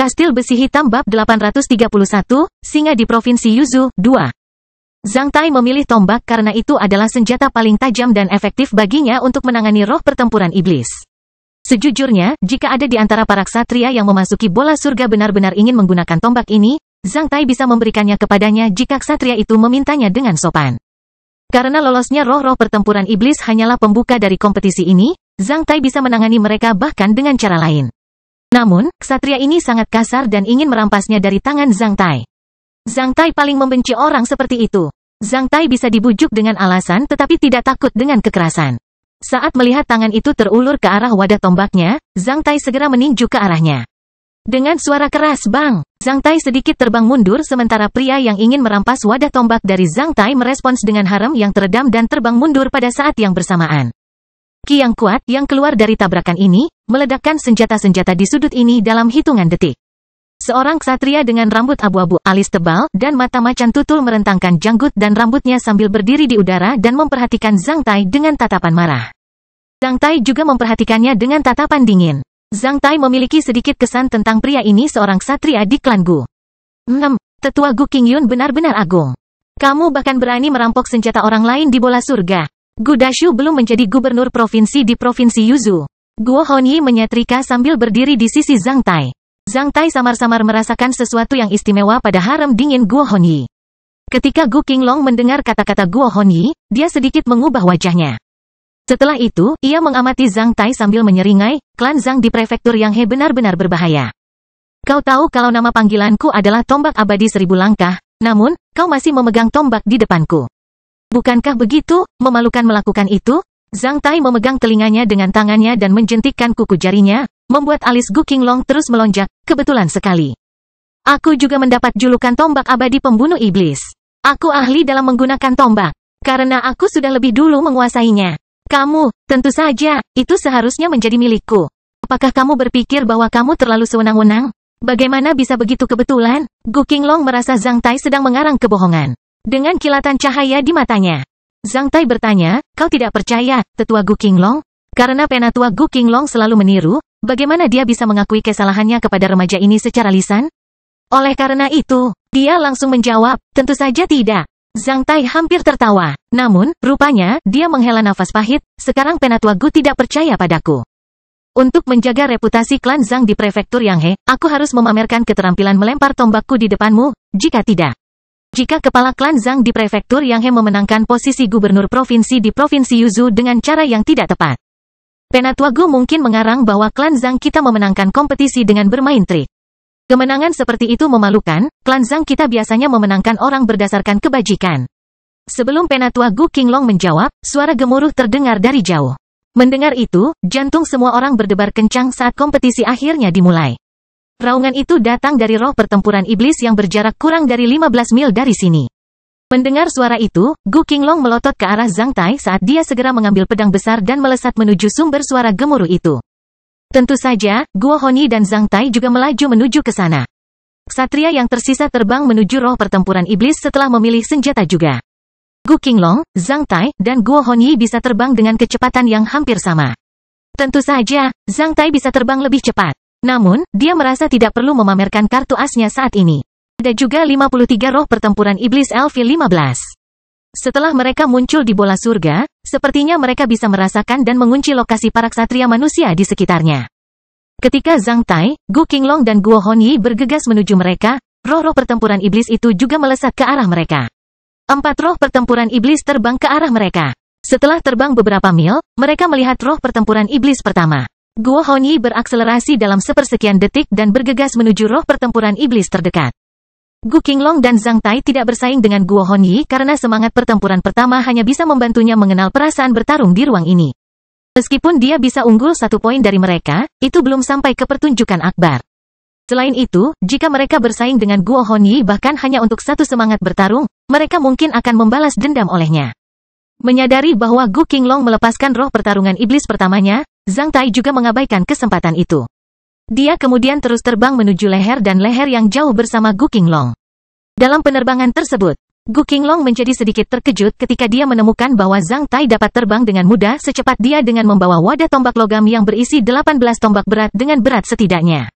Kastil Besi Hitam Bab 831, Singa di Provinsi Yuzhou, 2. Zhang Tai memilih tombak karena itu adalah senjata paling tajam dan efektif baginya untuk menangani roh pertempuran iblis. Sejujurnya, jika ada di antara para ksatria yang memasuki bola surga benar-benar ingin menggunakan tombak ini, Zhang Tai bisa memberikannya kepadanya jika ksatria itu memintanya dengan sopan. Karena lolosnya roh-roh pertempuran iblis hanyalah pembuka dari kompetisi ini, Zhang Tai bisa menangani mereka bahkan dengan cara lain. Namun, ksatria ini sangat kasar dan ingin merampasnya dari tangan Zhang Tai. Zhang Tai paling membenci orang seperti itu. Zhang Tai bisa dibujuk dengan alasan tetapi tidak takut dengan kekerasan. Saat melihat tangan itu terulur ke arah wadah tombaknya, Zhang Tai segera meninju ke arahnya. Dengan suara keras bang, Zhang Tai sedikit terbang mundur sementara pria yang ingin merampas wadah tombak dari Zhang Tai merespons dengan harem yang teredam dan terbang mundur pada saat yang bersamaan. Ki yang kuat yang keluar dari tabrakan ini, meledakkan senjata-senjata di sudut ini dalam hitungan detik. Seorang ksatria dengan rambut abu-abu, alis tebal, dan mata macan tutul merentangkan janggut dan rambutnya sambil berdiri di udara dan memperhatikan Zhang Tai dengan tatapan marah. Zhang Tai juga memperhatikannya dengan tatapan dingin. Zhang Tai memiliki sedikit kesan tentang pria ini seorang ksatria di klan Gu. Tetua Gu Qingyun benar-benar agung. Kamu bahkan berani merampok senjata orang lain di bola surga. Gu Dashu belum menjadi gubernur provinsi di Provinsi Yuzhou. Guo Honyi menyetrika sambil berdiri di sisi Zhang Tai. Zhang Tai samar-samar merasakan sesuatu yang istimewa pada harem dingin Guo Honyi. Ketika Gu Qinglong mendengar kata-kata Guo Honyi, dia sedikit mengubah wajahnya. Setelah itu, ia mengamati Zhang Tai sambil menyeringai, klan Zhang di prefektur Yanghe benar-benar berbahaya. Kau tahu kalau nama panggilanku adalah tombak abadi 1000 langkah, namun, kau masih memegang tombak di depanku. Bukankah begitu, memalukan melakukan itu? Zhang Tai memegang telinganya dengan tangannya dan menjentikkan kuku jarinya, membuat alis Gu Qinglong terus melonjak, kebetulan sekali. Aku juga mendapat julukan tombak abadi pembunuh iblis. Aku ahli dalam menggunakan tombak, karena aku sudah lebih dulu menguasainya. Kamu, tentu saja, itu seharusnya menjadi milikku. Apakah kamu berpikir bahwa kamu terlalu sewenang-wenang? Bagaimana bisa begitu kebetulan? Gu Qinglong merasa Zhang Tai sedang mengarang kebohongan. Dengan kilatan cahaya di matanya. Zhang Tai bertanya, kau tidak percaya, tetua Gu Qinglong? Karena penatua Gu Qinglong selalu meniru, bagaimana dia bisa mengakui kesalahannya kepada remaja ini secara lisan? Oleh karena itu, dia langsung menjawab, tentu saja tidak. Zhang Tai hampir tertawa. Namun, rupanya, dia menghela nafas pahit, sekarang penatua Gu tidak percaya padaku. Untuk menjaga reputasi klan Zhang di prefektur Yanghe, aku harus memamerkan keterampilan melempar tombakku di depanmu, jika tidak. Jika kepala klan Zhang di prefektur Yanghe memenangkan posisi gubernur provinsi di Provinsi Yuzhou dengan cara yang tidak tepat. Penatua Gu mungkin mengarang bahwa klan Zhang kita memenangkan kompetisi dengan bermain trik. Kemenangan seperti itu memalukan, klan Zhang kita biasanya memenangkan orang berdasarkan kebajikan. Sebelum Penatua Gu Qinglong menjawab, suara gemuruh terdengar dari jauh. Mendengar itu, jantung semua orang berdebar kencang saat kompetisi akhirnya dimulai. Raungan itu datang dari roh pertempuran iblis yang berjarak kurang dari 15 mil dari sini. Mendengar suara itu, Gu Qinglong melotot ke arah Zhang Tai saat dia segera mengambil pedang besar dan melesat menuju sumber suara gemuruh itu. Tentu saja, Guo Honyi dan Zhang Tai juga melaju menuju ke sana. Ksatria yang tersisa terbang menuju roh pertempuran iblis setelah memilih senjata juga. Gu Qinglong, Zhang Tai, dan Guo Honyi bisa terbang dengan kecepatan yang hampir sama. Tentu saja, Zhang Tai bisa terbang lebih cepat. Namun, dia merasa tidak perlu memamerkan kartu asnya saat ini. Ada juga 53 roh pertempuran iblis LV-15. Setelah mereka muncul di bola surga, sepertinya mereka bisa merasakan dan mengunci lokasi para ksatria manusia di sekitarnya. Ketika Zhang Tai, Gu Qinglong dan Guo Honyi bergegas menuju mereka, roh-roh pertempuran iblis itu juga melesat ke arah mereka. 4 roh pertempuran iblis terbang ke arah mereka. Setelah terbang beberapa mil, mereka melihat roh pertempuran iblis pertama. Guo Honyi berakselerasi dalam sepersekian detik dan bergegas menuju roh pertempuran iblis terdekat. Gu Qinglong dan Zhang Tai tidak bersaing dengan Guo Honyi karena semangat pertempuran pertama hanya bisa membantunya mengenal perasaan bertarung di ruang ini. Meskipun dia bisa unggul 1 poin dari mereka, itu belum sampai ke pertunjukan akbar. Selain itu, jika mereka bersaing dengan Guo Honyi bahkan hanya untuk satu semangat bertarung, mereka mungkin akan membalas dendam olehnya. Menyadari bahwa Gu Qinglong melepaskan roh pertarungan iblis pertamanya, Zhang Tai juga mengabaikan kesempatan itu. Dia kemudian terus terbang menuju leher dan leher yang jauh bersama Gu Qinglong. Dalam penerbangan tersebut, Gu Qinglong menjadi sedikit terkejut ketika dia menemukan bahwa Zhang Tai dapat terbang dengan mudah secepat dia dengan membawa wadah tombak logam yang berisi 18 tombak berat dengan berat setidaknya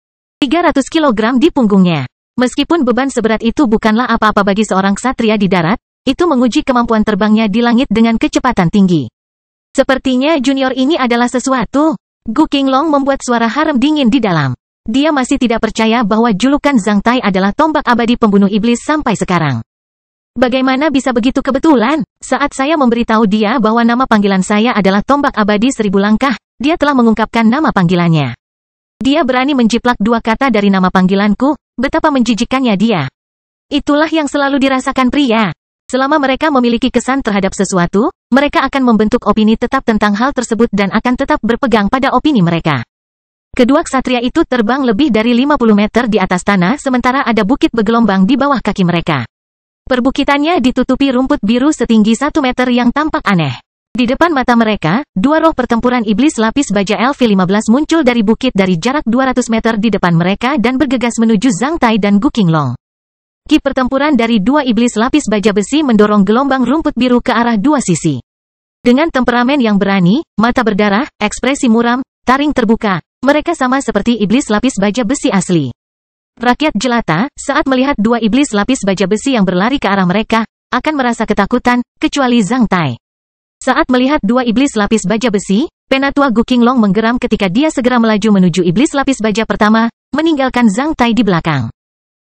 300 kilogram di punggungnya. Meskipun beban seberat itu bukanlah apa-apa bagi seorang ksatria di darat, itu menguji kemampuan terbangnya di langit dengan kecepatan tinggi. Sepertinya junior ini adalah sesuatu. Gu Qinglong membuat suara harem dingin di dalam. Dia masih tidak percaya bahwa julukan Zhang Tai adalah tombak abadi pembunuh iblis sampai sekarang. Bagaimana bisa begitu kebetulan? Saat saya memberitahu dia bahwa nama panggilan saya adalah tombak abadi 1000 langkah, dia telah mengungkapkan nama panggilannya. Dia berani menjiplak 2 kata dari nama panggilanku, betapa menjijikkannya dia. Itulah yang selalu dirasakan pria. Selama mereka memiliki kesan terhadap sesuatu, mereka akan membentuk opini tetap tentang hal tersebut dan akan tetap berpegang pada opini mereka. Kedua ksatria itu terbang lebih dari 50 meter di atas tanah sementara ada bukit bergelombang di bawah kaki mereka. Perbukitannya ditutupi rumput biru setinggi 1 meter yang tampak aneh. Di depan mata mereka, 2 roh pertempuran iblis lapis baja LV-15 muncul dari bukit dari jarak 200 meter di depan mereka dan bergegas menuju Zhang Tai dan Gu Qinglong. Ki pertempuran dari 2 iblis lapis baja besi mendorong gelombang rumput biru ke arah 2 sisi. Dengan temperamen yang berani, mata berdarah, ekspresi muram, taring terbuka, mereka sama seperti iblis lapis baja besi asli. Rakyat jelata, saat melihat 2 iblis lapis baja besi yang berlari ke arah mereka, akan merasa ketakutan, kecuali Zhang Tai. Saat melihat 2 iblis lapis baja besi, Penatua Gu Qinglong menggeram ketika dia segera melaju menuju iblis lapis baja pertama, meninggalkan Zhang Tai di belakang.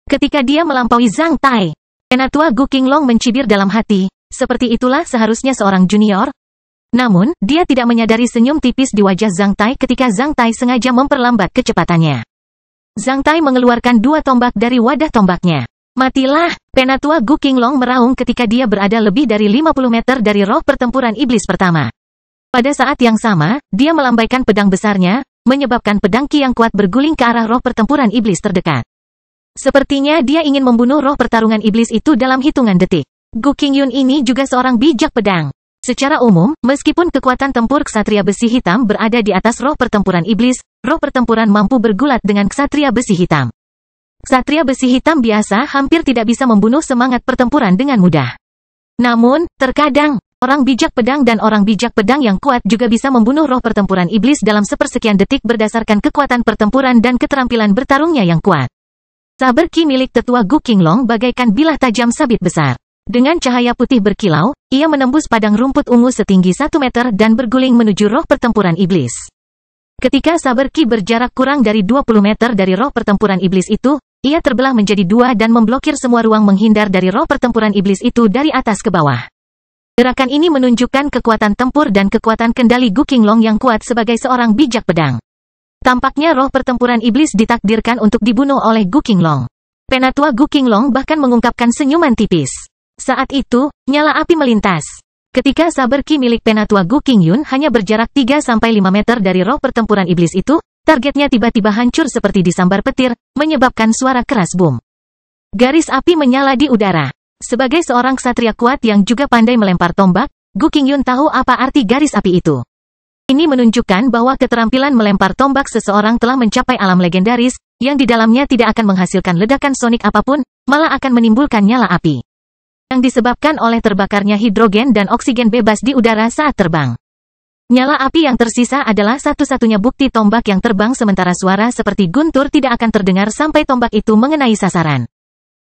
Ketika dia melampaui Zhang Tai, Penatua Gu Qinglong mencibir dalam hati, seperti itulah seharusnya seorang junior. Namun, dia tidak menyadari senyum tipis di wajah Zhang Tai ketika Zhang Tai sengaja memperlambat kecepatannya. Zhang Tai mengeluarkan 2 tombak dari wadah tombaknya. Matilah! Penatua Gu Qinglong meraung ketika dia berada lebih dari 50 meter dari roh pertempuran iblis pertama. Pada saat yang sama, dia melambaikan pedang besarnya, menyebabkan pedang Qi yang kuat berguling ke arah roh pertempuran iblis terdekat. Sepertinya dia ingin membunuh roh pertarungan iblis itu dalam hitungan detik. Gu Qingyun ini juga seorang bijak pedang. Secara umum, meskipun kekuatan tempur ksatria besi hitam berada di atas roh pertempuran iblis, roh pertempuran mampu bergulat dengan ksatria besi hitam. Ksatria besi hitam biasa hampir tidak bisa membunuh semangat pertempuran dengan mudah. Namun, terkadang, orang bijak pedang dan orang bijak pedang yang kuat juga bisa membunuh roh pertempuran iblis dalam sepersekian detik berdasarkan kekuatan pertempuran dan keterampilan bertarungnya yang kuat. Saber Qi milik tetua Gu Qinglong bagaikan bilah tajam sabit besar. Dengan cahaya putih berkilau, ia menembus padang rumput ungu setinggi 1 meter dan berguling menuju roh pertempuran iblis. Ketika saber Qi berjarak kurang dari 20 meter dari roh pertempuran iblis itu, ia terbelah menjadi 2 dan memblokir semua ruang menghindar dari roh pertempuran iblis itu dari atas ke bawah. Gerakan ini menunjukkan kekuatan tempur dan kekuatan kendali Gu Qinglong yang kuat sebagai seorang bijak pedang. Tampaknya roh pertempuran iblis ditakdirkan untuk dibunuh oleh Gu Qinglong. Penatua Gu Qinglong bahkan mengungkapkan senyuman tipis. Saat itu, nyala api melintas. Ketika saber Qi milik Penatua Gu Qingyun hanya berjarak 3-5 meter dari roh pertempuran iblis itu, targetnya tiba-tiba hancur seperti disambar petir, menyebabkan suara keras boom. Garis api menyala di udara. Sebagai seorang ksatria kuat yang juga pandai melempar tombak, Gu Qingyun tahu apa arti garis api itu. Ini menunjukkan bahwa keterampilan melempar tombak seseorang telah mencapai alam legendaris, yang di dalamnya tidak akan menghasilkan ledakan sonik apapun, malah akan menimbulkan nyala api. Yang disebabkan oleh terbakarnya hidrogen dan oksigen bebas di udara saat terbang. Nyala api yang tersisa adalah satu-satunya bukti tombak yang terbang sementara suara seperti guntur tidak akan terdengar sampai tombak itu mengenai sasaran.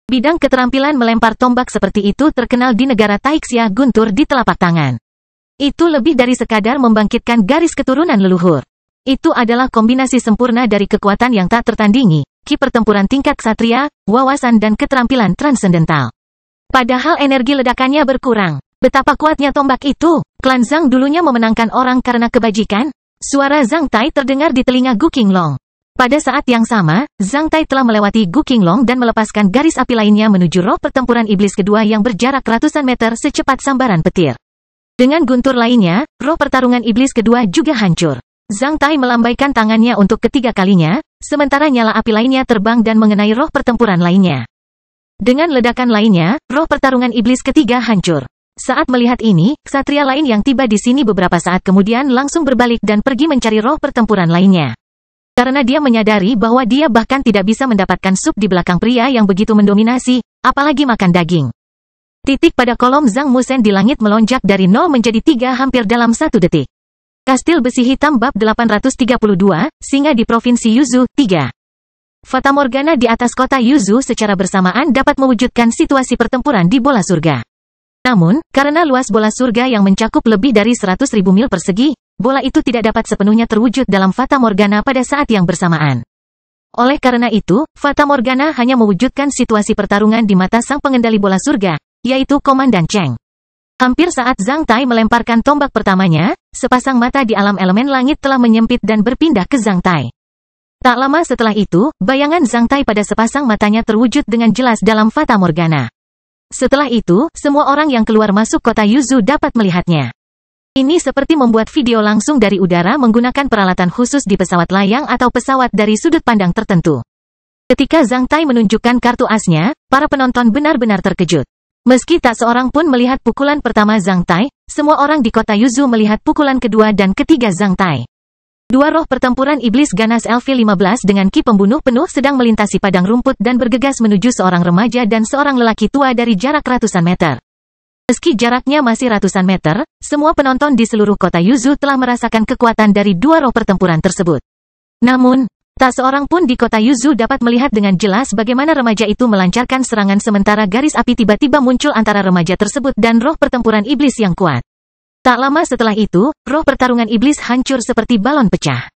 Bidang keterampilan melempar tombak seperti itu terkenal di negara Taixia guntur di telapak tangan. Itu lebih dari sekadar membangkitkan garis keturunan leluhur. Itu adalah kombinasi sempurna dari kekuatan yang tak tertandingi, ki pertempuran tingkat ksatria, wawasan dan keterampilan transendental. Padahal energi ledakannya berkurang. Betapa kuatnya tombak itu. Klan Zhang dulunya memenangkan orang karena kebajikan. Suara Zhang Tai terdengar di telinga Gu Qinglong. Pada saat yang sama, Zhang Tai telah melewati Gu Qinglong dan melepaskan garis api lainnya menuju roh pertempuran iblis kedua yang berjarak ratusan meter secepat sambaran petir. Dengan guntur lainnya, roh pertarungan iblis kedua juga hancur. Zhang Tai melambaikan tangannya untuk ketiga kalinya, sementara nyala api lainnya terbang dan mengenai roh pertempuran lainnya. Dengan ledakan lainnya, roh pertarungan iblis ketiga hancur. Saat melihat ini, ksatria lain yang tiba di sini beberapa saat kemudian langsung berbalik dan pergi mencari roh pertempuran lainnya. Karena dia menyadari bahwa dia bahkan tidak bisa mendapatkan sup di belakang pria yang begitu mendominasi, apalagi makan daging. Titik pada kolom Zhang Musen di langit melonjak dari 0 menjadi 3 hampir dalam 1 detik. Kastil Besi Hitam Bab 832, Singa di Provinsi Yuzhou, 3. fatamorgana di atas kota Yuzu secara bersamaan dapat mewujudkan situasi pertempuran di bola surga. Namun, karena luas bola surga yang mencakup lebih dari 100.000 mil persegi, bola itu tidak dapat sepenuhnya terwujud dalam fatamorgana pada saat yang bersamaan. Oleh karena itu, fatamorgana hanya mewujudkan situasi pertarungan di mata sang pengendali bola surga, yaitu Komandan Cheng. Hampir saat Zhang Tai melemparkan tombak pertamanya, sepasang mata di alam elemen langit telah menyempit dan berpindah ke Zhang Tai. Tak lama setelah itu, bayangan Zhang Tai pada sepasang matanya terwujud dengan jelas dalam fatamorgana. Setelah itu, semua orang yang keluar masuk kota Yuzu dapat melihatnya. Ini seperti membuat video langsung dari udara menggunakan peralatan khusus di pesawat layang atau pesawat dari sudut pandang tertentu. Ketika Zhang Tai menunjukkan kartu asnya, para penonton benar-benar terkejut. Meski tak seorang pun melihat pukulan pertama Zhang Tai, semua orang di kota Yuzu melihat pukulan kedua dan ketiga Zhang Tai. Dua roh pertempuran iblis ganas LV-15 dengan ki pembunuh penuh sedang melintasi padang rumput dan bergegas menuju seorang remaja dan seorang lelaki tua dari jarak ratusan meter. Meski jaraknya masih ratusan meter, semua penonton di seluruh kota Yuzu telah merasakan kekuatan dari dua roh pertempuran tersebut. Namun, tak seorang pun di kota Yuzu dapat melihat dengan jelas bagaimana remaja itu melancarkan serangan sementara garis api tiba-tiba muncul antara remaja tersebut dan roh pertempuran iblis yang kuat. Tak lama setelah itu, roh pertarungan iblis hancur seperti balon pecah.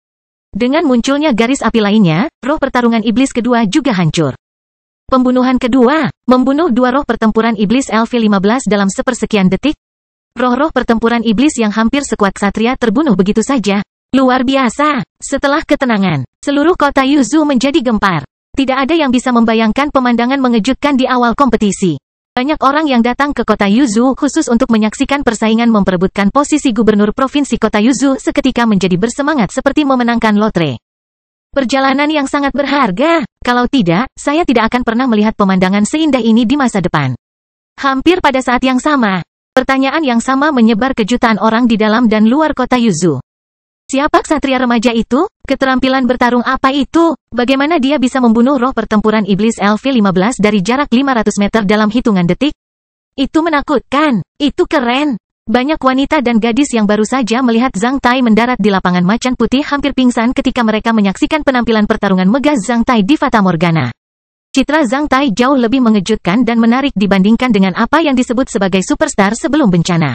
Dengan munculnya garis api lainnya, roh pertarungan iblis kedua juga hancur. Pembunuhan kedua, membunuh dua roh pertempuran iblis LV-15 dalam sepersekian detik. Roh-roh pertempuran iblis yang hampir sekuat ksatria terbunuh begitu saja. Luar biasa. Setelah ketenangan, seluruh kota Yuzu menjadi gempar. Tidak ada yang bisa membayangkan pemandangan mengejutkan di awal kompetisi. Banyak orang yang datang ke kota Yuzu khusus untuk menyaksikan persaingan memperebutkan posisi gubernur provinsi kota Yuzu seketika menjadi bersemangat seperti memenangkan lotre. Perjalanan yang sangat berharga. Kalau tidak, saya tidak akan pernah melihat pemandangan seindah ini di masa depan. Hampir pada saat yang sama, pertanyaan yang sama menyebar kejutaan orang di dalam dan luar kota Yuzu. Siapa ksatria remaja itu? Keterampilan bertarung apa itu? Bagaimana dia bisa membunuh roh pertempuran iblis LV-15 dari jarak 500 meter dalam hitungan detik? Itu menakutkan. Itu keren. Banyak wanita dan gadis yang baru saja melihat Zhang Tai mendarat di lapangan macan putih hampir pingsan ketika mereka menyaksikan penampilan pertarungan megah Zhang Tai di fatamorgana. Citra Zhang Tai jauh lebih mengejutkan dan menarik dibandingkan dengan apa yang disebut sebagai superstar sebelum bencana.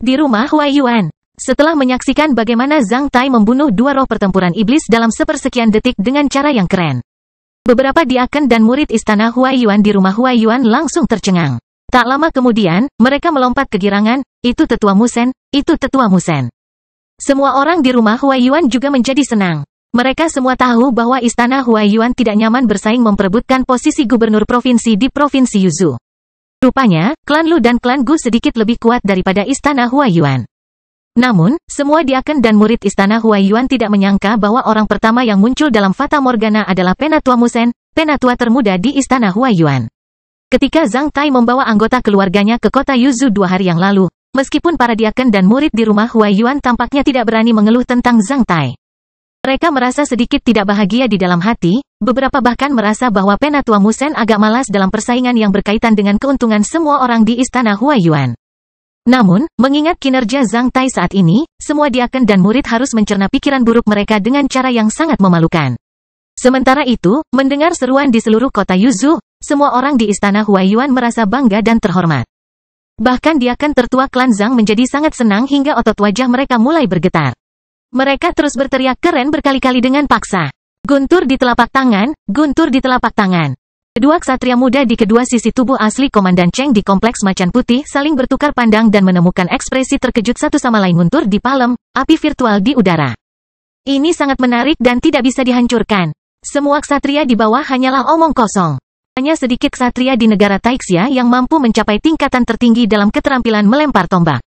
Di rumah Huaiyuan, setelah menyaksikan bagaimana Zhang Tai membunuh dua roh pertempuran iblis dalam sepersekian detik dengan cara yang keren, beberapa diaken dan murid istana Huaiyuan di rumah Huaiyuan langsung tercengang. Tak lama kemudian, mereka melompat kegirangan, itu tetua Musen, itu tetua Musen. Semua orang di rumah Huaiyuan juga menjadi senang. Mereka semua tahu bahwa istana Huaiyuan tidak nyaman bersaing memperebutkan posisi gubernur provinsi di provinsi Yuzu. Rupanya, klan Lu dan klan Gu sedikit lebih kuat daripada istana Huaiyuan. Namun, semua diaken dan murid istana Huaiyuan tidak menyangka bahwa orang pertama yang muncul dalam fatamorgana adalah Penatua Musen, penatua termuda di istana Huaiyuan. Ketika Zhang Tai membawa anggota keluarganya ke kota Yuzu 2 hari yang lalu, meskipun para diaken dan murid di rumah Huaiyuan tampaknya tidak berani mengeluh tentang Zhang Tai. Mereka merasa sedikit tidak bahagia di dalam hati, beberapa bahkan merasa bahwa Penatua Musen agak malas dalam persaingan yang berkaitan dengan keuntungan semua orang di istana Huaiyuan. Namun, mengingat kinerja Zhang Tai saat ini, semua diaken dan murid harus mencerna pikiran buruk mereka dengan cara yang sangat memalukan. Sementara itu, mendengar seruan di seluruh kota Yuzu, semua orang di istana Huaiyuan merasa bangga dan terhormat. Bahkan diaken tertua klan Zhang menjadi sangat senang hingga otot wajah mereka mulai bergetar. Mereka terus berteriak keren berkali-kali dengan paksa. Guntur di telapak tangan, guntur di telapak tangan. Kedua ksatria muda di kedua sisi tubuh asli Komandan Cheng di Kompleks Macan Putih saling bertukar pandang dan menemukan ekspresi terkejut satu sama lain guntur di palem, api virtual di udara. Ini sangat menarik dan tidak bisa dihancurkan. Semua ksatria di bawah hanyalah omong kosong. Hanya sedikit ksatria di negara Taixia yang mampu mencapai tingkatan tertinggi dalam keterampilan melempar tombak.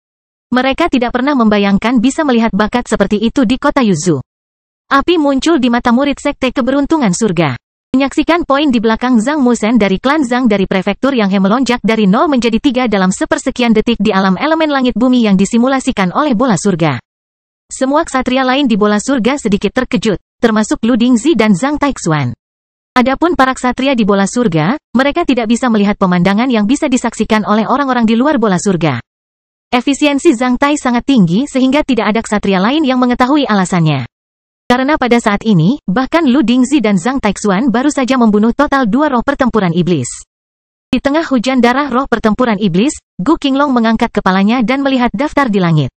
Mereka tidak pernah membayangkan bisa melihat bakat seperti itu di kota Yuzu. Api muncul di mata murid sekte keberuntungan surga. Menyaksikan poin di belakang Zhang Musen dari klan Zhang dari prefektur yang melonjak dari 0 menjadi 3 dalam sepersekian detik di alam elemen langit bumi yang disimulasikan oleh bola surga. Semua ksatria lain di bola surga sedikit terkejut, termasuk Lu Dingzi dan Zhang Taixuan. Adapun para ksatria di bola surga, mereka tidak bisa melihat pemandangan yang bisa disaksikan oleh orang-orang di luar bola surga. Efisiensi Zhang Tai sangat tinggi sehingga tidak ada ksatria lain yang mengetahui alasannya. Karena pada saat ini, bahkan Lu Dingzi dan Zhang Taixuan baru saja membunuh total 2 roh pertempuran iblis. Di tengah hujan darah roh pertempuran iblis, Gu Qinglong mengangkat kepalanya dan melihat daftar di langit.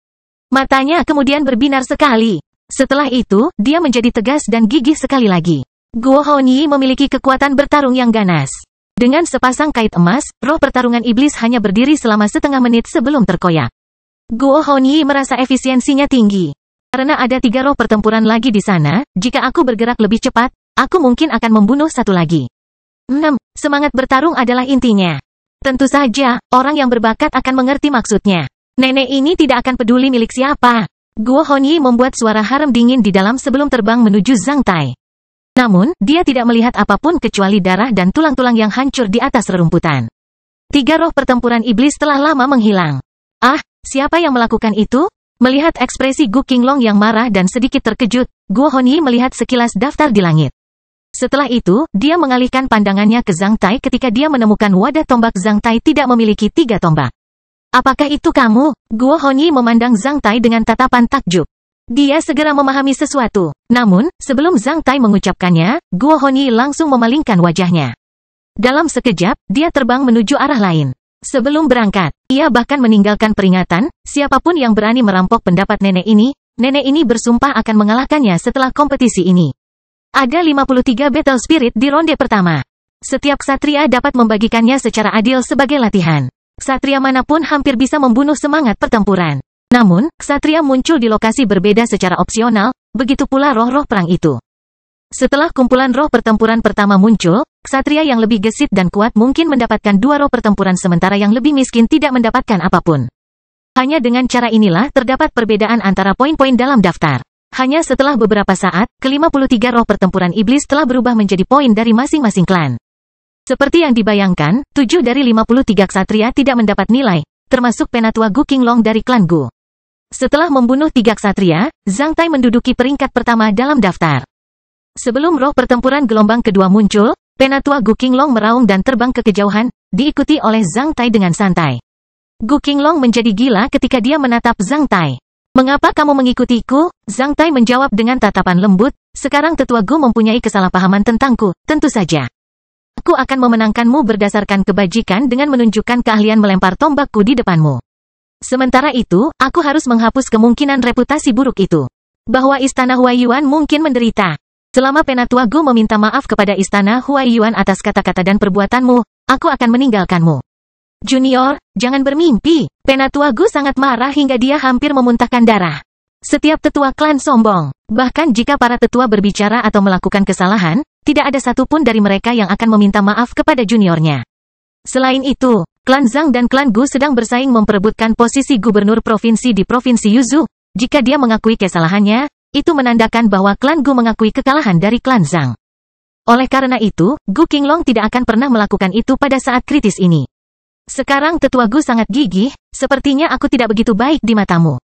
Matanya kemudian berbinar sekali. Setelah itu, dia menjadi tegas dan gigih sekali lagi. Guo Hongyi memiliki kekuatan bertarung yang ganas. Dengan sepasang kait emas, roh pertarungan iblis hanya berdiri selama setengah menit sebelum terkoyak. Guo Hongyi merasa efisiensinya tinggi. Karena ada 3 roh pertempuran lagi di sana, jika aku bergerak lebih cepat, aku mungkin akan membunuh satu lagi. 6. Semangat bertarung adalah intinya. Tentu saja, orang yang berbakat akan mengerti maksudnya. Nenek ini tidak akan peduli milik siapa. Guo Hongyi membuat suara harum dingin di dalam sebelum terbang menuju Zhang Tai. Namun, dia tidak melihat apapun kecuali darah dan tulang-tulang yang hancur di atas rerumputan. 3 roh pertempuran iblis telah lama menghilang. Ah, siapa yang melakukan itu? Melihat ekspresi Gu Qinglong yang marah dan sedikit terkejut, Guo Hongyi melihat sekilas daftar di langit. Setelah itu, dia mengalihkan pandangannya ke Zhang Tai ketika dia menemukan wadah tombak Zhang Tai tidak memiliki 3 tombak. Apakah itu kamu? Guo Hongyi memandang Zhang Tai dengan tatapan takjub. Dia segera memahami sesuatu. Namun, sebelum Zhang Tai mengucapkannya, Guo Hongyi langsung memalingkan wajahnya. Dalam sekejap, dia terbang menuju arah lain. Sebelum berangkat, ia bahkan meninggalkan peringatan, siapapun yang berani merampok pendapat nenek ini bersumpah akan mengalahkannya setelah kompetisi ini. Ada 53 battle spirit di ronde pertama. Setiap ksatria dapat membagikannya secara adil sebagai latihan. Ksatria manapun hampir bisa membunuh semangat pertempuran. Namun, ksatria muncul di lokasi berbeda secara opsional, begitu pula roh-roh perang itu. Setelah kumpulan roh pertempuran pertama muncul, ksatria yang lebih gesit dan kuat mungkin mendapatkan 2 roh pertempuran sementara yang lebih miskin tidak mendapatkan apapun. Hanya dengan cara inilah terdapat perbedaan antara poin-poin dalam daftar. Hanya setelah beberapa saat, ke-53 roh pertempuran iblis telah berubah menjadi poin dari masing-masing klan. Seperti yang dibayangkan, 7 dari 53 ksatria tidak mendapat nilai, termasuk penatua Gu Qinglong dari klan Gu. Setelah membunuh 3 ksatria, Zhang Tai menduduki peringkat pertama dalam daftar. Sebelum roh pertempuran gelombang kedua muncul, penatua Gu Qinglong meraung dan terbang ke kejauhan, diikuti oleh Zhang Tai dengan santai. Gu Qinglong menjadi gila ketika dia menatap Zhang Tai. Mengapa kamu mengikutiku? Zhang Tai menjawab dengan tatapan lembut, sekarang tetua Gu mempunyai kesalahpahaman tentangku, tentu saja. Aku akan memenangkanmu berdasarkan kebajikan dengan menunjukkan keahlian melempar tombakku di depanmu. Sementara itu, aku harus menghapus kemungkinan reputasi buruk itu. Bahwa istana Huaiyuan mungkin menderita. Selama penatua Gu meminta maaf kepada istana Huaiyuan atas kata-kata dan perbuatanmu, aku akan meninggalkanmu. Junior, jangan bermimpi. Penatua Gu sangat marah hingga dia hampir memuntahkan darah. Setiap tetua klan sombong. Bahkan jika para tetua berbicara atau melakukan kesalahan, tidak ada satupun dari mereka yang akan meminta maaf kepada juniornya. Selain itu, klan Zhang dan klan Gu sedang bersaing memperebutkan posisi gubernur provinsi di provinsi Yuzhou. Jika dia mengakui kesalahannya, itu menandakan bahwa klan Gu mengakui kekalahan dari klan Zhang. Oleh karena itu, Gu Qinglong tidak akan pernah melakukan itu pada saat kritis ini. Sekarang tetua Gu sangat gigih, sepertinya aku tidak begitu baik di matamu.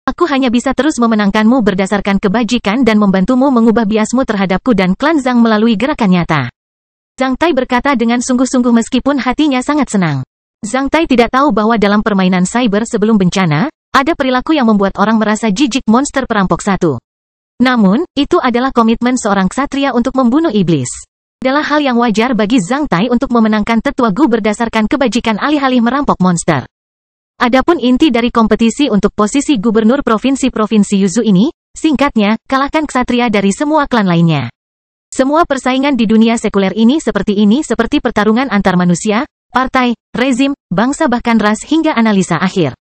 Aku hanya bisa terus memenangkanmu berdasarkan kebajikan dan membantumu mengubah biasmu terhadapku dan klan Zhang melalui gerakan nyata. Zhang Tai berkata dengan sungguh-sungguh meskipun hatinya sangat senang. Zhang Tai tidak tahu bahwa dalam permainan cyber sebelum bencana, ada perilaku yang membuat orang merasa jijik monster perampok satu. Namun, itu adalah komitmen seorang ksatria untuk membunuh iblis. Adalah hal yang wajar bagi Zhang Tai untuk memenangkan tetua Gu berdasarkan kebajikan alih-alih merampok monster. Adapun inti dari kompetisi untuk posisi gubernur provinsi-provinsi Yuzhou ini, singkatnya, kalahkan ksatria dari semua klan lainnya. Semua persaingan di dunia sekuler ini seperti pertarungan antar manusia, partai, rezim, bangsa bahkan ras hingga analisa akhir.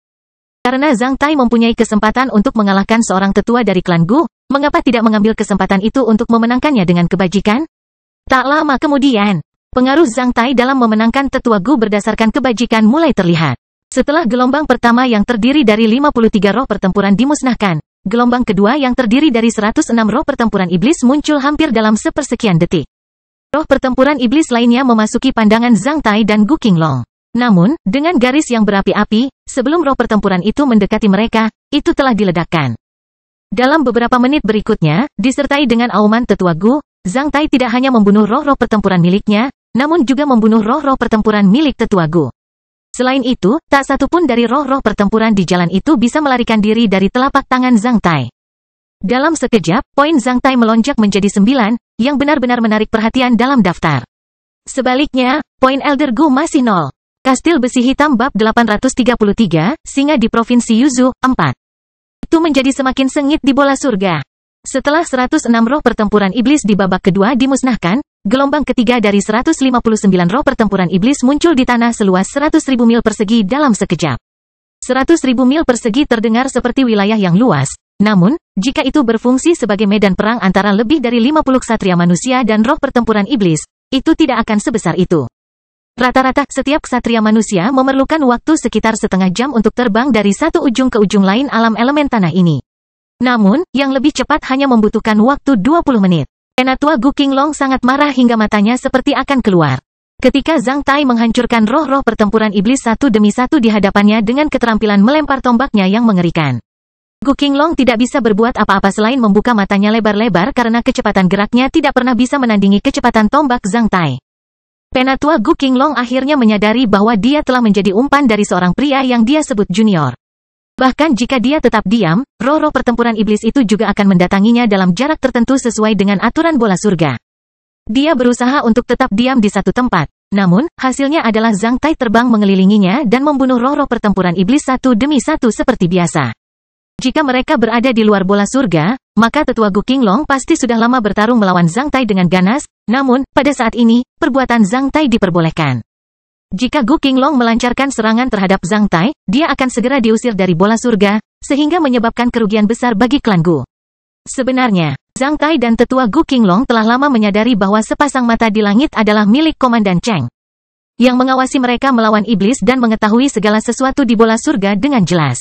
Karena Zhang Tai mempunyai kesempatan untuk mengalahkan seorang tetua dari klan Gu, mengapa tidak mengambil kesempatan itu untuk memenangkannya dengan kebajikan? Tak lama kemudian, pengaruh Zhang Tai dalam memenangkan tetua Gu berdasarkan kebajikan mulai terlihat. Setelah gelombang pertama yang terdiri dari 53 roh pertempuran dimusnahkan, gelombang kedua yang terdiri dari 106 roh pertempuran iblis muncul hampir dalam sepersekian detik. Roh pertempuran iblis lainnya memasuki pandangan Zhang Tai dan Gu Qinglong. Namun, dengan garis yang berapi-api, sebelum roh pertempuran itu mendekati mereka, itu telah diledakkan. Dalam beberapa menit berikutnya, disertai dengan auman tetua Gu, Zhang Tai tidak hanya membunuh roh-roh pertempuran miliknya, namun juga membunuh roh-roh pertempuran milik tetua Gu. Selain itu, tak satu pun dari roh-roh pertempuran di jalan itu bisa melarikan diri dari telapak tangan Zhang Tai. Dalam sekejap, poin Zhang Tai melonjak menjadi 9, yang benar-benar menarik perhatian dalam daftar. Sebaliknya, poin Elder Gu masih 0. Kastil Besi Hitam bab 833, Singa di Provinsi Yuzhou, 4. Itu menjadi semakin sengit di bola surga. Setelah 106 roh pertempuran iblis di babak kedua dimusnahkan, gelombang ketiga dari 159 roh pertempuran iblis muncul di tanah seluas 100.000 mil persegi dalam sekejap. 100.000 mil persegi terdengar seperti wilayah yang luas, namun, jika itu berfungsi sebagai medan perang antara lebih dari 50 ksatria manusia dan roh pertempuran iblis, itu tidak akan sebesar itu. Rata-rata, setiap ksatria manusia memerlukan waktu sekitar setengah jam untuk terbang dari satu ujung ke ujung lain alam elemen tanah ini. Namun, yang lebih cepat hanya membutuhkan waktu 20 menit. Penatua Gu Qinglong sangat marah hingga matanya seperti akan keluar. Ketika Zhang Tai menghancurkan roh-roh pertempuran iblis satu demi satu di hadapannya dengan keterampilan melempar tombaknya yang mengerikan. Gu Qinglong tidak bisa berbuat apa-apa selain membuka matanya lebar-lebar karena kecepatan geraknya tidak pernah bisa menandingi kecepatan tombak Zhang Tai. Penatua Gu Qinglong akhirnya menyadari bahwa dia telah menjadi umpan dari seorang pria yang dia sebut junior. Bahkan jika dia tetap diam, roh-roh pertempuran iblis itu juga akan mendatanginya dalam jarak tertentu sesuai dengan aturan bola surga. Dia berusaha untuk tetap diam di satu tempat, namun, hasilnya adalah Zhang Tai terbang mengelilinginya dan membunuh roh-roh pertempuran iblis satu demi satu seperti biasa. Jika mereka berada di luar bola surga, maka tetua Gu Qinglong pasti sudah lama bertarung melawan Zhang Tai dengan ganas, namun, pada saat ini, perbuatan Zhang Tai diperbolehkan. Jika Gu Qinglong melancarkan serangan terhadap Zhang Tai, dia akan segera diusir dari bola surga, sehingga menyebabkan kerugian besar bagi klan Gu. Sebenarnya, Zhang Tai dan tetua Gu Qinglong telah lama menyadari bahwa sepasang mata di langit adalah milik Komandan Cheng, yang mengawasi mereka melawan iblis dan mengetahui segala sesuatu di bola surga dengan jelas.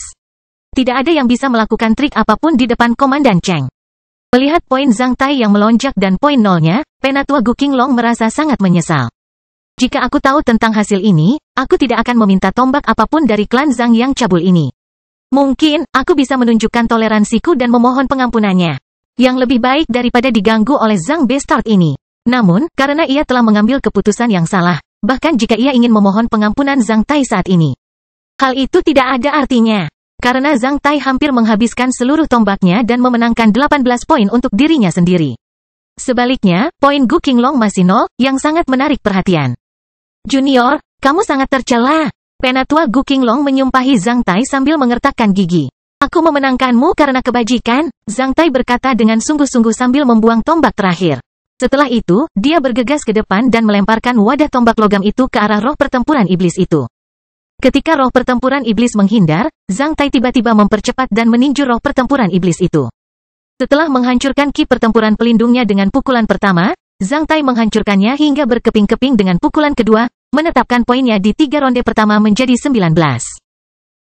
Tidak ada yang bisa melakukan trik apapun di depan Komandan Cheng. Melihat poin Zhang Tai yang melonjak dan poin nolnya, Penatua Gu Qinglong merasa sangat menyesal. Jika aku tahu tentang hasil ini, aku tidak akan meminta tombak apapun dari klan Zhang yang cabul ini. Mungkin, aku bisa menunjukkan toleransiku dan memohon pengampunannya. Yang lebih baik daripada diganggu oleh Zhang Bestard ini. Namun, karena ia telah mengambil keputusan yang salah, bahkan jika ia ingin memohon pengampunan Zhang Tai saat ini, hal itu tidak ada artinya. Karena Zhang Tai hampir menghabiskan seluruh tombaknya dan memenangkan 18 poin untuk dirinya sendiri. Sebaliknya, poin Gu Qinglong masih 0, yang sangat menarik perhatian. Junior, kamu sangat tercela. Penatua Gu Qinglong menyumpahi Zhang Tai sambil mengertakkan gigi. Aku memenangkanmu karena kebajikan, Zhang Tai berkata dengan sungguh-sungguh sambil membuang tombak terakhir. Setelah itu, dia bergegas ke depan dan melemparkan wadah tombak logam itu ke arah roh pertempuran iblis itu. Ketika roh pertempuran iblis menghindar, Zhang Tai tiba-tiba mempercepat dan meninju roh pertempuran iblis itu. Setelah menghancurkan ki pertempuran pelindungnya dengan pukulan pertama, Zhang Tai menghancurkannya hingga berkeping-keping dengan pukulan kedua, menetapkan poinnya di 3 ronde pertama menjadi 19.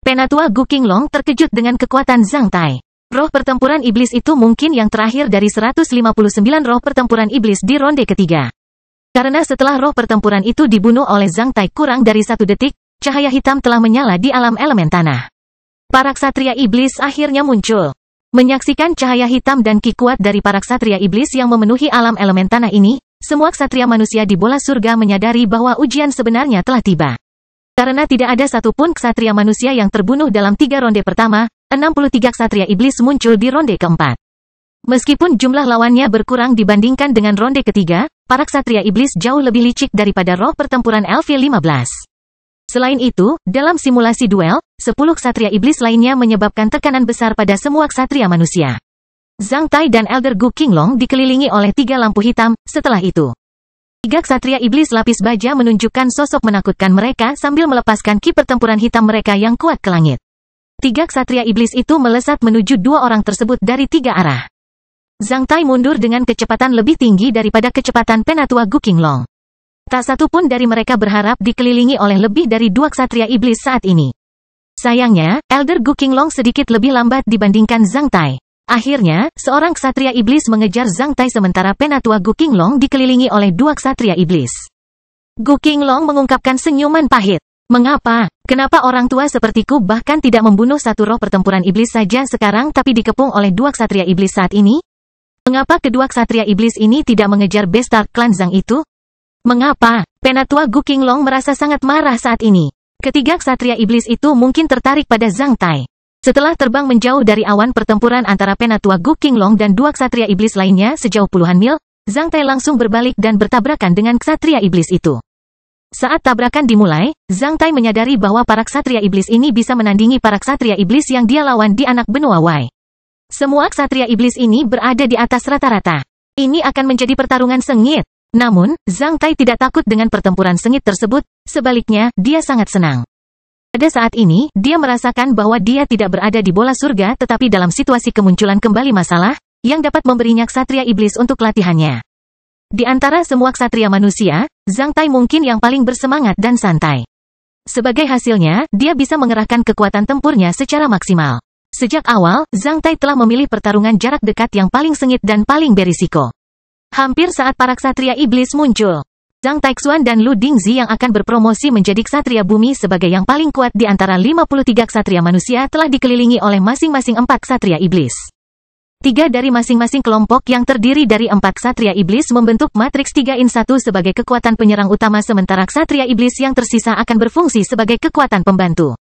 Penatua Gu Qinglong terkejut dengan kekuatan Zhang Tai. Roh pertempuran iblis itu mungkin yang terakhir dari 159 roh pertempuran iblis di ronde ketiga. Karena setelah roh pertempuran itu dibunuh oleh Zhang Tai kurang dari 1 detik, cahaya hitam telah menyala di alam elemen tanah. Para ksatria iblis akhirnya muncul. Menyaksikan cahaya hitam dan ki kuat dari para ksatria iblis yang memenuhi alam elemen tanah ini, semua ksatria manusia di bola surga menyadari bahwa ujian sebenarnya telah tiba. Karena tidak ada satupun ksatria manusia yang terbunuh dalam 3 ronde pertama, 63 ksatria iblis muncul di ronde keempat. Meskipun jumlah lawannya berkurang dibandingkan dengan ronde ketiga, para ksatria iblis jauh lebih licik daripada roh pertempuran LV-15. Selain itu, dalam simulasi duel, 10 ksatria iblis lainnya menyebabkan tekanan besar pada semua ksatria manusia. Zhang Tai dan Elder Gu Qinglong dikelilingi oleh 3 lampu hitam. Setelah itu, 3 ksatria iblis lapis baja menunjukkan sosok menakutkan mereka sambil melepaskan ki pertempuran hitam mereka yang kuat ke langit. 3 ksatria iblis itu melesat menuju 2 orang tersebut dari 3 arah. Zhang Tai mundur dengan kecepatan lebih tinggi daripada kecepatan Penatua Gu Qinglong. Tak satu pun dari mereka berharap dikelilingi oleh lebih dari 2 ksatria iblis saat ini. Sayangnya, Elder Gu Qinglong sedikit lebih lambat dibandingkan Zhang Tai. Akhirnya, seorang ksatria iblis mengejar Zhang Tai sementara Penatua Gu Qinglong dikelilingi oleh 2 ksatria iblis. Gu Qinglong mengungkapkan senyuman pahit. Mengapa? Kenapa orang tua sepertiku bahkan tidak membunuh 1 roh pertempuran iblis saja sekarang tapi dikepung oleh 2 ksatria iblis saat ini? Mengapa kedua ksatria iblis ini tidak mengejar Bestard klan Zhang itu? Mengapa? Penatua Gu Qinglong merasa sangat marah saat ini. Ketiga ksatria iblis itu mungkin tertarik pada Zhang Tai. Setelah terbang menjauh dari awan pertempuran antara Penatua Gu Qinglong dan dua ksatria iblis lainnya sejauh puluhan mil, Zhang Tai langsung berbalik dan bertabrakan dengan ksatria iblis itu. Saat tabrakan dimulai, Zhang Tai menyadari bahwa para ksatria iblis ini bisa menandingi para ksatria iblis yang dia lawan di anak benua Wei. Semua ksatria iblis ini berada di atas rata-rata. Ini akan menjadi pertarungan sengit. Namun, Zhang Tai tidak takut dengan pertempuran sengit tersebut, sebaliknya, dia sangat senang. Pada saat ini, dia merasakan bahwa dia tidak berada di bola surga tetapi dalam situasi kemunculan kembali masalah, yang dapat memberinya ksatria iblis untuk latihannya. Di antara semua ksatria manusia, Zhang Tai mungkin yang paling bersemangat dan santai. Sebagai hasilnya, dia bisa mengerahkan kekuatan tempurnya secara maksimal. Sejak awal, Zhang Tai telah memilih pertarungan jarak dekat yang paling sengit dan paling berisiko. Hampir saat para ksatria iblis muncul, Zhang Taixuan dan Lu Dingzi yang akan berpromosi menjadi ksatria bumi sebagai yang paling kuat di antara 53 ksatria manusia telah dikelilingi oleh masing-masing 4 ksatria iblis. 3 dari masing-masing kelompok yang terdiri dari 4 ksatria iblis membentuk matriks 3-in-1 sebagai kekuatan penyerang utama sementara ksatria iblis yang tersisa akan berfungsi sebagai kekuatan pembantu.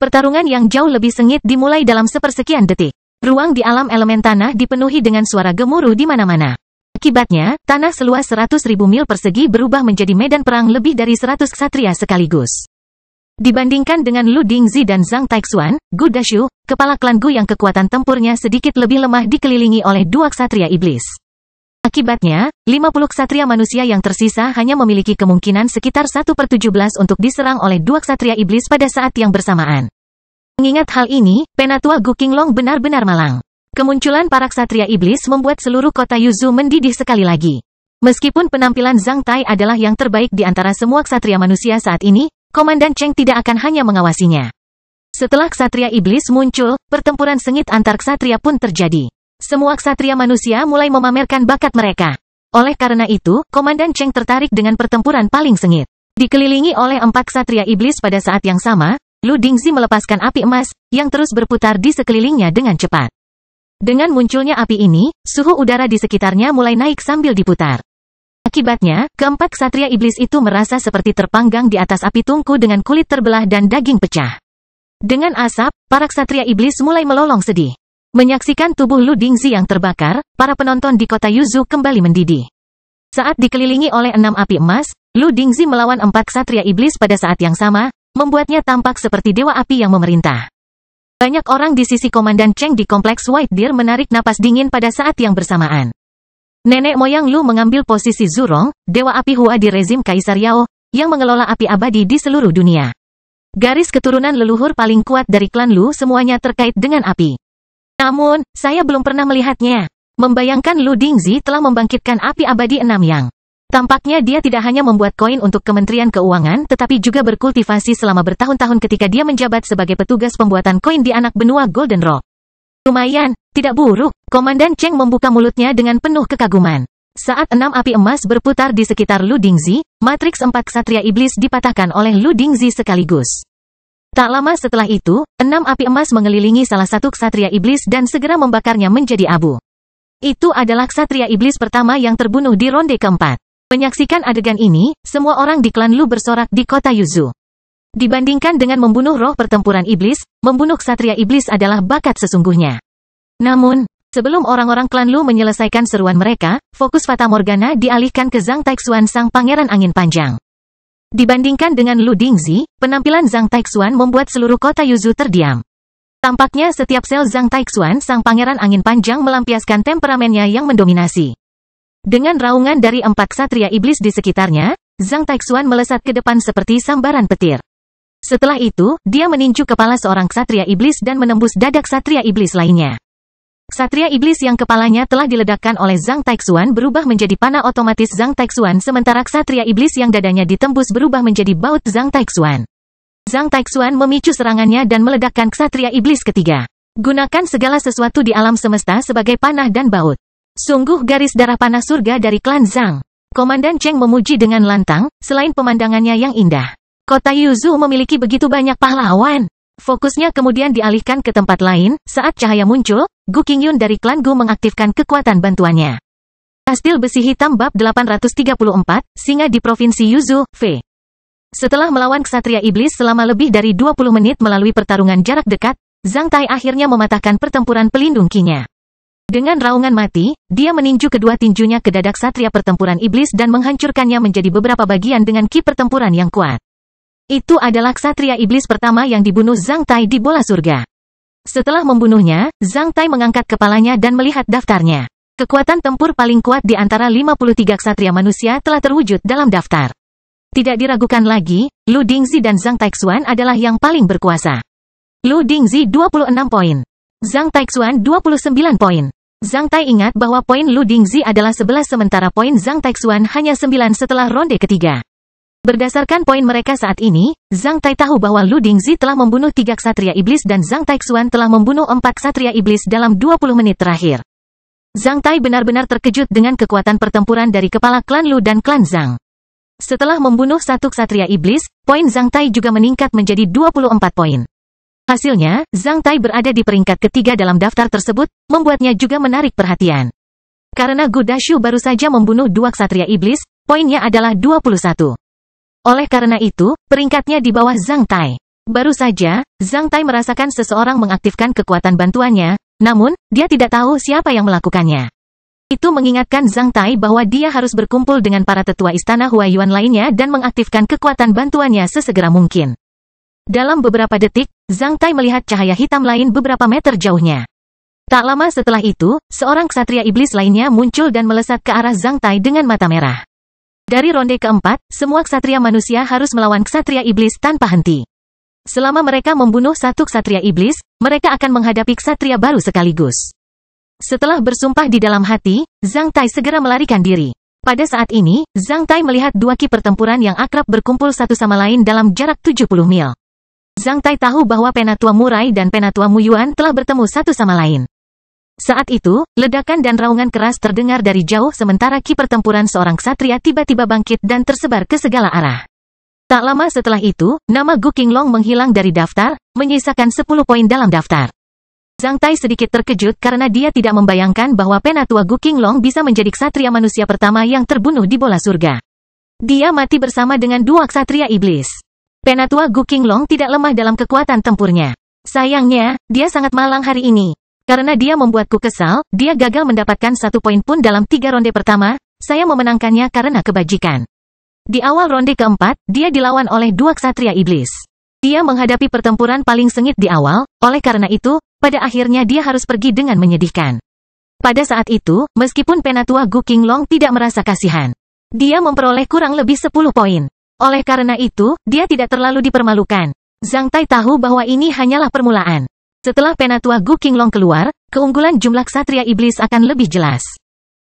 Pertarungan yang jauh lebih sengit dimulai dalam sepersekian detik. Ruang di alam elemen tanah dipenuhi dengan suara gemuruh di mana-mana. Akibatnya, tanah seluas 100.000 mil persegi berubah menjadi medan perang lebih dari 100 ksatria sekaligus. Dibandingkan dengan Lu Dingzi dan Zhang Taixuan, Gu Dashu, kepala klan Gu yang kekuatan tempurnya sedikit lebih lemah dikelilingi oleh 2 ksatria iblis. Akibatnya, 50 ksatria manusia yang tersisa hanya memiliki kemungkinan sekitar 1/17 untuk diserang oleh 2 ksatria iblis pada saat yang bersamaan. Mengingat hal ini, Penatua Gu Qinglong benar-benar malang. Kemunculan para ksatria iblis membuat seluruh kota Yuzhou mendidih sekali lagi. Meskipun penampilan Zhang Tai adalah yang terbaik di antara semua ksatria manusia saat ini, Komandan Cheng tidak akan hanya mengawasinya. Setelah ksatria iblis muncul, pertempuran sengit antar ksatria pun terjadi. Semua ksatria manusia mulai memamerkan bakat mereka. Oleh karena itu, Komandan Cheng tertarik dengan pertempuran paling sengit. Dikelilingi oleh 4 ksatria iblis pada saat yang sama, Lu Dingzi melepaskan api emas, yang terus berputar di sekelilingnya dengan cepat. Dengan munculnya api ini, suhu udara di sekitarnya mulai naik sambil diputar. Akibatnya, keempat ksatria iblis itu merasa seperti terpanggang di atas api tungku dengan kulit terbelah dan daging pecah. Dengan asap, para ksatria iblis mulai melolong sedih. Menyaksikan tubuh Lu Dingzi yang terbakar, para penonton di kota Yuzhou kembali mendidih. Saat dikelilingi oleh 6 api emas, Lu Dingzi melawan 4 ksatria iblis pada saat yang sama, membuatnya tampak seperti dewa api yang memerintah. Banyak orang di sisi Komandan Cheng di kompleks White Deer menarik napas dingin pada saat yang bersamaan. Nenek moyang Lu mengambil posisi Zurong, dewa api Hua di rezim Kaisar Yao, yang mengelola api abadi di seluruh dunia. Garis keturunan leluhur paling kuat dari klan Lu semuanya terkait dengan api. Namun, saya belum pernah melihatnya. Membayangkan Lu Dingzi telah membangkitkan api abadi 6 yang. Tampaknya dia tidak hanya membuat koin untuk Kementerian Keuangan tetapi juga berkultivasi selama bertahun-tahun ketika dia menjabat sebagai petugas pembuatan koin di anak benua Golden Rock. Lumayan, tidak buruk. Komandan Cheng membuka mulutnya dengan penuh kekaguman. Saat 6 api emas berputar di sekitar Lu Dingzi, matriks 4 ksatria iblis dipatahkan oleh Lu Dingzi sekaligus. Tak lama setelah itu, 6 api emas mengelilingi salah satu ksatria iblis dan segera membakarnya menjadi abu. Itu adalah ksatria iblis pertama yang terbunuh di ronde keempat. Menyaksikan adegan ini, semua orang di klan Lu bersorak di kota Yuzhou. Dibandingkan dengan membunuh roh pertempuran iblis, membunuh ksatria iblis adalah bakat sesungguhnya. Namun, sebelum orang-orang klan Lu menyelesaikan seruan mereka, fokus Fata Morgana dialihkan ke Zhang Taixuan sang pangeran angin panjang. Dibandingkan dengan Lu Dingzi, penampilan Zhang Taixuan membuat seluruh kota Yuzhou terdiam. Tampaknya setiap sel Zhang Taixuan sang pangeran angin panjang melampiaskan temperamennya yang mendominasi. Dengan raungan dari 4 ksatria iblis di sekitarnya, Zhang Taixuan melesat ke depan seperti sambaran petir. Setelah itu, dia meninju kepala seorang ksatria iblis dan menembus dada ksatria iblis lainnya. Ksatria iblis yang kepalanya telah diledakkan oleh Zhang Taixuan berubah menjadi panah otomatis Zhang Taixuan sementara ksatria iblis yang dadanya ditembus berubah menjadi baut Zhang Taixuan. Zhang Taixuan memicu serangannya dan meledakkan ksatria iblis ketiga. Gunakan segala sesuatu di alam semesta sebagai panah dan baut. Sungguh garis darah panah surga dari klan Zhang. Komandan Cheng memuji dengan lantang, selain pemandangannya yang indah. Kota Yuzhou memiliki begitu banyak pahlawan. Fokusnya kemudian dialihkan ke tempat lain, saat cahaya muncul, Gu Qingyun dari klan Gu mengaktifkan kekuatan bantuannya. Kastil besi hitam bab 834, singa di provinsi Yuzhou, V. Setelah melawan ksatria iblis selama lebih dari 20 menit melalui pertarungan jarak dekat, Zhang Tai akhirnya mematahkan pertempuran pelindung Qi-nya. Dengan raungan mati, dia meninju kedua tinjunya ke dada ksatria pertempuran iblis dan menghancurkannya menjadi beberapa bagian dengan ki pertempuran yang kuat. Itu adalah ksatria iblis pertama yang dibunuh Zhang Tai di bola surga. Setelah membunuhnya, Zhang Tai mengangkat kepalanya dan melihat daftarnya. Kekuatan tempur paling kuat di antara 53 ksatria manusia telah terwujud dalam daftar. Tidak diragukan lagi, Lu Dingzi dan Zhang Taixuan adalah yang paling berkuasa. Lu Dingzi 26 poin. Zhang Taixuan 29 poin. Zhang Tai ingat bahwa poin Lu Dingzi adalah 11 sementara poin Zhang Taixuan hanya 9 setelah ronde ketiga. Berdasarkan poin mereka saat ini, Zhang Tai tahu bahwa Lu Dingzi telah membunuh 3 ksatria iblis dan Zhang Taixuan telah membunuh 4 ksatria iblis dalam 20 menit terakhir. Zhang Tai benar-benar terkejut dengan kekuatan pertempuran dari kepala klan Lu dan klan Zhang. Setelah membunuh 1 ksatria iblis, poin Zhang Tai juga meningkat menjadi 24 poin. Hasilnya, Zhang Tai berada di peringkat ketiga dalam daftar tersebut, membuatnya juga menarik perhatian. Karena Gu Dashu baru saja membunuh 2 ksatria iblis, poinnya adalah 21. Oleh karena itu, peringkatnya di bawah Zhang Tai. Baru saja, Zhang Tai merasakan seseorang mengaktifkan kekuatan bantuannya, namun, dia tidak tahu siapa yang melakukannya. Itu mengingatkan Zhang Tai bahwa dia harus berkumpul dengan para tetua istana Huaiyuan lainnya dan mengaktifkan kekuatan bantuannya sesegera mungkin. Dalam beberapa detik, Zhang Tai melihat cahaya hitam lain beberapa meter jauhnya. Tak lama setelah itu, seorang ksatria iblis lainnya muncul dan melesat ke arah Zhang Tai dengan mata merah. Dari ronde keempat, semua ksatria manusia harus melawan ksatria iblis tanpa henti. Selama mereka membunuh 1 ksatria iblis, mereka akan menghadapi ksatria baru sekaligus. Setelah bersumpah di dalam hati, Zhang Tai segera melarikan diri. Pada saat ini, Zhang Tai melihat 2 ki pertempuran yang akrab berkumpul satu sama lain dalam jarak 70 mil. Zhang Tai tahu bahwa Penatua Murai dan Penatua Muyuan telah bertemu satu sama lain. Saat itu, ledakan dan raungan keras terdengar dari jauh sementara ki pertempuran seorang ksatria tiba-tiba bangkit dan tersebar ke segala arah. Tak lama setelah itu, nama Gu Qinglong menghilang dari daftar, menyisakan 10 poin dalam daftar. Zhang Tai sedikit terkejut karena dia tidak membayangkan bahwa Penatua Gu Qinglong bisa menjadi ksatria manusia pertama yang terbunuh di bola surga. Dia mati bersama dengan 2 ksatria iblis. Penatua Gu Qinglong tidak lemah dalam kekuatan tempurnya. Sayangnya, dia sangat malang hari ini. Karena dia membuatku kesal, dia gagal mendapatkan 1 poin pun dalam 3 ronde pertama, saya memenangkannya karena kebajikan. Di awal ronde keempat, dia dilawan oleh 2 ksatria iblis. Dia menghadapi pertempuran paling sengit di awal, oleh karena itu, pada akhirnya dia harus pergi dengan menyedihkan. Pada saat itu, meskipun Penatua Gu Qinglong tidak merasa kasihan, dia memperoleh kurang lebih 10 poin. Oleh karena itu, dia tidak terlalu dipermalukan. Zhang Tai tahu bahwa ini hanyalah permulaan. Setelah Penatua Gu Qinglong keluar, keunggulan jumlah ksatria iblis akan lebih jelas.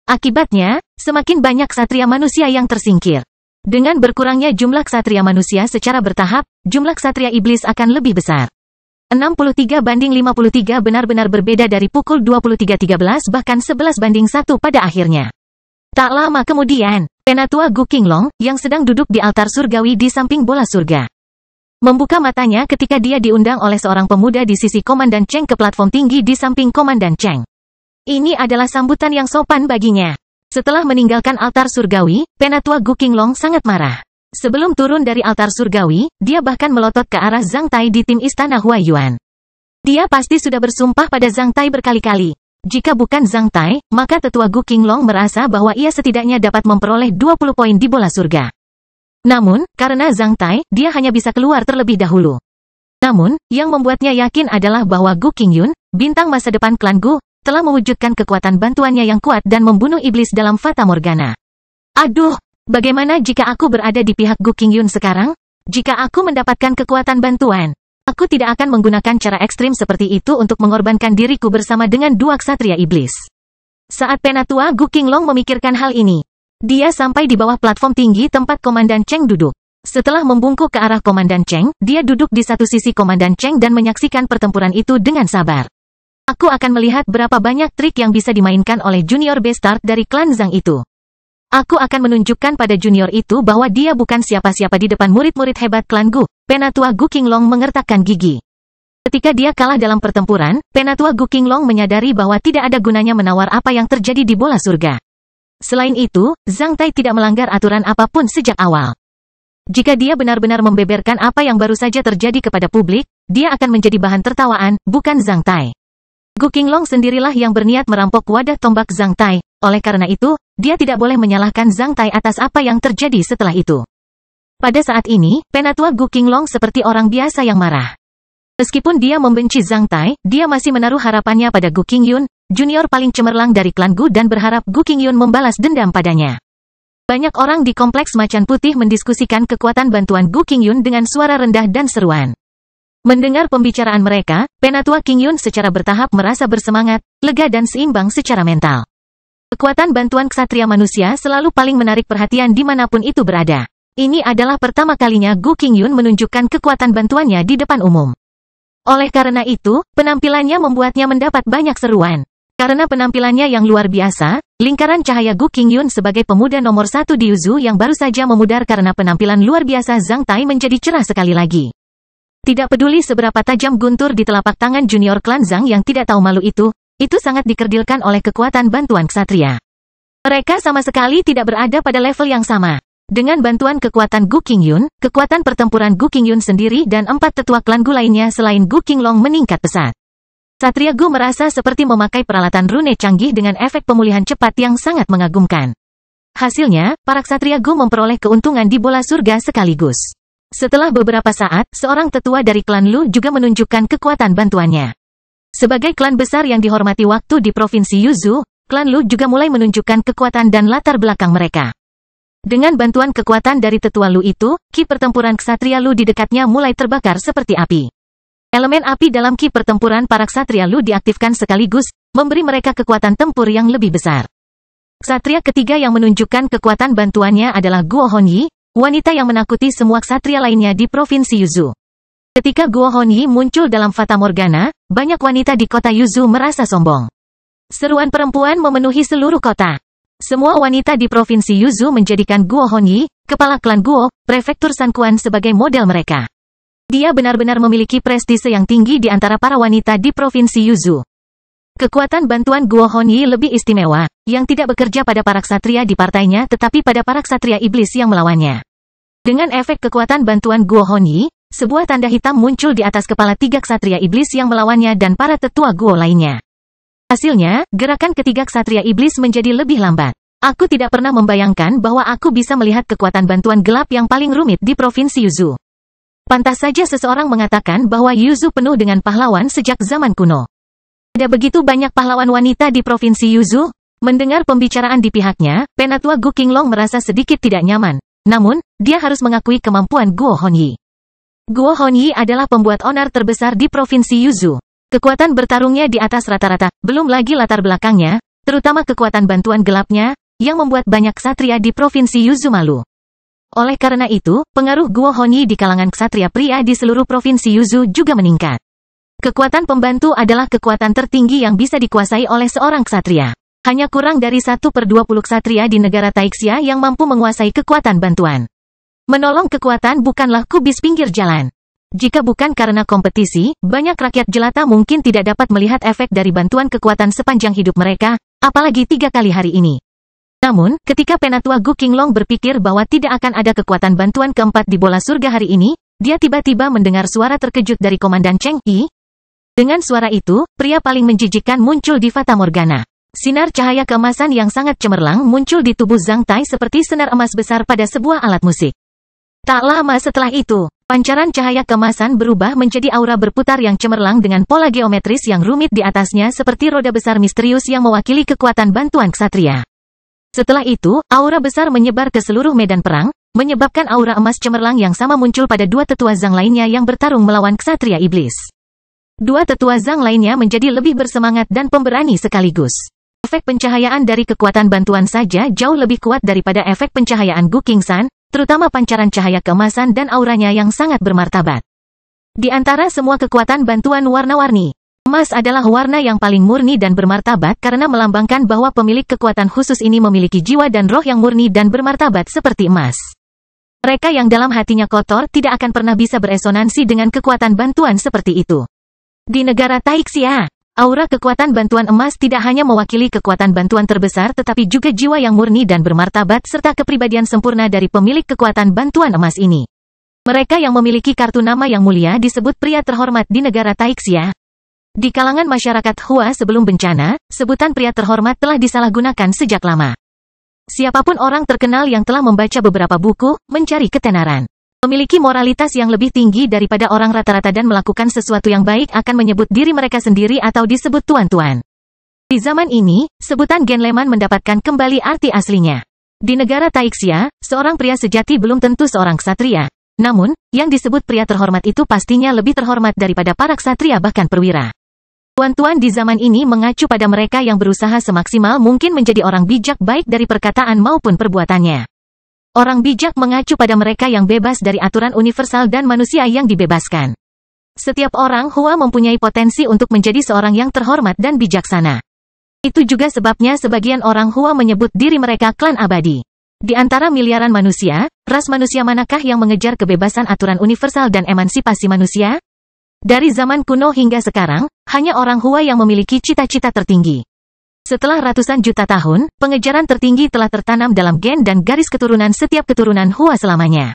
Akibatnya, semakin banyak ksatria manusia yang tersingkir. Dengan berkurangnya jumlah ksatria manusia secara bertahap, jumlah ksatria iblis akan lebih besar. 63-53 benar-benar berbeda dari pukul 23.13 bahkan 11-1 pada akhirnya. Tak lama kemudian, Penatua Gu Qinglong, yang sedang duduk di altar surgawi di samping bola surga, membuka matanya ketika dia diundang oleh seorang pemuda di sisi Komandan Cheng ke platform tinggi di samping Komandan Cheng. Ini adalah sambutan yang sopan baginya. Setelah meninggalkan altar surgawi, Penatua Gu Qinglong sangat marah. Sebelum turun dari altar surgawi, dia bahkan melotot ke arah Zhang Tai di tim istana Huaiyuan. Dia pasti sudah bersumpah pada Zhang Tai berkali-kali. Jika bukan Zhang Tai, maka tetua Gu Qinglong merasa bahwa ia setidaknya dapat memperoleh 20 poin di bola surga. Namun, karena Zhang Tai, dia hanya bisa keluar terlebih dahulu. Namun, yang membuatnya yakin adalah bahwa Gu Qingyun, bintang masa depan klan Gu, telah mewujudkan kekuatan bantuannya yang kuat dan membunuh iblis dalam Fata Morgana. Aduh, bagaimana jika aku berada di pihak Gu Qingyun sekarang? Jika aku mendapatkan kekuatan bantuan, aku tidak akan menggunakan cara ekstrim seperti itu untuk mengorbankan diriku bersama dengan 2 ksatria iblis. Saat Penatua Gu Qinglong memikirkan hal ini, dia sampai di bawah platform tinggi tempat Komandan Cheng duduk. Setelah membungkuk ke arah Komandan Cheng, dia duduk di satu sisi Komandan Cheng dan menyaksikan pertempuran itu dengan sabar. Aku akan melihat berapa banyak trik yang bisa dimainkan oleh junior bastard dari klan Zhang itu. Aku akan menunjukkan pada junior itu bahwa dia bukan siapa-siapa di depan murid-murid hebat klan Gu. Penatua Gu Qinglong mengertakkan gigi. Ketika dia kalah dalam pertempuran, Penatua Gu Qinglong menyadari bahwa tidak ada gunanya menawar apa yang terjadi di bola surga. Selain itu, Zhang Tai tidak melanggar aturan apapun sejak awal. Jika dia benar-benar membeberkan apa yang baru saja terjadi kepada publik, dia akan menjadi bahan tertawaan, bukan Zhang Tai. Gu Qinglong sendirilah yang berniat merampok wadah tombak Zhang Tai, oleh karena itu, dia tidak boleh menyalahkan Zhang Tai atas apa yang terjadi setelah itu. Pada saat ini, penatua Gu Qinglong seperti orang biasa yang marah. Meskipun dia membenci Zhang Tai, dia masih menaruh harapannya pada Gu Qingyun, junior paling cemerlang dari klan Gu dan berharap Gu Qingyun membalas dendam padanya. Banyak orang di kompleks Macan Putih mendiskusikan kekuatan bantuan Gu Qingyun dengan suara rendah dan seruan. Mendengar pembicaraan mereka, penatua Qingyun secara bertahap merasa bersemangat, lega dan seimbang secara mental. Kekuatan bantuan ksatria manusia selalu paling menarik perhatian dimanapun itu berada. Ini adalah pertama kalinya Gu Qingyun menunjukkan kekuatan bantuannya di depan umum. Oleh karena itu, penampilannya membuatnya mendapat banyak seruan. Karena penampilannya yang luar biasa, lingkaran cahaya Gu Qingyun sebagai pemuda nomor 1 di Yuzu yang baru saja memudar karena penampilan luar biasa Zhang Tai menjadi cerah sekali lagi. Tidak peduli seberapa tajam guntur di telapak tangan junior klan Zhang yang tidak tahu malu itu sangat dikerdilkan oleh kekuatan bantuan ksatria. Mereka sama sekali tidak berada pada level yang sama. Dengan bantuan kekuatan Gu Qingyun, kekuatan pertempuran Gu Qingyun sendiri dan 4 tetua klan Gu lainnya selain Gu Qinglong meningkat pesat. Ksatria Gu merasa seperti memakai peralatan rune canggih dengan efek pemulihan cepat yang sangat mengagumkan. Hasilnya, para ksatria Gu memperoleh keuntungan di bola surga sekaligus. Setelah beberapa saat, seorang tetua dari klan Lu juga menunjukkan kekuatan bantuannya. Sebagai klan besar yang dihormati waktu di Provinsi Yuzu, klan Lu juga mulai menunjukkan kekuatan dan latar belakang mereka. Dengan bantuan kekuatan dari tetua Lu itu, ki pertempuran ksatria Lu di dekatnya mulai terbakar seperti api. Elemen api dalam ki pertempuran para ksatria Lu diaktifkan sekaligus, memberi mereka kekuatan tempur yang lebih besar. Ksatria ketiga yang menunjukkan kekuatan bantuannya adalah Guo Hongyi, wanita yang menakuti semua ksatria lainnya di Provinsi Yuzu. Ketika Guo Hongyi muncul dalam Fata Morgana, banyak wanita di kota Yuzu merasa sombong. Seruan perempuan memenuhi seluruh kota. Semua wanita di Provinsi Yuzu menjadikan Guo Hongyi, kepala klan Guo, prefektur Sanquan sebagai model mereka. Dia benar-benar memiliki prestise yang tinggi di antara para wanita di Provinsi Yuzu. Kekuatan bantuan Guo Hongyi lebih istimewa, yang tidak bekerja pada para ksatria di partainya tetapi pada para ksatria iblis yang melawannya. Dengan efek kekuatan bantuan Guo Hongyi, sebuah tanda hitam muncul di atas kepala 3 ksatria iblis yang melawannya dan para tetua Guo lainnya. Hasilnya, gerakan ketiga ksatria iblis menjadi lebih lambat. Aku tidak pernah membayangkan bahwa aku bisa melihat kekuatan bantuan gelap yang paling rumit di Provinsi Yuzu. Pantas saja seseorang mengatakan bahwa Yuzu penuh dengan pahlawan sejak zaman kuno. Ada begitu banyak pahlawan wanita di Provinsi Yuzu? Mendengar pembicaraan di pihaknya, penatua Gu Qinglong merasa sedikit tidak nyaman. Namun, dia harus mengakui kemampuan Guo Hongyi. Guo Hongyi adalah pembuat onar terbesar di Provinsi Yuzu. Kekuatan bertarungnya di atas rata-rata, belum lagi latar belakangnya, terutama kekuatan bantuan gelapnya, yang membuat banyak ksatria di Provinsi Yuzu malu. Oleh karena itu, pengaruh Guo Hongyi di kalangan ksatria pria di seluruh Provinsi Yuzu juga meningkat. Kekuatan pembantu adalah kekuatan tertinggi yang bisa dikuasai oleh seorang ksatria. Hanya kurang dari 1/20 ksatria di negara Taixia yang mampu menguasai kekuatan bantuan. Menolong kekuatan bukanlah kubis pinggir jalan. Jika bukan karena kompetisi, banyak rakyat jelata mungkin tidak dapat melihat efek dari bantuan kekuatan sepanjang hidup mereka, apalagi 3 kali hari ini. Namun, ketika penatua Gu Qinglong berpikir bahwa tidak akan ada kekuatan bantuan keempat di bola surga hari ini, dia tiba-tiba mendengar suara terkejut dari Komandan Cheng Yi. Dengan suara itu, pria paling menjijikkan muncul di Fata Morgana. Sinar cahaya keemasan yang sangat cemerlang muncul di tubuh Zhang Tai seperti senar emas besar pada sebuah alat musik. Tak lama setelah itu, pancaran cahaya keemasan berubah menjadi aura berputar yang cemerlang dengan pola geometris yang rumit di atasnya seperti roda besar misterius yang mewakili kekuatan bantuan ksatria. Setelah itu, aura besar menyebar ke seluruh medan perang, menyebabkan aura emas cemerlang yang sama muncul pada 2 tetua Zhang lainnya yang bertarung melawan ksatria iblis. 2 tetua Zhang lainnya menjadi lebih bersemangat dan pemberani sekaligus. Efek pencahayaan dari kekuatan bantuan saja jauh lebih kuat daripada efek pencahayaan Gu Qingsan, terutama pancaran cahaya keemasan dan auranya yang sangat bermartabat. Di antara semua kekuatan bantuan warna-warni, emas adalah warna yang paling murni dan bermartabat karena melambangkan bahwa pemilik kekuatan khusus ini memiliki jiwa dan roh yang murni dan bermartabat seperti emas. Mereka yang dalam hatinya kotor tidak akan pernah bisa beresonansi dengan kekuatan bantuan seperti itu. Di negara Taixia, aura kekuatan bantuan emas tidak hanya mewakili kekuatan bantuan terbesar tetapi juga jiwa yang murni dan bermartabat serta kepribadian sempurna dari pemilik kekuatan bantuan emas ini. Mereka yang memiliki kartu nama yang mulia disebut pria terhormat di negara Taixia. Di kalangan masyarakat Hua sebelum bencana, sebutan pria terhormat telah disalahgunakan sejak lama. Siapapun orang terkenal yang telah membaca beberapa buku, mencari ketenaran, memiliki moralitas yang lebih tinggi daripada orang rata-rata dan melakukan sesuatu yang baik akan menyebut diri mereka sendiri atau disebut tuan-tuan. Di zaman ini, sebutan Genleman mendapatkan kembali arti aslinya. Di negara Taixia, seorang pria sejati belum tentu seorang ksatria. Namun, yang disebut pria terhormat itu pastinya lebih terhormat daripada para ksatria bahkan perwira. Tuan-tuan di zaman ini mengacu pada mereka yang berusaha semaksimal mungkin menjadi orang bijak baik dari perkataan maupun perbuatannya. Orang bijak mengacu pada mereka yang bebas dari aturan universal dan manusia yang dibebaskan. Setiap orang Hua mempunyai potensi untuk menjadi seorang yang terhormat dan bijaksana. Itu juga sebabnya sebagian orang Hua menyebut diri mereka klan abadi. Di antara miliaran manusia, ras manusia manakah yang mengejar kebebasan aturan universal dan emansipasi manusia? Dari zaman kuno hingga sekarang, hanya orang Hua yang memiliki cita-cita tertinggi. Setelah ratusan juta tahun, pengejaran tertinggi telah tertanam dalam gen dan garis keturunan setiap keturunan Hua selamanya.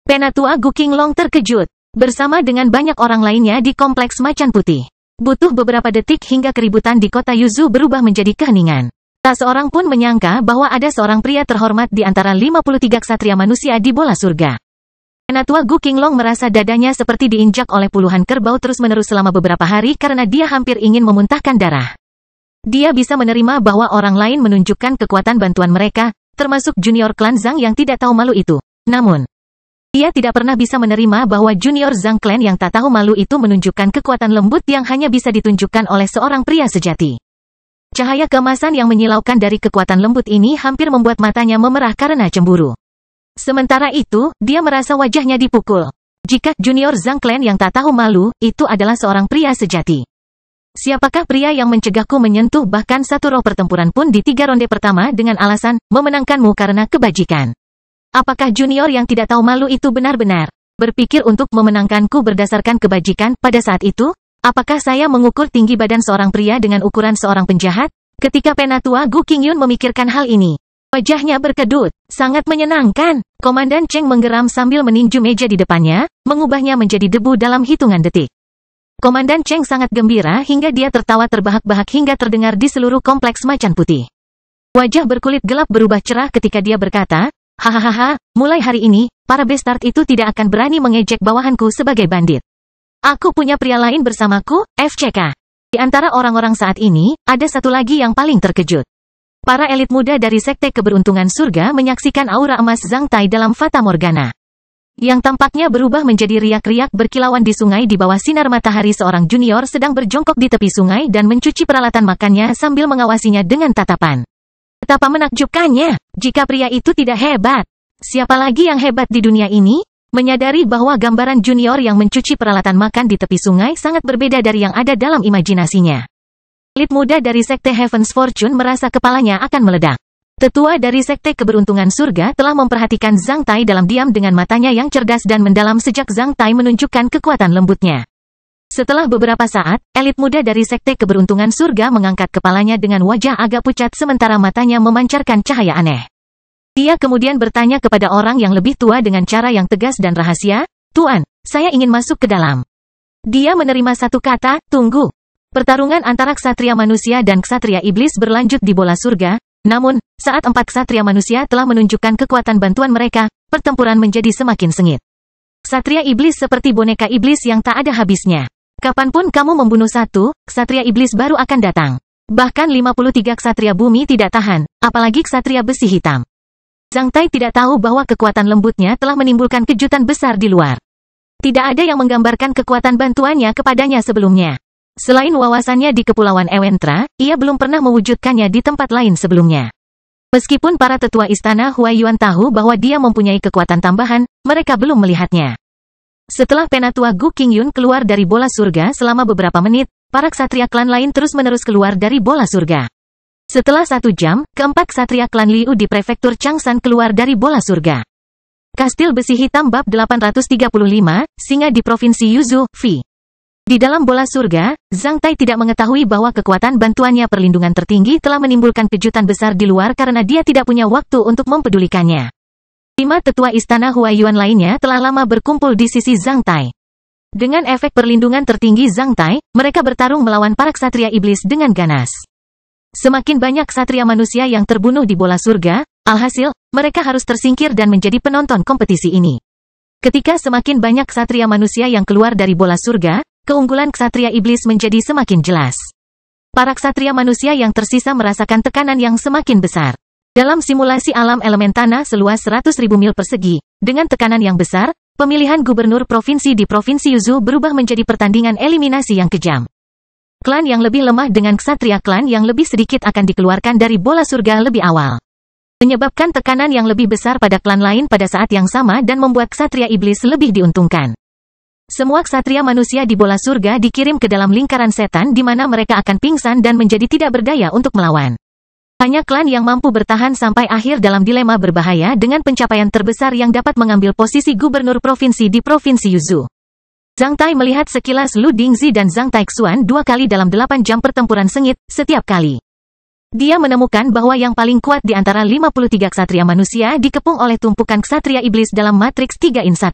Penatua Gu Qinglong terkejut, bersama dengan banyak orang lainnya di kompleks Macan Putih. Butuh beberapa detik hingga keributan di kota Yuzu berubah menjadi keheningan. Tak seorang pun menyangka bahwa ada seorang pria terhormat di antara 53 ksatria manusia di bola surga. Penatua Gu Qinglong merasa dadanya seperti diinjak oleh puluhan kerbau terus-menerus selama beberapa hari karena dia hampir ingin memuntahkan darah. Dia bisa menerima bahwa orang lain menunjukkan kekuatan bantuan mereka, termasuk junior klan Zhang yang tidak tahu malu itu. Namun, dia tidak pernah bisa menerima bahwa junior Zhang klan yang tak tahu malu itu menunjukkan kekuatan lembut yang hanya bisa ditunjukkan oleh seorang pria sejati. Cahaya keemasan yang menyilaukan dari kekuatan lembut ini hampir membuat matanya memerah karena cemburu. Sementara itu, dia merasa wajahnya dipukul. Jika junior Zhang klan yang tak tahu malu, itu adalah seorang pria sejati. Siapakah pria yang mencegahku menyentuh bahkan satu roh pertempuran pun di 3 ronde pertama dengan alasan memenangkanmu karena kebajikan? Apakah junior yang tidak tahu malu itu benar-benar berpikir untuk memenangkanku berdasarkan kebajikan pada saat itu? Apakah saya mengukur tinggi badan seorang pria dengan ukuran seorang penjahat? Ketika Penatua Gu Qingyun memikirkan hal ini, wajahnya berkedut. Sangat menyenangkan. Komandan Cheng menggeram sambil meninju meja di depannya, mengubahnya menjadi debu dalam hitungan detik. Komandan Cheng sangat gembira hingga dia tertawa terbahak-bahak hingga terdengar di seluruh kompleks Macan Putih. Wajah berkulit gelap berubah cerah ketika dia berkata, "Hahaha, mulai hari ini, para bastard itu tidak akan berani mengejek bawahanku sebagai bandit. Aku punya pria lain bersamaku, FCK." Di antara orang-orang saat ini, ada satu lagi yang paling terkejut. Para elit muda dari Sekte Keberuntungan Surga menyaksikan aura emas Zhang Tai dalam Fata Morgana, yang tampaknya berubah menjadi riak-riak berkilauan di sungai di bawah sinar matahari. Seorang junior sedang berjongkok di tepi sungai dan mencuci peralatan makannya sambil mengawasinya dengan tatapan. Betapa menakjubkannya, jika pria itu tidak hebat, siapa lagi yang hebat di dunia ini? Menyadari bahwa gambaran junior yang mencuci peralatan makan di tepi sungai sangat berbeda dari yang ada dalam imajinasinya. Elit muda dari Sekte Heaven's Fortune merasa kepalanya akan meledak. Tetua dari Sekte Keberuntungan Surga telah memperhatikan Zhang Tai dalam diam dengan matanya yang cerdas dan mendalam sejak Zhang Tai menunjukkan kekuatan lembutnya. Setelah beberapa saat, elit muda dari Sekte Keberuntungan Surga mengangkat kepalanya dengan wajah agak pucat sementara matanya memancarkan cahaya aneh. Dia kemudian bertanya kepada orang yang lebih tua dengan cara yang tegas dan rahasia, "Tuan, saya ingin masuk ke dalam." Dia menerima satu kata, "Tunggu." Pertarungan antara ksatria manusia dan ksatria iblis berlanjut di bola surga, namun, saat 4 ksatria manusia telah menunjukkan kekuatan bantuan mereka, pertempuran menjadi semakin sengit. Ksatria iblis seperti boneka iblis yang tak ada habisnya. Kapanpun kamu membunuh satu, ksatria iblis baru akan datang. Bahkan 53 ksatria bumi tidak tahan, apalagi ksatria besi hitam. Zhang Tai tidak tahu bahwa kekuatan lembutnya telah menimbulkan kejutan besar di luar. Tidak ada yang menggambarkan kekuatan bantuannya kepadanya sebelumnya. Selain wawasannya di Kepulauan Ewentra, ia belum pernah mewujudkannya di tempat lain sebelumnya. Meskipun para tetua istana Huaiyuan tahu bahwa dia mempunyai kekuatan tambahan, mereka belum melihatnya. Setelah Penatua Gu Qingyun keluar dari bola surga selama beberapa menit, para ksatria klan lain terus-menerus keluar dari bola surga. Setelah 1 jam, keempat ksatria klan Liu di prefektur Changshan keluar dari bola surga. Kastil Besi Hitam bab 835, Singa di Provinsi Yuzhou, Vi. Di dalam bola surga, Zhang Tai tidak mengetahui bahwa kekuatan bantuannya perlindungan tertinggi telah menimbulkan kejutan besar di luar karena dia tidak punya waktu untuk mempedulikannya. 5 tetua istana Huaiyuan lainnya telah lama berkumpul di sisi Zhang Tai. Dengan efek perlindungan tertinggi Zhang Tai, mereka bertarung melawan para ksatria iblis dengan ganas. Semakin banyak ksatria manusia yang terbunuh di bola surga, alhasil, mereka harus tersingkir dan menjadi penonton kompetisi ini. Ketika semakin banyak ksatria manusia yang keluar dari bola surga, keunggulan ksatria iblis menjadi semakin jelas. Para ksatria manusia yang tersisa merasakan tekanan yang semakin besar. Dalam simulasi alam elemen tanah seluas 100.000 mil persegi, dengan tekanan yang besar, pemilihan gubernur provinsi di Provinsi Yuzhou berubah menjadi pertandingan eliminasi yang kejam. Klan yang lebih lemah dengan ksatria klan yang lebih sedikit akan dikeluarkan dari bola surga lebih awal. Menyebabkan tekanan yang lebih besar pada klan lain pada saat yang sama dan membuat ksatria iblis lebih diuntungkan. Semua ksatria manusia di bola surga dikirim ke dalam lingkaran setan di mana mereka akan pingsan dan menjadi tidak berdaya untuk melawan. Hanya klan yang mampu bertahan sampai akhir dalam dilema berbahaya dengan pencapaian terbesar yang dapat mengambil posisi gubernur provinsi di Provinsi Yuzhou. Zhang Tai melihat sekilas Lu Dingzi dan Zhang Taixuan 2 kali dalam 8 jam pertempuran sengit setiap kali. Dia menemukan bahwa yang paling kuat di antara 53 ksatria manusia dikepung oleh tumpukan ksatria iblis dalam matriks 3-in-1.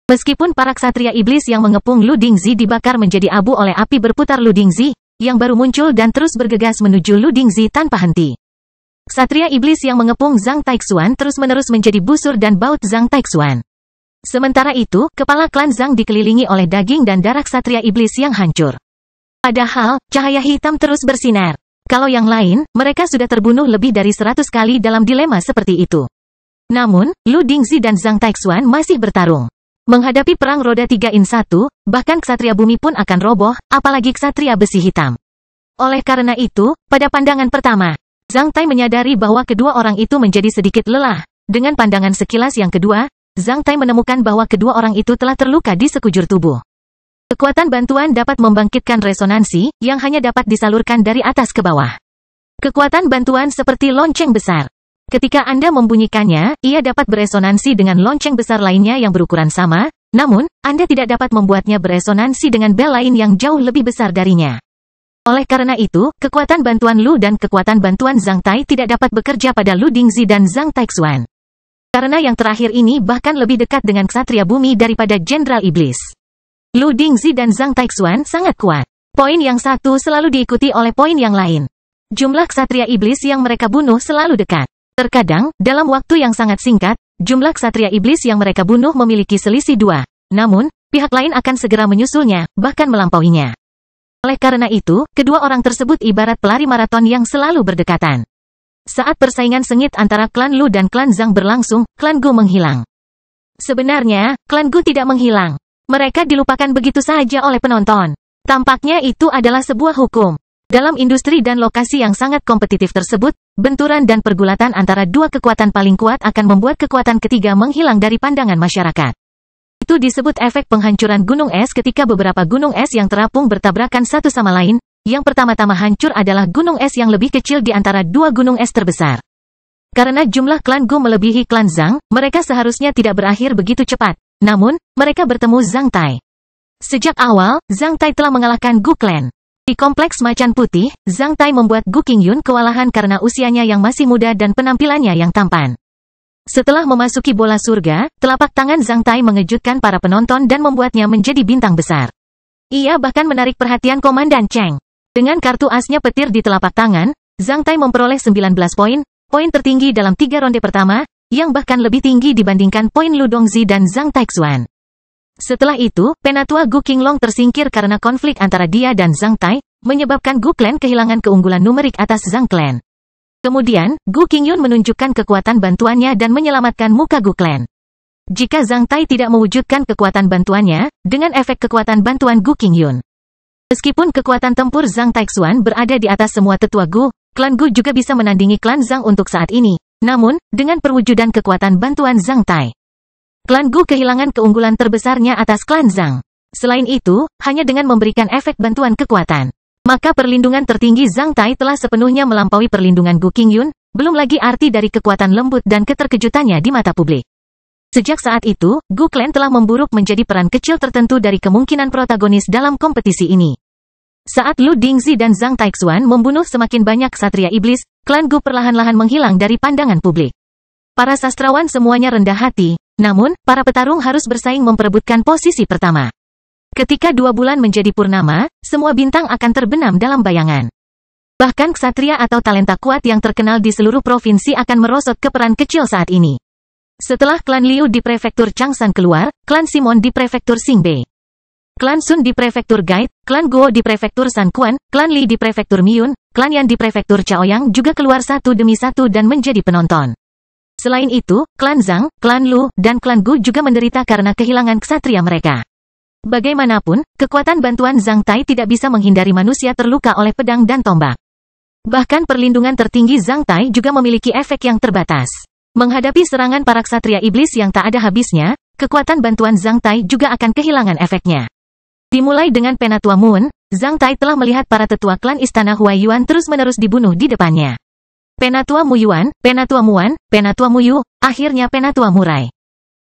Meskipun para ksatria iblis yang mengepung Lu Dingzi dibakar menjadi abu oleh api berputar Lu Dingzi, yang baru muncul dan terus bergegas menuju Lu Dingzi tanpa henti. Ksatria iblis yang mengepung Zhang Taixuan terus-menerus menjadi busur dan baut Zhang Taixuan. Sementara itu, kepala klan Zhang dikelilingi oleh daging dan darah ksatria iblis yang hancur. Padahal, cahaya hitam terus bersinar. Kalau yang lain, mereka sudah terbunuh lebih dari 100 kali dalam dilema seperti itu. Namun, Lu Dingzi dan Zhang Taixuan masih bertarung. Menghadapi perang roda 3-in-1, bahkan ksatria bumi pun akan roboh, apalagi ksatria besi hitam. Oleh karena itu, pada pandangan pertama, Zhang Tai menyadari bahwa kedua orang itu menjadi sedikit lelah. Dengan pandangan sekilas yang kedua, Zhang Tai menemukan bahwa kedua orang itu telah terluka di sekujur tubuh. Kekuatan bantuan dapat membangkitkan resonansi, yang hanya dapat disalurkan dari atas ke bawah. Kekuatan bantuan seperti lonceng besar. Ketika Anda membunyikannya, ia dapat beresonansi dengan lonceng besar lainnya yang berukuran sama, namun, Anda tidak dapat membuatnya beresonansi dengan bel lain yang jauh lebih besar darinya. Oleh karena itu, kekuatan bantuan Lu dan kekuatan bantuan Zhang Tai tidak dapat bekerja pada Lu Dingzi dan Zhang Taixuan. Karena yang terakhir ini bahkan lebih dekat dengan ksatria bumi daripada Jenderal Iblis. Lu Dingzi dan Zhang Taixuan sangat kuat. Poin yang satu selalu diikuti oleh poin yang lain. Jumlah ksatria iblis yang mereka bunuh selalu dekat. Terkadang, dalam waktu yang sangat singkat, jumlah ksatria iblis yang mereka bunuh memiliki selisih 2. Namun, pihak lain akan segera menyusulnya, bahkan melampauinya. Oleh karena itu, kedua orang tersebut ibarat pelari maraton yang selalu berdekatan. Saat persaingan sengit antara klan Lu dan klan Zhang berlangsung, klan Gu menghilang. Sebenarnya, klan Gu tidak menghilang. Mereka dilupakan begitu saja oleh penonton. Tampaknya itu adalah sebuah hukum. Dalam industri dan lokasi yang sangat kompetitif tersebut, benturan dan pergulatan antara dua kekuatan paling kuat akan membuat kekuatan ketiga menghilang dari pandangan masyarakat. Itu disebut efek penghancuran gunung es ketika beberapa gunung es yang terapung bertabrakan satu sama lain. Yang pertama-tama hancur adalah gunung es yang lebih kecil di antara dua gunung es terbesar. Karena jumlah klan Gu melebihi klan Zhang, mereka seharusnya tidak berakhir begitu cepat. Namun, mereka bertemu Zhang Tai. Sejak awal, Zhang Tai telah mengalahkan Gu Clan. Di kompleks macan putih, Zhang Tai membuat Gu Qingyun kewalahan karena usianya yang masih muda dan penampilannya yang tampan. Setelah memasuki bola surga, telapak tangan Zhang Tai mengejutkan para penonton dan membuatnya menjadi bintang besar. Ia bahkan menarik perhatian Komandan Cheng. Dengan kartu asnya petir di telapak tangan, Zhang Tai memperoleh 19 poin, poin tertinggi dalam 3 ronde pertama, yang bahkan lebih tinggi dibandingkan poin Lu Dongzi dan Zhang Taixuan. Setelah itu, penatua Gu Qinglong tersingkir karena konflik antara dia dan Zhang Tai, menyebabkan Gu Clan kehilangan keunggulan numerik atas Zhang Clan. Kemudian, Gu Qingyun menunjukkan kekuatan bantuannya dan menyelamatkan muka Gu Clan. Jika Zhang Tai tidak mewujudkan kekuatan bantuannya, dengan efek kekuatan bantuan Gu Qingyun. Meskipun kekuatan tempur Zhang Taixuan berada di atas semua tetua Gu, klan Gu juga bisa menandingi klan Zhang untuk saat ini. Namun, dengan perwujudan kekuatan bantuan Zhang Tai, klan Gu kehilangan keunggulan terbesarnya atas klan Zhang. Selain itu, hanya dengan memberikan efek bantuan kekuatan, maka perlindungan tertinggi Zhang Tai telah sepenuhnya melampaui perlindungan Gu Qingyun, belum lagi arti dari kekuatan lembut dan keterkejutannya di mata publik. Sejak saat itu, Gu Clan telah memburuk menjadi peran kecil tertentu dari kemungkinan protagonis dalam kompetisi ini. Saat Lu Dingzi dan Zhang Taixuan membunuh semakin banyak ksatria iblis, klan Gu perlahan-lahan menghilang dari pandangan publik. Para sastrawan semuanya rendah hati, namun, para petarung harus bersaing memperebutkan posisi pertama. Ketika 2 bulan menjadi purnama, semua bintang akan terbenam dalam bayangan. Bahkan ksatria atau talenta kuat yang terkenal di seluruh provinsi akan merosot ke peran kecil saat ini. Setelah klan Liu di prefektur Changshan keluar, klan Simon di prefektur Xingbei, klan Sun di prefektur Guide, klan Guo di prefektur Sanquan, klan Li di prefektur Miun, klan Yan di prefektur Chaoyang juga keluar satu demi satu dan menjadi penonton. Selain itu, klan Zhang, klan Lu, dan klan Gu juga menderita karena kehilangan ksatria mereka. Bagaimanapun, kekuatan bantuan Zhang Tai tidak bisa menghindari manusia terluka oleh pedang dan tombak. Bahkan perlindungan tertinggi Zhang Tai juga memiliki efek yang terbatas. Menghadapi serangan para ksatria iblis yang tak ada habisnya, kekuatan bantuan Zhang Tai juga akan kehilangan efeknya. Dimulai dengan Penatua Moon, Zhang Tai telah melihat para tetua klan Istana Huaiyuan terus-menerus dibunuh di depannya. Penatua Muyuan, Penatua Muan, Penatua Muyu, akhirnya Penatua Murai.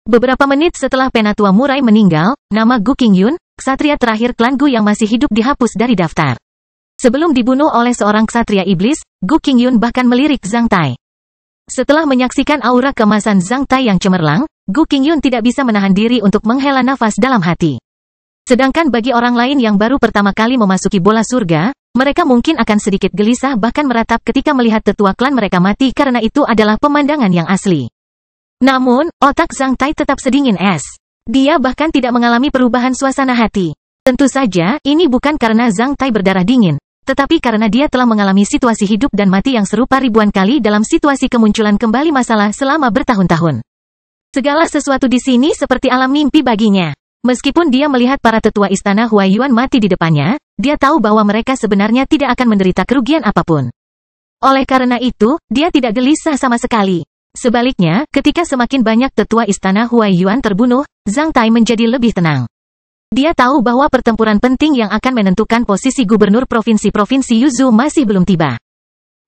Beberapa menit setelah Penatua Murai meninggal, nama Gu Qingyun, ksatria terakhir klan Gu yang masih hidup dihapus dari daftar. Sebelum dibunuh oleh seorang ksatria iblis, Gu Qingyun bahkan melirik Zhang Tai. Setelah menyaksikan aura kemasan Zhang Tai yang cemerlang, Gu Qingyun tidak bisa menahan diri untuk menghela nafas dalam hati. Sedangkan bagi orang lain yang baru pertama kali memasuki bola surga, mereka mungkin akan sedikit gelisah bahkan meratap ketika melihat tetua klan mereka mati karena itu adalah pemandangan yang asli. Namun, otak Zhang Tai tetap sedingin es. Dia bahkan tidak mengalami perubahan suasana hati. Tentu saja, ini bukan karena Zhang Tai berdarah dingin, tetapi karena dia telah mengalami situasi hidup dan mati yang serupa ribuan kali dalam situasi kemunculan kembali masalah selama bertahun-tahun. Segala sesuatu di sini seperti alam mimpi baginya. Meskipun dia melihat para tetua istana Huaiyuan mati di depannya, dia tahu bahwa mereka sebenarnya tidak akan menderita kerugian apapun. Oleh karena itu, dia tidak gelisah sama sekali. Sebaliknya, ketika semakin banyak tetua istana Huaiyuan terbunuh, Zhang Tai menjadi lebih tenang. Dia tahu bahwa pertempuran penting yang akan menentukan posisi gubernur provinsi-provinsi Yuzhou masih belum tiba.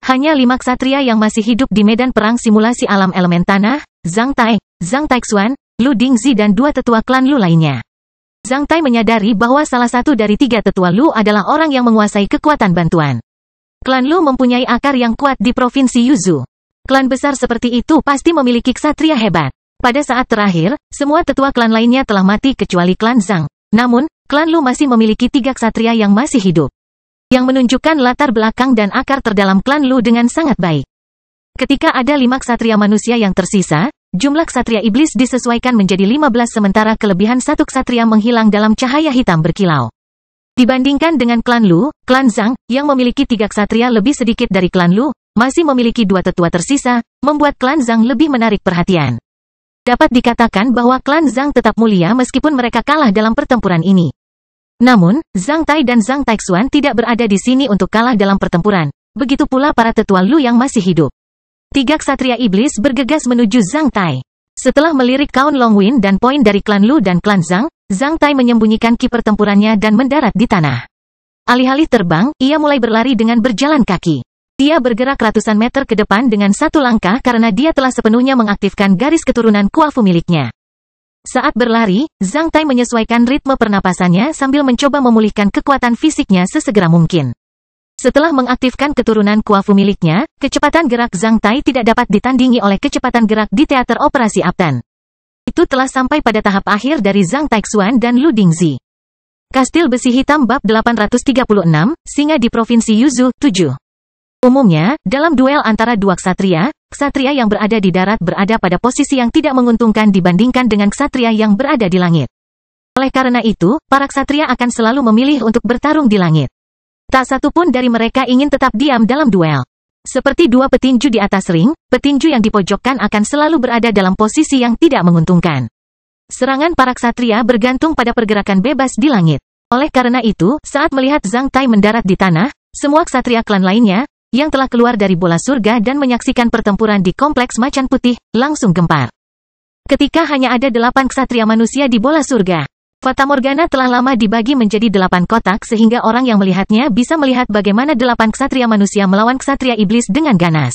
Hanya 5 ksatria yang masih hidup di medan perang simulasi alam elemen tanah, Zhang Tai, Zhang Taixuan, Lu Dingzi dan 2 tetua klan Lu lainnya. Zhang Tai menyadari bahwa salah satu dari 3 tetua Lu adalah orang yang menguasai kekuatan bantuan. Klan Lu mempunyai akar yang kuat di provinsi Yuzhou. Klan besar seperti itu pasti memiliki ksatria hebat. Pada saat terakhir, semua tetua klan lainnya telah mati kecuali klan Zhang. Namun, klan Lu masih memiliki 3 ksatria yang masih hidup. Yang menunjukkan latar belakang dan akar terdalam klan Lu dengan sangat baik. Ketika ada 5 ksatria manusia yang tersisa, jumlah ksatria iblis disesuaikan menjadi 15 sementara kelebihan 1 ksatria menghilang dalam cahaya hitam berkilau. Dibandingkan dengan klan Lu, klan Zhang, yang memiliki 3 ksatria lebih sedikit dari klan Lu, masih memiliki 2 tetua tersisa, membuat klan Zhang lebih menarik perhatian. Dapat dikatakan bahwa klan Zhang tetap mulia meskipun mereka kalah dalam pertempuran ini. Namun, Zhang Tai dan Zhang Taixuan tidak berada di sini untuk kalah dalam pertempuran. Begitu pula para tetua Lu yang masih hidup. 3 ksatria iblis bergegas menuju Zhang Tai. Setelah melirik Kaun Longwin dan poin dari klan Lu dan klan Zhang, Zhang Tai menyembunyikan ki pertempurannya dan mendarat di tanah. Alih-alih terbang, ia mulai berlari dengan berjalan kaki. Dia bergerak ratusan meter ke depan dengan 1 langkah karena dia telah sepenuhnya mengaktifkan garis keturunan Kuafu miliknya. Saat berlari, Zhang Tai menyesuaikan ritme pernapasannya sambil mencoba memulihkan kekuatan fisiknya sesegera mungkin. Setelah mengaktifkan keturunan Kuafu miliknya, kecepatan gerak Zhang Tai tidak dapat ditandingi oleh kecepatan gerak di teater operasi Aptan. Itu telah sampai pada tahap akhir dari Zhang Taixuan dan Lu Dingzi. Kastil Besi Hitam Bab 836, Singa di Provinsi Yuzhou, 7. Umumnya, dalam duel antara 2 ksatria, ksatria yang berada di darat berada pada posisi yang tidak menguntungkan dibandingkan dengan ksatria yang berada di langit. Oleh karena itu, para ksatria akan selalu memilih untuk bertarung di langit. Tak satu pun dari mereka ingin tetap diam dalam duel. Seperti 2 petinju di atas ring, petinju yang dipojokkan akan selalu berada dalam posisi yang tidak menguntungkan. Serangan para ksatria bergantung pada pergerakan bebas di langit. Oleh karena itu, saat melihat Zhang Tai mendarat di tanah, semua ksatria klan lainnya, yang telah keluar dari bola surga dan menyaksikan pertempuran di kompleks macan putih, langsung gempar. Ketika hanya ada 8 ksatria manusia di bola surga, Fatamorgana telah lama dibagi menjadi 8 kotak sehingga orang yang melihatnya bisa melihat bagaimana 8 ksatria manusia melawan ksatria iblis dengan ganas.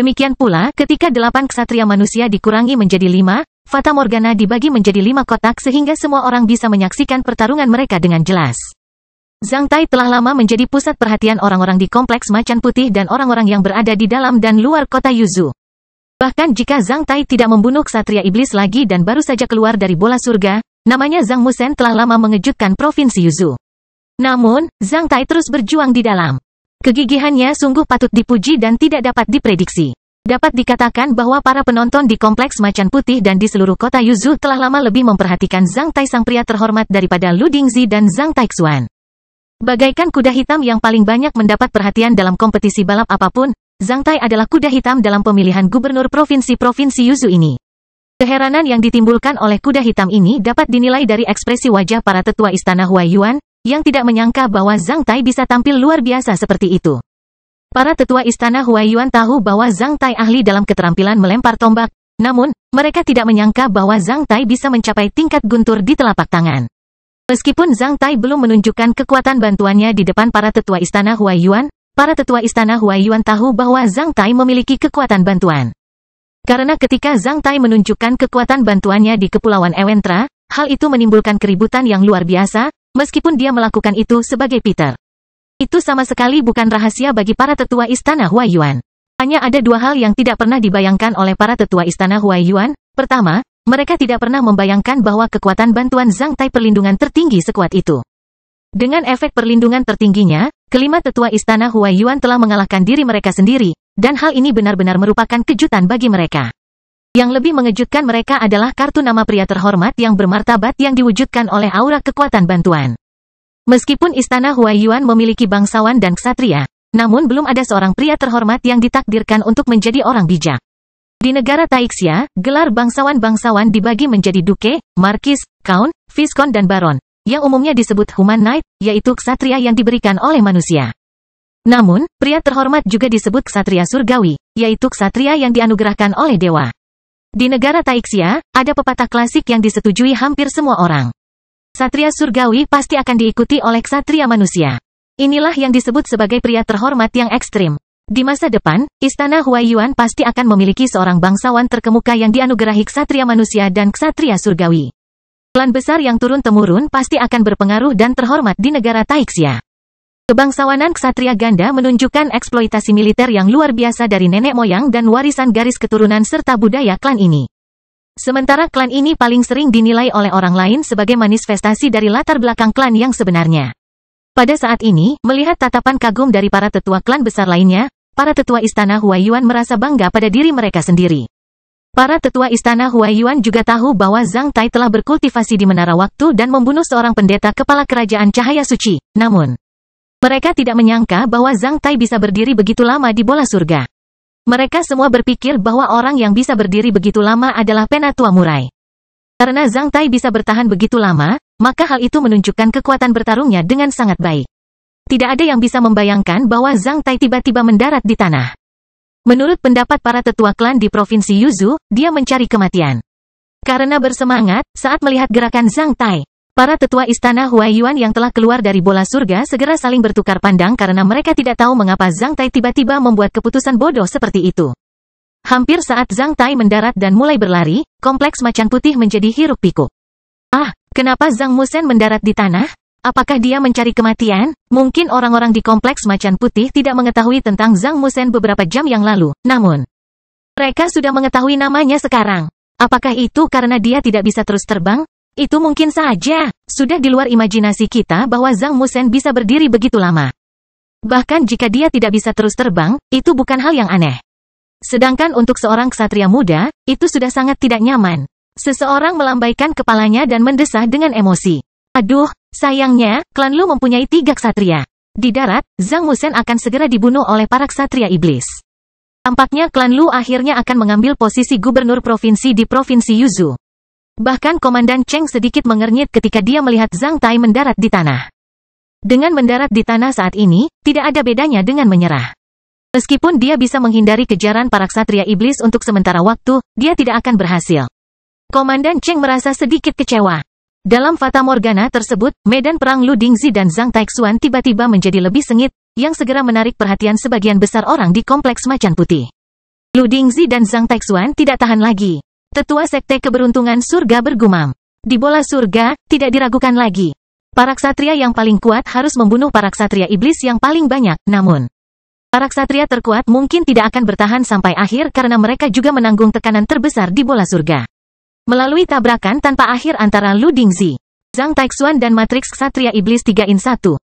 Demikian pula, ketika 8 ksatria manusia dikurangi menjadi 5, Fatamorgana dibagi menjadi 5 kotak sehingga semua orang bisa menyaksikan pertarungan mereka dengan jelas. Zhang Tai telah lama menjadi pusat perhatian orang-orang di kompleks macan putih dan orang-orang yang berada di dalam dan luar kota Yuzhou. Bahkan jika Zhang Tai tidak membunuh ksatria iblis lagi dan baru saja keluar dari bola surga, namanya Zhang Musen telah lama mengejutkan Provinsi Yuzhou. Namun, Zhang Tai terus berjuang di dalam. Kegigihannya sungguh patut dipuji dan tidak dapat diprediksi. Dapat dikatakan bahwa para penonton di Kompleks Macan Putih dan di seluruh kota Yuzhou telah lama lebih memperhatikan Zhang Tai sang pria terhormat daripada Lu Dingzi dan Zhang Taixuan. Bagaikan kuda hitam yang paling banyak mendapat perhatian dalam kompetisi balap apapun, Zhang Tai adalah kuda hitam dalam pemilihan gubernur provinsi-provinsi Yuzhou ini. Keheranan yang ditimbulkan oleh kuda hitam ini dapat dinilai dari ekspresi wajah para tetua istana Huaiyuan, yang tidak menyangka bahwa Zhang Tai bisa tampil luar biasa seperti itu. Para tetua istana Huaiyuan tahu bahwa Zhang Tai ahli dalam keterampilan melempar tombak, namun, mereka tidak menyangka bahwa Zhang Tai bisa mencapai tingkat guntur di telapak tangan. Meskipun Zhang Tai belum menunjukkan kekuatan bantuannya di depan para tetua istana Huaiyuan, para tetua istana Huaiyuan tahu bahwa Zhang Tai memiliki kekuatan bantuan. Karena ketika Zhang Tai menunjukkan kekuatan bantuannya di Kepulauan Ewentra, hal itu menimbulkan keributan yang luar biasa, meskipun dia melakukan itu sebagai Peter. Itu sama sekali bukan rahasia bagi para tetua istana Huaiyuan. Hanya ada dua hal yang tidak pernah dibayangkan oleh para tetua istana Huaiyuan. Pertama, mereka tidak pernah membayangkan bahwa kekuatan bantuan Zhang Tai perlindungan tertinggi sekuat itu. Dengan efek perlindungan tertingginya, kelima tetua istana Huaiyuan telah mengalahkan diri mereka sendiri, dan hal ini benar-benar merupakan kejutan bagi mereka. Yang lebih mengejutkan mereka adalah kartu nama pria terhormat yang bermartabat yang diwujudkan oleh aura kekuatan bantuan. Meskipun istana Huaiyuan memiliki bangsawan dan ksatria, namun belum ada seorang pria terhormat yang ditakdirkan untuk menjadi orang bijak. Di negara Taixia, gelar bangsawan-bangsawan dibagi menjadi duke, markis, count, viscount dan baron, yang umumnya disebut human knight, yaitu ksatria yang diberikan oleh manusia. Namun, pria terhormat juga disebut ksatria surgawi, yaitu ksatria yang dianugerahkan oleh dewa. Di negara Taixia, ada pepatah klasik yang disetujui hampir semua orang. Ksatria surgawi pasti akan diikuti oleh ksatria manusia. Inilah yang disebut sebagai pria terhormat yang ekstrim. Di masa depan, istana Huaiyuan pasti akan memiliki seorang bangsawan terkemuka yang dianugerahi ksatria manusia dan ksatria surgawi. Klan besar yang turun-temurun pasti akan berpengaruh dan terhormat di negara Taixia. Kebangsawanan ksatria ganda menunjukkan eksploitasi militer yang luar biasa dari nenek moyang dan warisan garis keturunan serta budaya klan ini. Sementara klan ini paling sering dinilai oleh orang lain sebagai manifestasi dari latar belakang klan yang sebenarnya. Pada saat ini, melihat tatapan kagum dari para tetua klan besar lainnya, para tetua istana Huaiyuan merasa bangga pada diri mereka sendiri. Para tetua istana Huaiyuan juga tahu bahwa Zhang Tai telah berkultivasi di Menara Waktu dan membunuh seorang pendeta kepala kerajaan cahaya suci. Namun, mereka tidak menyangka bahwa Zhang Tai bisa berdiri begitu lama di bola surga. Mereka semua berpikir bahwa orang yang bisa berdiri begitu lama adalah Penatua Murai. Karena Zhang Tai bisa bertahan begitu lama, maka hal itu menunjukkan kekuatan bertarungnya dengan sangat baik. Tidak ada yang bisa membayangkan bahwa Zhang Tai tiba-tiba mendarat di tanah. Menurut pendapat para tetua klan di Provinsi Yuzhou, dia mencari kematian. Karena bersemangat, saat melihat gerakan Zhang Tai, para tetua istana Huaiyuan yang telah keluar dari bola surga segera saling bertukar pandang karena mereka tidak tahu mengapa Zhang Tai tiba-tiba membuat keputusan bodoh seperti itu. Hampir saat Zhang Tai mendarat dan mulai berlari, Kompleks Macan Putih menjadi hiruk-pikuk. Ah, kenapa Zhang Musen mendarat di tanah? Apakah dia mencari kematian? Mungkin orang-orang di Kompleks Macan Putih tidak mengetahui tentang Zhang Musen beberapa jam yang lalu, namun mereka sudah mengetahui namanya sekarang. Apakah itu karena dia tidak bisa terus terbang? Itu mungkin saja. Sudah di luar imajinasi kita bahwa Zhang Musen bisa berdiri begitu lama. Bahkan jika dia tidak bisa terus terbang, itu bukan hal yang aneh. Sedangkan untuk seorang ksatria muda, itu sudah sangat tidak nyaman. Seseorang melambaikan kepalanya dan mendesah dengan emosi. Aduh, sayangnya, klan Lu mempunyai 3 ksatria. Di darat, Zhang Musen akan segera dibunuh oleh para ksatria iblis. Tampaknya klan Lu akhirnya akan mengambil posisi gubernur provinsi di Provinsi Yuzhou. Bahkan Komandan Cheng sedikit mengernyit ketika dia melihat Zhang Tai mendarat di tanah. Dengan mendarat di tanah saat ini, tidak ada bedanya dengan menyerah. Meskipun dia bisa menghindari kejaran para ksatria iblis untuk sementara waktu, dia tidak akan berhasil. Komandan Cheng merasa sedikit kecewa. Dalam Fata Morgana tersebut, medan perang Lu Dingzi dan Zhang Taixuan tiba-tiba menjadi lebih sengit, yang segera menarik perhatian sebagian besar orang di Kompleks Macan Putih. Lu Dingzi dan Zhang Taixuan tidak tahan lagi. Tetua Sekte Keberuntungan Surga bergumam. Di bola surga, tidak diragukan lagi. Para ksatria yang paling kuat harus membunuh para ksatria iblis yang paling banyak, namun Para ksatria terkuat mungkin tidak akan bertahan sampai akhir karena mereka juga menanggung tekanan terbesar di bola surga. Melalui tabrakan tanpa akhir antara Lu Dingzi, Zhang Taixuan dan matriks ksatria iblis 3-1,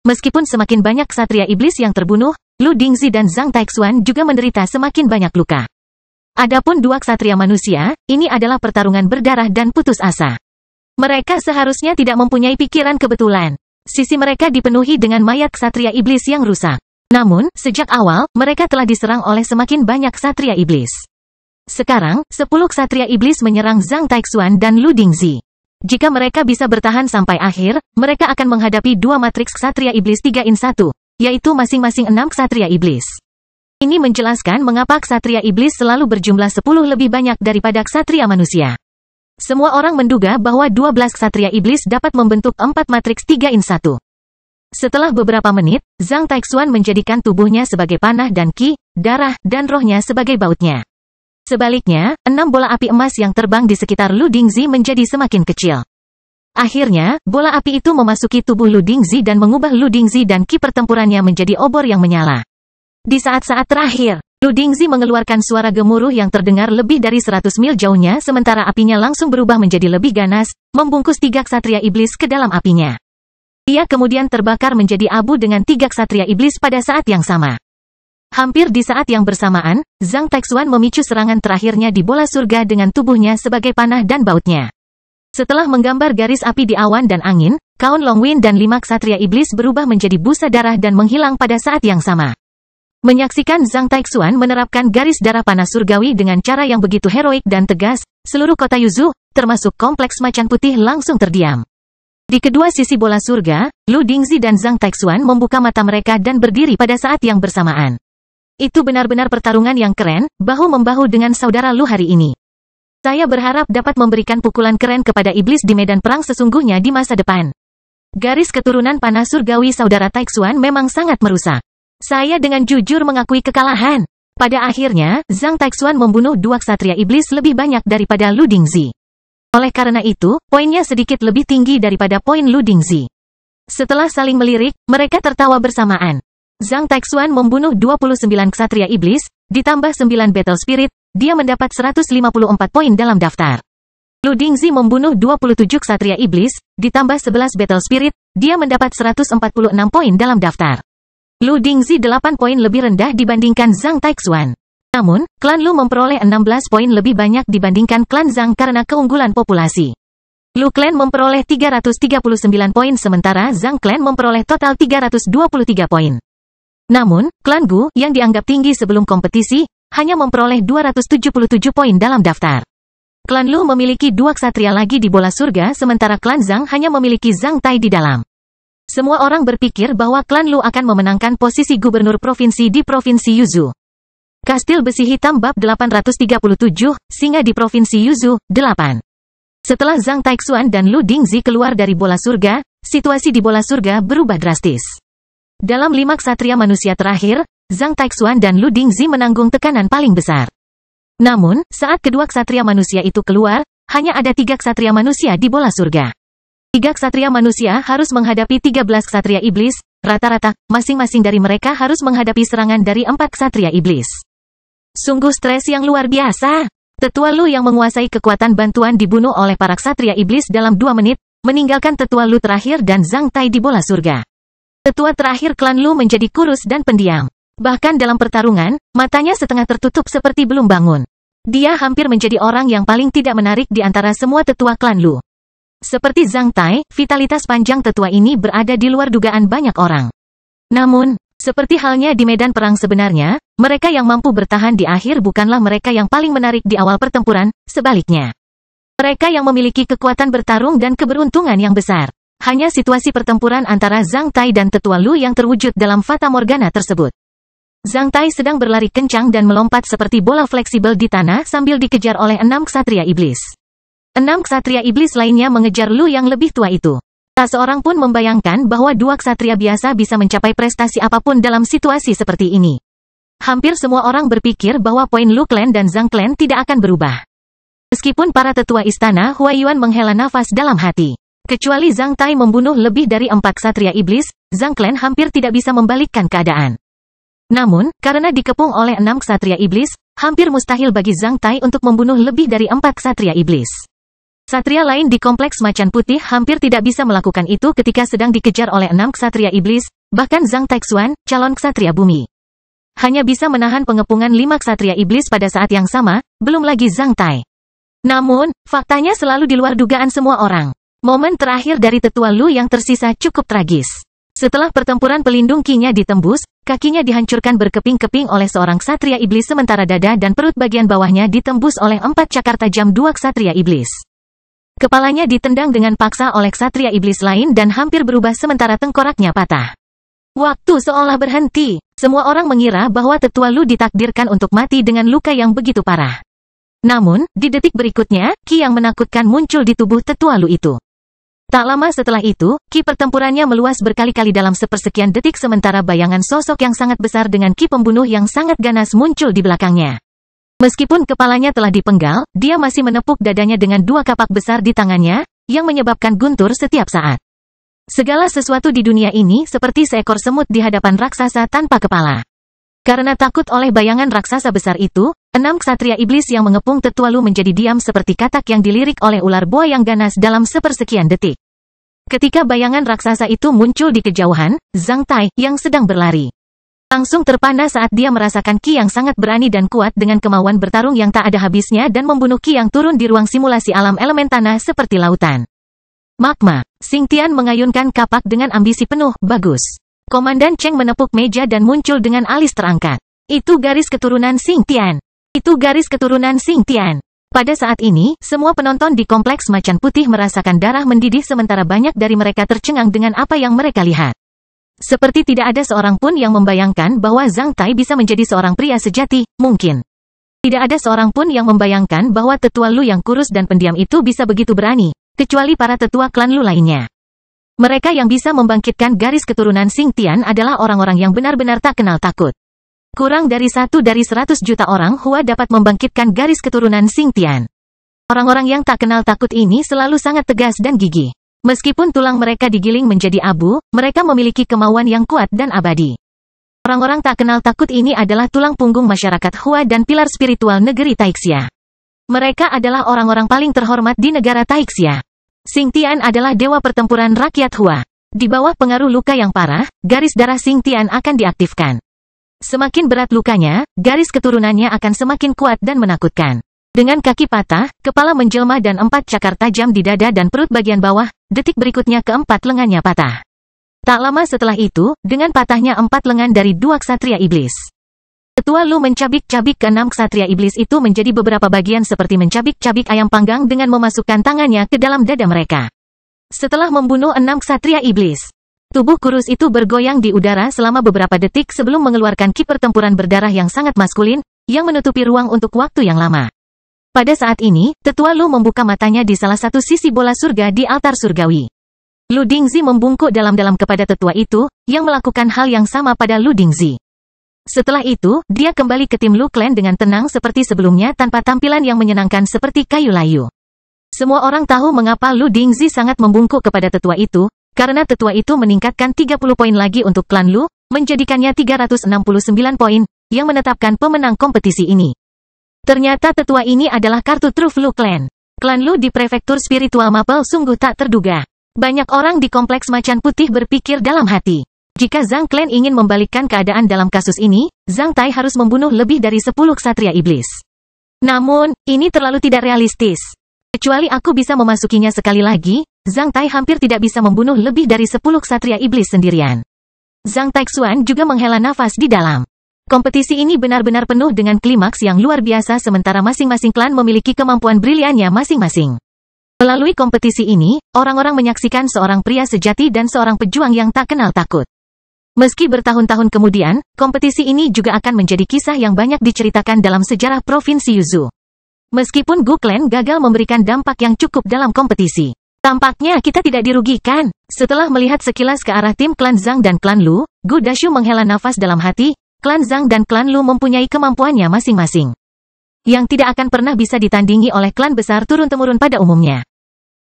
meskipun semakin banyak ksatria iblis yang terbunuh, Lu Dingzi dan Zhang Taixuan juga menderita semakin banyak luka. Adapun dua ksatria manusia, ini adalah pertarungan berdarah dan putus asa. Mereka seharusnya tidak mempunyai pikiran kebetulan. Sisi mereka dipenuhi dengan mayat ksatria iblis yang rusak. Namun, sejak awal, mereka telah diserang oleh semakin banyak ksatria iblis. Sekarang, 10 ksatria iblis menyerang Zhang Taixuan dan Lu Dingzi. Jika mereka bisa bertahan sampai akhir, mereka akan menghadapi dua matriks ksatria iblis 3-1, yaitu masing-masing 6 ksatria iblis. Ini menjelaskan mengapa ksatria iblis selalu berjumlah 10 lebih banyak daripada ksatria manusia. Semua orang menduga bahwa 12 ksatria iblis dapat membentuk 4 matriks 3-1. Setelah beberapa menit, Zhang Taixuan menjadikan tubuhnya sebagai panah dan ki, darah, dan rohnya sebagai bautnya. Sebaliknya, 6 bola api emas yang terbang di sekitar Lu Dingzi menjadi semakin kecil. Akhirnya, bola api itu memasuki tubuh Lu Dingzi dan mengubah Lu Dingzi dan ki pertempurannya menjadi obor yang menyala. Di saat-saat terakhir, Lu Dingzi mengeluarkan suara gemuruh yang terdengar lebih dari 100 mil jauhnya sementara apinya langsung berubah menjadi lebih ganas, membungkus 3 ksatria iblis ke dalam apinya. Ia kemudian terbakar menjadi abu dengan 3 ksatria iblis pada saat yang sama. Hampir di saat yang bersamaan, Zhang Taixuan memicu serangan terakhirnya di bola surga dengan tubuhnya sebagai panah dan bautnya. Setelah menggambar garis api di awan dan angin, Kaun Longwin dan 5 ksatria iblis berubah menjadi busa darah dan menghilang pada saat yang sama. Menyaksikan Zhang Taixuan menerapkan garis darah panah surgawi dengan cara yang begitu heroik dan tegas, seluruh kota Yuzu, termasuk kompleks macan putih langsung terdiam. Di kedua sisi bola surga, Lu Dingzi dan Zhang Taixuan membuka mata mereka dan berdiri pada saat yang bersamaan. Itu benar-benar pertarungan yang keren, bahu-membahu dengan saudara Lu hari ini. Saya berharap dapat memberikan pukulan keren kepada iblis di medan perang sesungguhnya di masa depan. Garis keturunan panah surgawi saudara Taixuan memang sangat merusak. Saya dengan jujur mengakui kekalahan. Pada akhirnya, Zhang Taixuan membunuh 2 ksatria iblis lebih banyak daripada Lu Dingzi. Oleh karena itu, poinnya sedikit lebih tinggi daripada poin Lu Dingzi. Setelah saling melirik, mereka tertawa bersamaan. Zhang Taixuan membunuh 29 ksatria iblis, ditambah 9 battle spirit, dia mendapat 154 poin dalam daftar. Lu Dingzi membunuh 27 ksatria iblis, ditambah 11 battle spirit, dia mendapat 146 poin dalam daftar. Lu Dingzi 8 poin lebih rendah dibandingkan Zhang Taixuan. Namun, klan Lu memperoleh 16 poin lebih banyak dibandingkan klan Zhang karena keunggulan populasi. Lu Clan memperoleh 339 poin sementara Zhang Clan memperoleh total 323 poin. Namun, klan Gu, yang dianggap tinggi sebelum kompetisi, hanya memperoleh 277 poin dalam daftar. Klan Lu memiliki 2 ksatria lagi di bola surga sementara klan Zhang hanya memiliki Zhang Tai di dalam. Semua orang berpikir bahwa klan Lu akan memenangkan posisi gubernur provinsi di Provinsi Yuzu. Kastil Besi Hitam Bab 837, Singa di Provinsi Yuzu, 8. Setelah Zhang Taixuan dan Lu Dingzi keluar dari bola surga, situasi di bola surga berubah drastis. Dalam 5 ksatria manusia terakhir, Zhang Taixuan dan Lu Dingzi menanggung tekanan paling besar. Namun, saat kedua ksatria manusia itu keluar, hanya ada 3 ksatria manusia di bola surga. 3 ksatria manusia harus menghadapi 13 ksatria iblis, rata-rata, masing-masing dari mereka harus menghadapi serangan dari 4 ksatria iblis. Sungguh stres yang luar biasa. Tetua Lu yang menguasai kekuatan bantuan dibunuh oleh para ksatria iblis dalam 2 menit, meninggalkan Tetua Lu terakhir dan Zhang Tai di bola surga. Tetua terakhir klan Lu menjadi kurus dan pendiam. Bahkan dalam pertarungan, matanya setengah tertutup seperti belum bangun. Dia hampir menjadi orang yang paling tidak menarik di antara semua tetua klan Lu. Seperti Zhang Tai, vitalitas panjang tetua ini berada di luar dugaan banyak orang. Namun, seperti halnya di medan perang sebenarnya, mereka yang mampu bertahan di akhir bukanlah mereka yang paling menarik di awal pertempuran, sebaliknya. Mereka yang memiliki kekuatan bertarung dan keberuntungan yang besar. Hanya situasi pertempuran antara Zhang Tai dan Tetua Lu yang terwujud dalam Fata Morgana tersebut. Zhang Tai sedang berlari kencang dan melompat seperti bola fleksibel di tanah sambil dikejar oleh 6 ksatria iblis. 6 ksatria iblis lainnya mengejar Lu yang lebih tua itu. Tak seorang pun membayangkan bahwa 2 ksatria biasa bisa mencapai prestasi apapun dalam situasi seperti ini. Hampir semua orang berpikir bahwa poin Lu Clan dan Zhang Clan tidak akan berubah. Meskipun para tetua istana Huaiyuan menghela nafas dalam hati. Kecuali Zhang Tai membunuh lebih dari 4 ksatria iblis, Zhang Clan hampir tidak bisa membalikkan keadaan. Namun, karena dikepung oleh 6 ksatria iblis, hampir mustahil bagi Zhang Tai untuk membunuh lebih dari 4 ksatria iblis. Ksatria lain di kompleks Macan Putih hampir tidak bisa melakukan itu ketika sedang dikejar oleh 6 ksatria iblis, bahkan Zhang Taixuan, calon ksatria bumi, hanya bisa menahan pengepungan 5 ksatria iblis pada saat yang sama, belum lagi Zhang Tai. Namun, faktanya selalu di luar dugaan semua orang. Momen terakhir dari Tetua Lu yang tersisa cukup tragis. Setelah pertempuran pelindung Qi-nya ditembus, kakinya dihancurkan berkeping-keping oleh seorang ksatria iblis sementara dada dan perut bagian bawahnya ditembus oleh 4 cakar tajam 2 ksatria iblis. Kepalanya ditendang dengan paksa oleh ksatria iblis lain dan hampir berubah sementara tengkoraknya patah. Waktu seolah berhenti. Semua orang mengira bahwa Tetua Lu ditakdirkan untuk mati dengan luka yang begitu parah. Namun, di detik berikutnya, Qi yang menakutkan muncul di tubuh Tetua Lu itu. Tak lama setelah itu, Qi pertempurannya meluas berkali-kali dalam sepersekian detik sementara bayangan sosok yang sangat besar dengan Qi pembunuh yang sangat ganas muncul di belakangnya. Meskipun kepalanya telah dipenggal, dia masih menepuk dadanya dengan 2 kapak besar di tangannya, yang menyebabkan guntur setiap saat. Segala sesuatu di dunia ini seperti seekor semut di hadapan raksasa tanpa kepala. Karena takut oleh bayangan raksasa besar itu, 6 ksatria iblis yang mengepung Tetua Lu menjadi diam seperti katak yang dilirik oleh ular boa yang ganas dalam sepersekian detik. Ketika bayangan raksasa itu muncul di kejauhan, Zhang Tai, yang sedang berlari, langsung terpana saat dia merasakan Qi yang sangat berani dan kuat dengan kemauan bertarung yang tak ada habisnya dan membunuh Qi yang turun di ruang simulasi alam elemen tanah seperti lautan. Magma. Xingtian mengayunkan kapak dengan ambisi penuh, bagus. Komandan Cheng menepuk meja dan muncul dengan alis terangkat. Itu garis keturunan Xingtian. Itu garis keturunan Xingtian. Pada saat ini, semua penonton di kompleks Macan Putih merasakan darah mendidih sementara banyak dari mereka tercengang dengan apa yang mereka lihat. Seperti tidak ada seorang pun yang membayangkan bahwa Zhang Tai bisa menjadi seorang pria sejati, mungkin. Tidak ada seorang pun yang membayangkan bahwa Tetua Lu yang kurus dan pendiam itu bisa begitu berani, kecuali para tetua klan Lu lainnya. Mereka yang bisa membangkitkan garis keturunan Xingtian adalah orang-orang yang benar-benar tak kenal takut. Kurang dari 1 dari 100 juta orang Hua dapat membangkitkan garis keturunan Xingtian. Orang-orang yang tak kenal takut ini selalu sangat tegas dan gigih. Meskipun tulang mereka digiling menjadi abu, mereka memiliki kemauan yang kuat dan abadi. Orang-orang tak kenal takut ini adalah tulang punggung masyarakat Hua dan pilar spiritual negeri Taixia. Mereka adalah orang-orang paling terhormat di negara Taixia. Xingtian adalah dewa pertempuran rakyat Hua. Di bawah pengaruh luka yang parah, garis darah Xingtian akan diaktifkan. Semakin berat lukanya, garis keturunannya akan semakin kuat dan menakutkan. Dengan kaki patah, kepala menjelma dan 4 cakar tajam di dada dan perut bagian bawah, detik berikutnya keempat lengannya patah. Tak lama setelah itu, dengan patahnya 4 lengan dari 2 ksatria iblis, Tetua Lu mencabik-cabik ke-6 ksatria iblis itu menjadi beberapa bagian seperti mencabik-cabik ayam panggang dengan memasukkan tangannya ke dalam dada mereka. Setelah membunuh 6 ksatria iblis, tubuh kurus itu bergoyang di udara selama beberapa detik sebelum mengeluarkan ki pertempuran berdarah yang sangat maskulin, yang menutupi ruang untuk waktu yang lama. Pada saat ini, Tetua Lu membuka matanya di salah satu sisi bola surga di altar surgawi. Lu Dingzi membungkuk dalam-dalam kepada tetua itu, yang melakukan hal yang sama pada Lu Dingzi. Setelah itu, dia kembali ke tim Lu Clan dengan tenang seperti sebelumnya tanpa tampilan yang menyenangkan seperti kayu layu. Semua orang tahu mengapa Lu Dingzi sangat membungkuk kepada tetua itu, karena tetua itu meningkatkan 30 poin lagi untuk klan Lu, menjadikannya 369 poin, yang menetapkan pemenang kompetisi ini. Ternyata tetua ini adalah kartu truf Lu Clan. Klan Lu di prefektur spiritual Maple sungguh tak terduga. Banyak orang di kompleks Macan Putih berpikir dalam hati. Jika Zhang Clan ingin membalikkan keadaan dalam kasus ini, Zhang Tai harus membunuh lebih dari 10 ksatria iblis. Namun, ini terlalu tidak realistis. Kecuali aku bisa memasukinya sekali lagi, Zhang Tai hampir tidak bisa membunuh lebih dari 10 ksatria iblis sendirian. Zhang Taixuan juga menghela nafas di dalam. Kompetisi ini benar-benar penuh dengan klimaks yang luar biasa sementara masing-masing klan memiliki kemampuan briliannya masing-masing. Melalui kompetisi ini, orang-orang menyaksikan seorang pria sejati dan seorang pejuang yang tak kenal takut. Meski bertahun-tahun kemudian, kompetisi ini juga akan menjadi kisah yang banyak diceritakan dalam sejarah Provinsi Yuzhou. Meskipun Gu Clan gagal memberikan dampak yang cukup dalam kompetisi, tampaknya kita tidak dirugikan. Setelah melihat sekilas ke arah tim klan Zhang dan klan Lu, Gu Dashu menghela nafas dalam hati, klan Zhang dan klan Lu mempunyai kemampuannya masing-masing, yang tidak akan pernah bisa ditandingi oleh klan besar turun-temurun pada umumnya.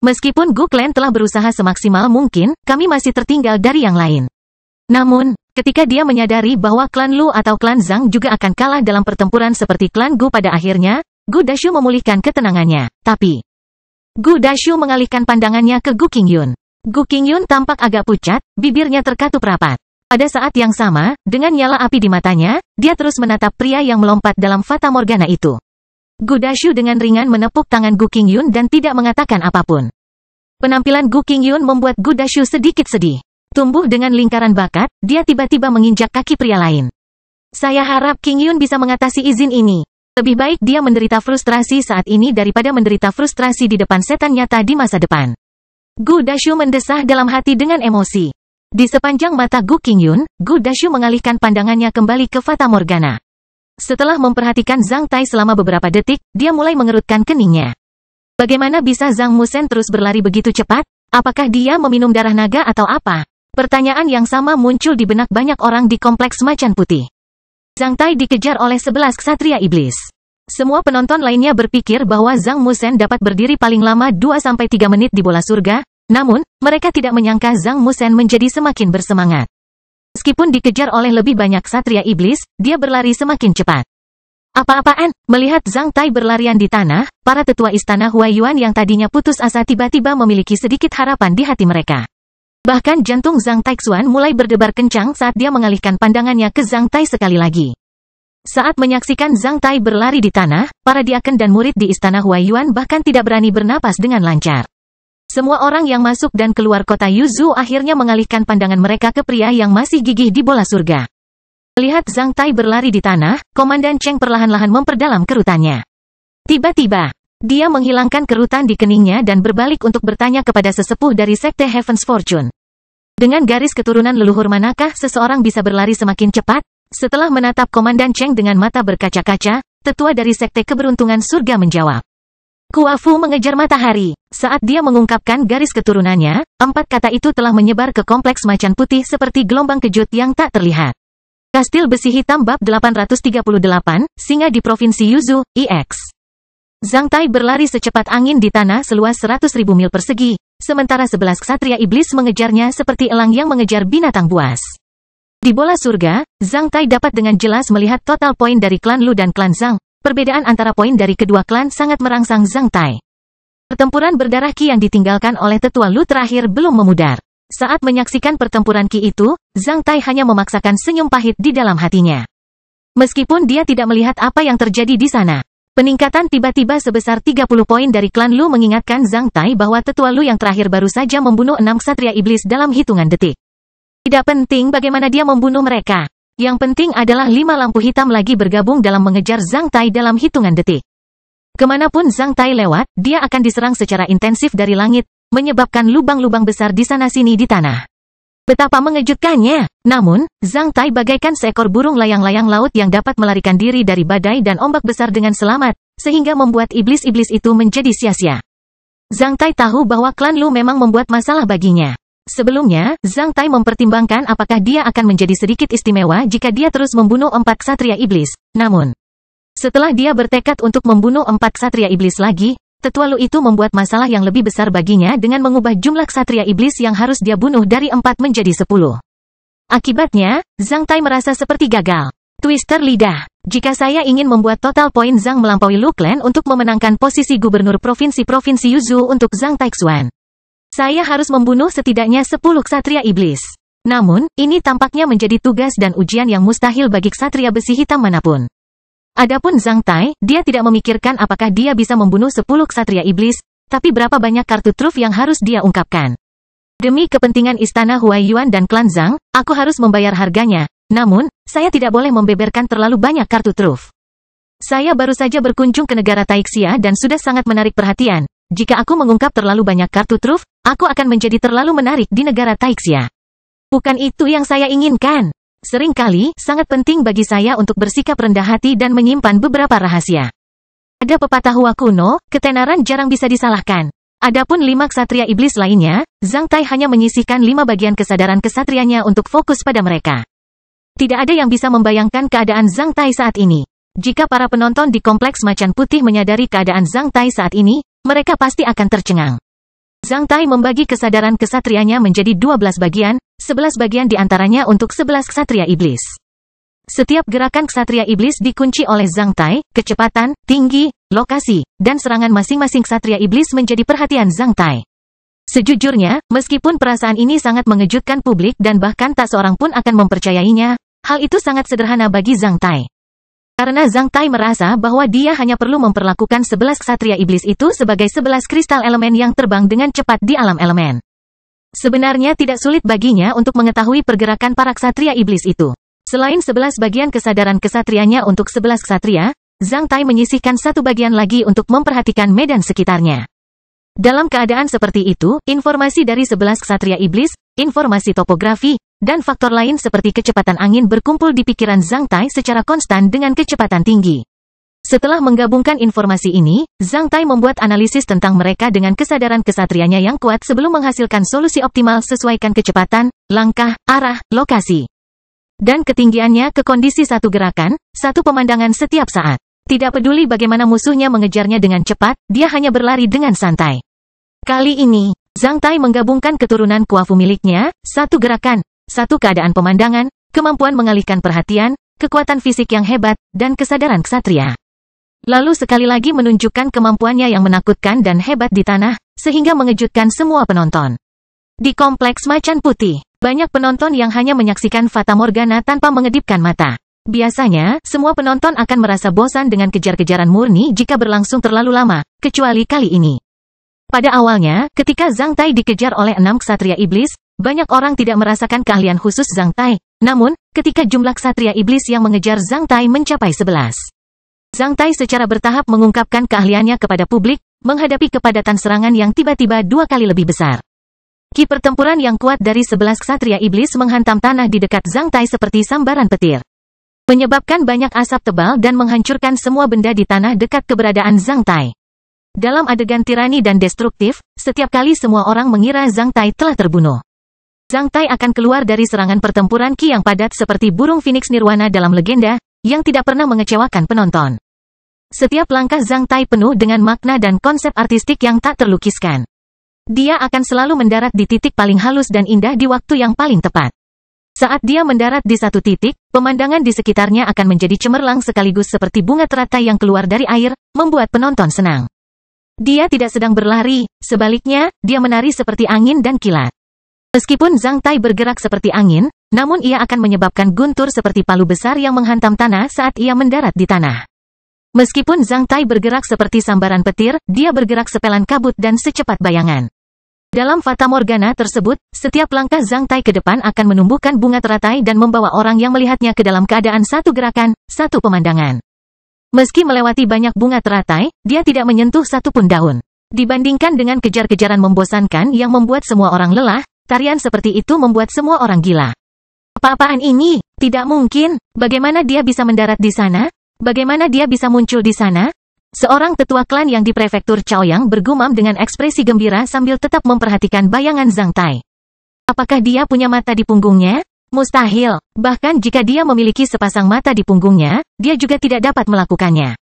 Meskipun Gu Clan telah berusaha semaksimal mungkin, kami masih tertinggal dari yang lain. Namun, Ketika dia menyadari bahwa klan Lu atau klan Zhang juga akan kalah dalam pertempuran seperti klan Gu pada akhirnya, Gu Dashu memulihkan ketenangannya. Tapi, Gu Dashu mengalihkan pandangannya ke Gu Qingyun. Gu Qingyun tampak agak pucat, bibirnya terkatup rapat. Pada saat yang sama, dengan nyala api di matanya, dia terus menatap pria yang melompat dalam Fata Morgana itu. Gu Dashu dengan ringan menepuk tangan Gu Qingyun dan tidak mengatakan apapun. Penampilan Gu Qingyun membuat Gu Dashu sedikit sedih. Tumbuh dengan lingkaran bakat, dia tiba-tiba menginjak kaki pria lain. Saya harap Qingyun bisa mengatasi izin ini. Lebih baik dia menderita frustrasi saat ini daripada menderita frustrasi di depan setan nyata di masa depan. Gu Dashu mendesah dalam hati dengan emosi. Di sepanjang mata Gu Qingyun, Gu Dashu mengalihkan pandangannya kembali ke Fata Morgana. Setelah memperhatikan Zhang Tai selama beberapa detik, dia mulai mengerutkan keningnya. Bagaimana bisa Zhang Musen terus berlari begitu cepat? Apakah dia meminum darah naga atau apa? Pertanyaan yang sama muncul di benak banyak orang di kompleks Macan Putih. Zhang Tai dikejar oleh 11 ksatria iblis. Semua penonton lainnya berpikir bahwa Zhang Musen dapat berdiri paling lama 2-3 menit di bola surga, namun, mereka tidak menyangka Zhang Musen menjadi semakin bersemangat. Meskipun dikejar oleh lebih banyak ksatria iblis, dia berlari semakin cepat. Apa-apaan? Melihat Zhang Tai berlarian di tanah, para tetua istana Huaiyuan yang tadinya putus asa tiba-tiba memiliki sedikit harapan di hati mereka. Bahkan jantung Zhang Taixuan mulai berdebar kencang saat dia mengalihkan pandangannya ke Zhang Tai sekali lagi. Saat menyaksikan Zhang Tai berlari di tanah, para diaken dan murid di istana Huaiyuan bahkan tidak berani bernapas dengan lancar. Semua orang yang masuk dan keluar kota Yuzhou akhirnya mengalihkan pandangan mereka ke pria yang masih gigih di bola surga. Melihat Zhang Tai berlari di tanah, Komandan Cheng perlahan-lahan memperdalam kerutannya. Tiba-tiba, dia menghilangkan kerutan di keningnya dan berbalik untuk bertanya kepada sesepuh dari Sekte Heaven's Fortune. Dengan garis keturunan leluhur manakah seseorang bisa berlari semakin cepat? Setelah menatap Komandan Cheng dengan mata berkaca-kaca, tetua dari Sekte Keberuntungan Surga menjawab. Kuafu mengejar matahari. Saat dia mengungkapkan garis keturunannya, 4 kata itu telah menyebar ke kompleks Macan Putih seperti gelombang kejut yang tak terlihat. Kastil Besi Hitam Bab 838, Singa di Provinsi Yuzhou, EX. Zhang Tai berlari secepat angin di tanah seluas 100.000 mil persegi, sementara 11 ksatria iblis mengejarnya seperti elang yang mengejar binatang buas. Di bola surga, Zhang Tai dapat dengan jelas melihat total poin dari klan Lu dan klan Zhang. Perbedaan antara poin dari kedua klan sangat merangsang Zhang Tai. Pertempuran berdarah Qi yang ditinggalkan oleh tetua Lu terakhir belum memudar. Saat menyaksikan pertempuran Qi itu, Zhang Tai hanya memaksakan senyum pahit di dalam hatinya. Meskipun dia tidak melihat apa yang terjadi di sana. Peningkatan tiba-tiba sebesar 30 poin dari klan Lu mengingatkan Zhang Tai bahwa tetua Lu yang terakhir baru saja membunuh 6 ksatria iblis dalam hitungan detik. Tidak penting bagaimana dia membunuh mereka. Yang penting adalah 5 lampu hitam lagi bergabung dalam mengejar Zhang Tai dalam hitungan detik. Kemanapun Zhang Tai lewat, dia akan diserang secara intensif dari langit, menyebabkan lubang-lubang besar di sana-sini di tanah. Betapa mengejutkannya. Namun, Zhang Tai bagaikan seekor burung layang-layang laut yang dapat melarikan diri dari badai dan ombak besar dengan selamat, sehingga membuat iblis-iblis itu menjadi sia-sia. Zhang Tai tahu bahwa klan Lu memang membuat masalah baginya. Sebelumnya, Zhang Tai mempertimbangkan apakah dia akan menjadi sedikit istimewa jika dia terus membunuh 4 ksatria iblis. Namun, setelah dia bertekad untuk membunuh 4 ksatria iblis lagi, tetua Lu itu membuat masalah yang lebih besar baginya dengan mengubah jumlah ksatria iblis yang harus dia bunuh dari 4 menjadi 10. Akibatnya, Zhang Tai merasa seperti gagal. Twister lidah. Jika saya ingin membuat total poin Zhang melampaui Lu Clan untuk memenangkan posisi gubernur provinsi Yuzhou untuk Zhang Taixuan, saya harus membunuh setidaknya 10 ksatria iblis. Namun, ini tampaknya menjadi tugas dan ujian yang mustahil bagi ksatria besi hitam manapun. Adapun Zhang Tai, dia tidak memikirkan apakah dia bisa membunuh 10 ksatria iblis, tapi berapa banyak kartu truf yang harus dia ungkapkan. Demi kepentingan istana Huaiyuan dan klan Zhang, aku harus membayar harganya. Namun, saya tidak boleh membeberkan terlalu banyak kartu truf. Saya baru saja berkunjung ke negara Taixia dan sudah sangat menarik perhatian. Jika aku mengungkap terlalu banyak kartu truf, aku akan menjadi terlalu menarik di negara Taixia. Bukan itu yang saya inginkan. Seringkali, sangat penting bagi saya untuk bersikap rendah hati dan menyimpan beberapa rahasia. Ada pepatah Hua kuno, ketenaran jarang bisa disalahkan. Adapun 5 ksatria iblis lainnya, Zhang Tai hanya menyisihkan 5 bagian kesadaran kesatrianya untuk fokus pada mereka. Tidak ada yang bisa membayangkan keadaan Zhang Tai saat ini. Jika para penonton di kompleks Macan Putih menyadari keadaan Zhang Tai saat ini, mereka pasti akan tercengang. Zhang Tai membagi kesadaran kesatrianya menjadi 12 bagian, 11 bagian diantaranya untuk 11 ksatria iblis. Setiap gerakan ksatria iblis dikunci oleh Zhang Tai, kecepatan, tinggi, lokasi, dan serangan masing-masing ksatria iblis menjadi perhatian Zhang Tai. Sejujurnya, meskipun perasaan ini sangat mengejutkan publik dan bahkan tak seorang pun akan mempercayainya, hal itu sangat sederhana bagi Zhang Tai. Karena Zhang Tai merasa bahwa dia hanya perlu memperlakukan 11 ksatria iblis itu sebagai 11 kristal elemen yang terbang dengan cepat di alam elemen. Sebenarnya tidak sulit baginya untuk mengetahui pergerakan para ksatria iblis itu. Selain 11 bagian kesadaran kesatrianya untuk 11 ksatria, Zhang Tai menyisihkan satu bagian lagi untuk memperhatikan medan sekitarnya. Dalam keadaan seperti itu, informasi dari 11 ksatria iblis, informasi topografi, dan faktor lain seperti kecepatan angin berkumpul di pikiran Zhang Tai secara konstan dengan kecepatan tinggi. Setelah menggabungkan informasi ini, Zhang Tai membuat analisis tentang mereka dengan kesadaran kesatrianya yang kuat sebelum menghasilkan solusi optimal sesuaikan kecepatan, langkah, arah, lokasi, dan ketinggiannya ke kondisi satu gerakan, satu pemandangan setiap saat. Tidak peduli bagaimana musuhnya mengejarnya dengan cepat, dia hanya berlari dengan santai. Kali ini, Zhang Tai menggabungkan keturunan Kuafu miliknya, satu gerakan, satu keadaan pemandangan, kemampuan mengalihkan perhatian, kekuatan fisik yang hebat, dan kesadaran ksatria. Lalu sekali lagi menunjukkan kemampuannya yang menakutkan dan hebat di tanah, sehingga mengejutkan semua penonton. Di kompleks Macan Putih, banyak penonton yang hanya menyaksikan Fata Morgana tanpa mengedipkan mata. Biasanya, semua penonton akan merasa bosan dengan kejar-kejaran murni jika berlangsung terlalu lama, kecuali kali ini. Pada awalnya, ketika Zhang Tai dikejar oleh 6 ksatria iblis, banyak orang tidak merasakan keahlian khusus Zhang Tai. Namun, ketika jumlah ksatria iblis yang mengejar Zhang Tai mencapai 11, Zhang Tai secara bertahap mengungkapkan keahliannya kepada publik, menghadapi kepadatan serangan yang tiba-tiba 2 kali lebih besar. Ki pertempuran yang kuat dari 11 ksatria iblis menghantam tanah di dekat Zhang Tai seperti sambaran petir, menyebabkan banyak asap tebal dan menghancurkan semua benda di tanah dekat keberadaan Zhang Tai. Dalam adegan tirani dan destruktif, setiap kali semua orang mengira Zhang Tai telah terbunuh, Zhang Tai akan keluar dari serangan pertempuran Ki yang padat seperti burung Phoenix Nirwana dalam legenda, yang tidak pernah mengecewakan penonton. Setiap langkah Zhang Tai penuh dengan makna dan konsep artistik yang tak terlukiskan. Dia akan selalu mendarat di titik paling halus dan indah di waktu yang paling tepat. Saat dia mendarat di satu titik, pemandangan di sekitarnya akan menjadi cemerlang sekaligus seperti bunga teratai yang keluar dari air, membuat penonton senang. Dia tidak sedang berlari, sebaliknya, dia menari seperti angin dan kilat. Meskipun Zhang Tai bergerak seperti angin, namun ia akan menyebabkan guntur seperti palu besar yang menghantam tanah saat ia mendarat di tanah. Meskipun Zhang Tai bergerak seperti sambaran petir, dia bergerak sepelan kabut dan secepat bayangan. Dalam Fata Morgana tersebut, setiap langkah Zhang Tai ke depan akan menumbuhkan bunga teratai dan membawa orang yang melihatnya ke dalam keadaan satu gerakan, satu pemandangan. Meski melewati banyak bunga teratai, dia tidak menyentuh satu pun daun. Dibandingkan dengan kejar-kejaran membosankan yang membuat semua orang lelah, tarian seperti itu membuat semua orang gila. Apa-apaan ini? Tidak mungkin. Bagaimana dia bisa mendarat di sana? Bagaimana dia bisa muncul di sana? Seorang tetua klan yang di prefektur Chaoyang bergumam dengan ekspresi gembira sambil tetap memperhatikan bayangan Zhang Tai. Apakah dia punya mata di punggungnya? Mustahil. Bahkan jika dia memiliki sepasang mata di punggungnya, dia juga tidak dapat melakukannya.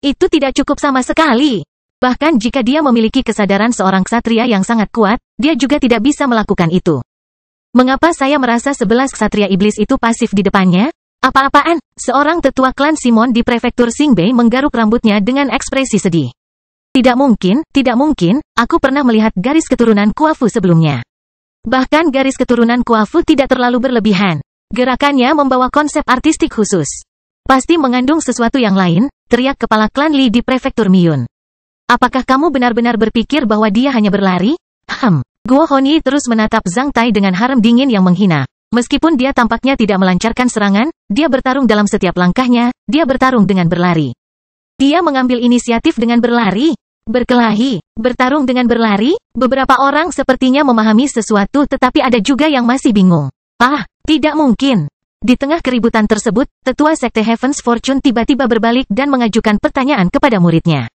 Itu tidak cukup sama sekali. Bahkan jika dia memiliki kesadaran seorang ksatria yang sangat kuat, dia juga tidak bisa melakukan itu. Mengapa saya merasa 11 ksatria iblis itu pasif di depannya? Apa-apaan? Seorang tetua klan Simon di prefektur Xingbei menggaruk rambutnya dengan ekspresi sedih. Tidak mungkin, aku pernah melihat garis keturunan Kuafu sebelumnya. Bahkan garis keturunan Kuafu tidak terlalu berlebihan. Gerakannya membawa konsep artistik khusus. Pasti mengandung sesuatu yang lain, teriak kepala klan Li di prefektur Miyun. Apakah kamu benar-benar berpikir bahwa dia hanya berlari? Guo Hongyi terus menatap Zhang Tai dengan haram dingin yang menghina. Meskipun dia tampaknya tidak melancarkan serangan, dia bertarung dalam setiap langkahnya, dia bertarung dengan berlari. Dia mengambil inisiatif dengan berlari, berkelahi, bertarung dengan berlari. Beberapa orang sepertinya memahami sesuatu tetapi ada juga yang masih bingung. Tidak mungkin. Di tengah keributan tersebut, tetua sekte Heaven's Fortune tiba-tiba berbalik dan mengajukan pertanyaan kepada muridnya.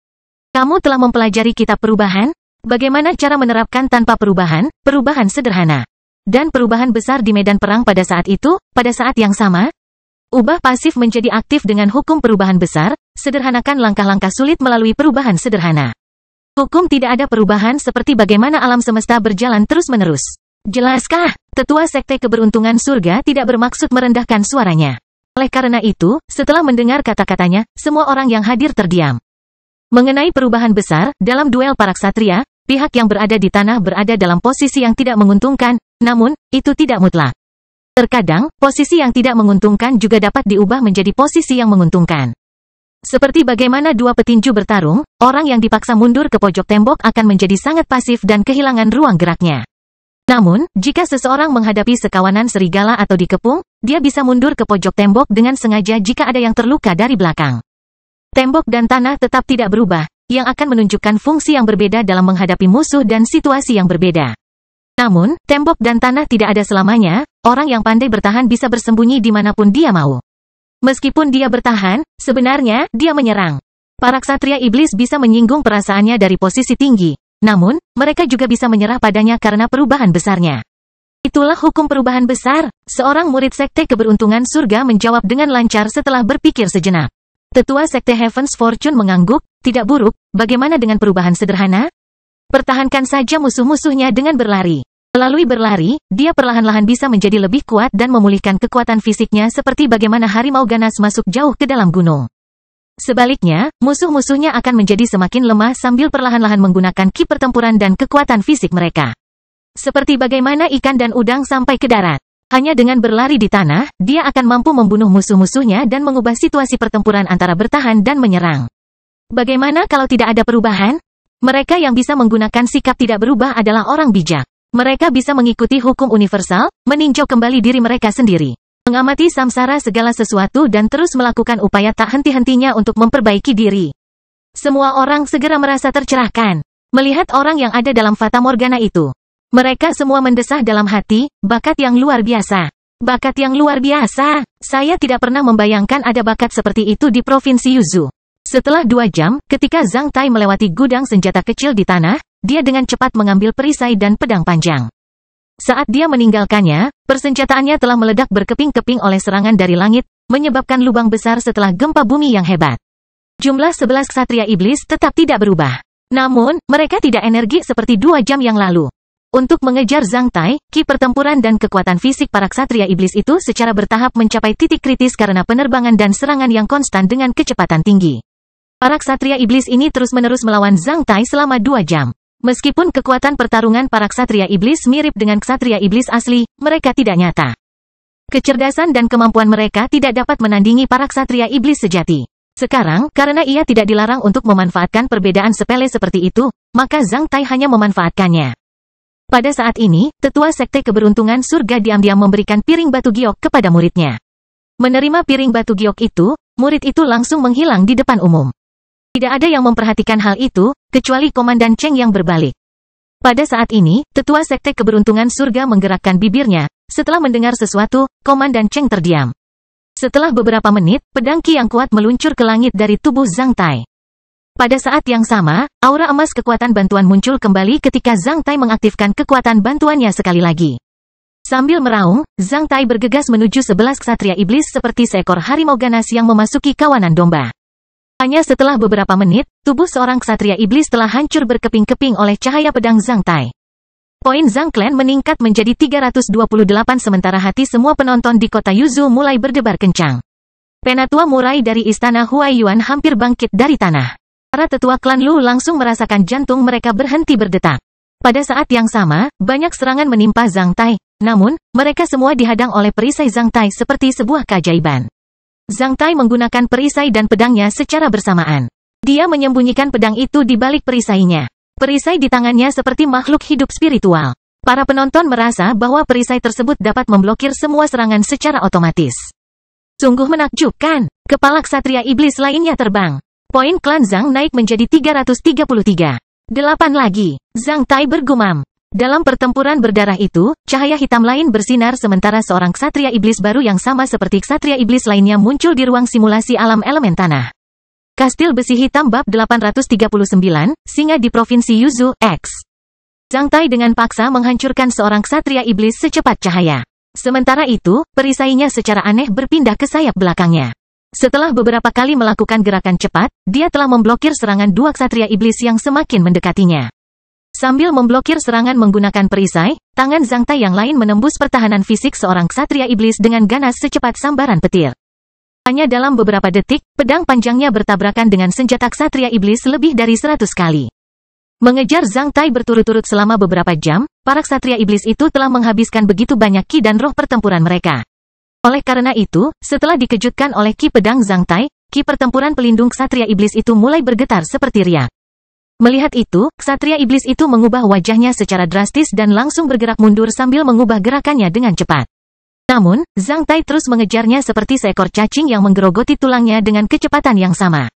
Kamu telah mempelajari kitab perubahan? Bagaimana cara menerapkan tanpa perubahan sederhana? Dan perubahan besar di medan perang pada saat itu, pada saat yang sama? Ubah pasif menjadi aktif dengan hukum perubahan besar, sederhanakan langkah-langkah sulit melalui perubahan sederhana. Hukum tidak ada perubahan seperti bagaimana alam semesta berjalan terus-menerus. Jelaskah? Tetua Sekte Keberuntungan Surga tidak bermaksud merendahkan suaranya. Oleh karena itu, setelah mendengar kata-katanya, semua orang yang hadir terdiam. Mengenai perubahan besar, dalam duel para ksatria, pihak yang berada di tanah berada dalam posisi yang tidak menguntungkan, namun, itu tidak mutlak. Terkadang, posisi yang tidak menguntungkan juga dapat diubah menjadi posisi yang menguntungkan. Seperti bagaimana dua petinju bertarung, orang yang dipaksa mundur ke pojok tembok akan menjadi sangat pasif dan kehilangan ruang geraknya. Namun, jika seseorang menghadapi sekawanan serigala atau dikepung, dia bisa mundur ke pojok tembok dengan sengaja jika ada yang terluka dari belakang. Tembok dan tanah tetap tidak berubah, yang akan menunjukkan fungsi yang berbeda dalam menghadapi musuh dan situasi yang berbeda. Namun, tembok dan tanah tidak ada selamanya, orang yang pandai bertahan bisa bersembunyi dimanapun dia mau. Meskipun dia bertahan, sebenarnya, dia menyerang. Para ksatria iblis bisa menyinggung perasaannya dari posisi tinggi. Namun, mereka juga bisa menyerah padanya karena perubahan besarnya. Itulah hukum perubahan besar. Seorang murid Sekte Keberuntungan Surga menjawab dengan lancar setelah berpikir sejenak. Tetua Sekte Heaven's Fortune mengangguk, tidak buruk, bagaimana dengan perubahan sederhana? Pertahankan saja musuh-musuhnya dengan berlari. Melalui berlari, dia perlahan-lahan bisa menjadi lebih kuat dan memulihkan kekuatan fisiknya seperti bagaimana harimau ganas masuk jauh ke dalam gunung. Sebaliknya, musuh-musuhnya akan menjadi semakin lemah sambil perlahan-lahan menggunakan ki pertempuran dan kekuatan fisik mereka. Seperti bagaimana ikan dan udang sampai ke darat. Hanya dengan berlari di tanah, dia akan mampu membunuh musuh-musuhnya dan mengubah situasi pertempuran antara bertahan dan menyerang. Bagaimana kalau tidak ada perubahan? Mereka yang bisa menggunakan sikap tidak berubah adalah orang bijak. Mereka bisa mengikuti hukum universal, meninjau kembali diri mereka sendiri. Mengamati samsara segala sesuatu dan terus melakukan upaya tak henti-hentinya untuk memperbaiki diri. Semua orang segera merasa tercerahkan. Melihat orang yang ada dalam Fata Morgana itu. Mereka semua mendesah dalam hati, bakat yang luar biasa. Bakat yang luar biasa. Saya tidak pernah membayangkan ada bakat seperti itu di Provinsi Yuzhou. Setelah 2 jam, ketika Zhang Tai melewati gudang senjata kecil di tanah, dia dengan cepat mengambil perisai dan pedang panjang. Saat dia meninggalkannya, persenjataannya telah meledak berkeping-keping oleh serangan dari langit, menyebabkan lubang besar setelah gempa bumi yang hebat. Jumlah 11 ksatria iblis tetap tidak berubah. Namun, mereka tidak energi seperti 2 jam yang lalu. Untuk mengejar Zhang Tai, ki pertempuran dan kekuatan fisik para ksatria iblis itu secara bertahap mencapai titik kritis karena penerbangan dan serangan yang konstan dengan kecepatan tinggi. Para ksatria iblis ini terus-menerus melawan Zhang Tai selama 2 jam. Meskipun kekuatan pertarungan para ksatria iblis mirip dengan ksatria iblis asli, mereka tidak nyata. Kecerdasan dan kemampuan mereka tidak dapat menandingi para ksatria iblis sejati. Sekarang, karena ia tidak dilarang untuk memanfaatkan perbedaan sepele seperti itu, maka Zhang Tai hanya memanfaatkannya. Pada saat ini, Tetua Sekte Keberuntungan Surga diam-diam memberikan piring batu giok kepada muridnya. Menerima piring batu giok itu, murid itu langsung menghilang di depan umum. Tidak ada yang memperhatikan hal itu, kecuali Komandan Cheng yang berbalik. Pada saat ini, Tetua Sekte Keberuntungan Surga menggerakkan bibirnya. Setelah mendengar sesuatu, Komandan Cheng terdiam. Setelah beberapa menit, pedang ki yang kuat meluncur ke langit dari tubuh Zhang Tai. Pada saat yang sama, aura emas kekuatan bantuan muncul kembali ketika Zhang Tai mengaktifkan kekuatan bantuannya sekali lagi. Sambil meraung, Zhang Tai bergegas menuju 11 ksatria iblis seperti seekor harimau ganas yang memasuki kawanan domba. Hanya setelah beberapa menit, tubuh seorang ksatria iblis telah hancur berkeping-keping oleh cahaya pedang Zhang Tai. Poin Zhang Clan meningkat menjadi 328 sementara hati semua penonton di kota Yuzhou mulai berdebar kencang. Penatua murai dari istana Huaiyuan hampir bangkit dari tanah. Para tetua klan Lu langsung merasakan jantung mereka berhenti berdetak. Pada saat yang sama, banyak serangan menimpa Zhang Tai, namun, mereka semua dihadang oleh perisai Zhang Tai seperti sebuah keajaiban. Zhang Tai menggunakan perisai dan pedangnya secara bersamaan. Dia menyembunyikan pedang itu di balik perisainya. Perisai di tangannya seperti makhluk hidup spiritual. Para penonton merasa bahwa perisai tersebut dapat memblokir semua serangan secara otomatis. Sungguh menakjubkan. Kepala ksatria iblis lainnya terbang. Poin klan Zhang naik menjadi 333. 8 lagi. Zhang Tai bergumam. Dalam pertempuran berdarah itu, cahaya hitam lain bersinar sementara seorang ksatria iblis baru yang sama seperti ksatria iblis lainnya muncul di ruang simulasi alam elemen tanah. Kastil Besi Hitam Bab 839, Singa di Provinsi Yuzhou, X. Zhang Tai dengan paksa menghancurkan seorang ksatria iblis secepat cahaya. Sementara itu, perisainya secara aneh berpindah ke sayap belakangnya. Setelah beberapa kali melakukan gerakan cepat, dia telah memblokir serangan dua ksatria iblis yang semakin mendekatinya. Sambil memblokir serangan menggunakan perisai, tangan Zhang Tai yang lain menembus pertahanan fisik seorang ksatria iblis dengan ganas secepat sambaran petir. Hanya dalam beberapa detik, pedang panjangnya bertabrakan dengan senjata ksatria iblis lebih dari 100 kali. Mengejar Zhang Tai berturut-turut selama beberapa jam, para ksatria iblis itu telah menghabiskan begitu banyak ki dan roh pertempuran mereka. Oleh karena itu, setelah dikejutkan oleh ki pedang Zhang Tai, ki pertempuran pelindung ksatria iblis itu mulai bergetar seperti riak. Melihat itu, ksatria iblis itu mengubah wajahnya secara drastis dan langsung bergerak mundur sambil mengubah gerakannya dengan cepat. Namun, Zhang Tai terus mengejarnya seperti seekor cacing yang menggerogoti tulangnya dengan kecepatan yang sama.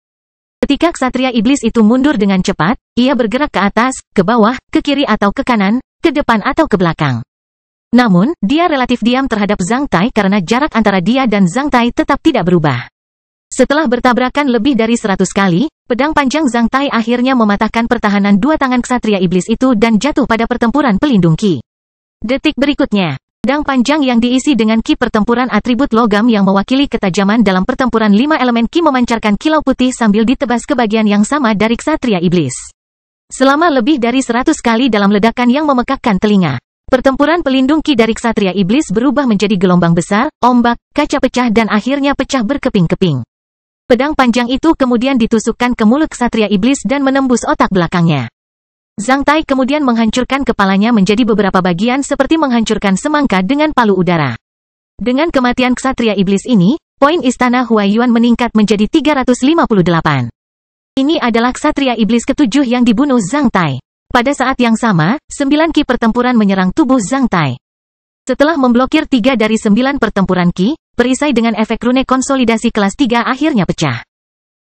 Ketika ksatria iblis itu mundur dengan cepat, ia bergerak ke atas, ke bawah, ke kiri atau ke kanan, ke depan atau ke belakang. Namun, dia relatif diam terhadap Zhang Tai karena jarak antara dia dan Zhang Tai tetap tidak berubah. Setelah bertabrakan lebih dari 100 kali, pedang panjang Zhang Tai akhirnya mematahkan pertahanan dua tangan ksatria iblis itu dan jatuh pada pertempuran pelindung ki. Detik berikutnya, pedang panjang yang diisi dengan ki pertempuran atribut logam yang mewakili ketajaman dalam pertempuran 5 elemen ki memancarkan kilau putih sambil ditebas ke bagian yang sama dari ksatria iblis. Selama lebih dari 100 kali dalam ledakan yang memekakkan telinga. Pertempuran pelindung ki dari ksatria iblis berubah menjadi gelombang besar, ombak, kaca pecah dan akhirnya pecah berkeping-keping. Pedang panjang itu kemudian ditusukkan ke mulut ksatria iblis dan menembus otak belakangnya. Zhang Tai kemudian menghancurkan kepalanya menjadi beberapa bagian seperti menghancurkan semangka dengan palu udara. Dengan kematian ksatria iblis ini, poin istana Huaiyuan meningkat menjadi 358. Ini adalah ksatria iblis ketujuh yang dibunuh Zhang Tai. Pada saat yang sama, 9 ki pertempuran menyerang tubuh Zhang Tai. Setelah memblokir 3 dari 9 pertempuran ki, perisai dengan efek rune konsolidasi kelas 3 akhirnya pecah.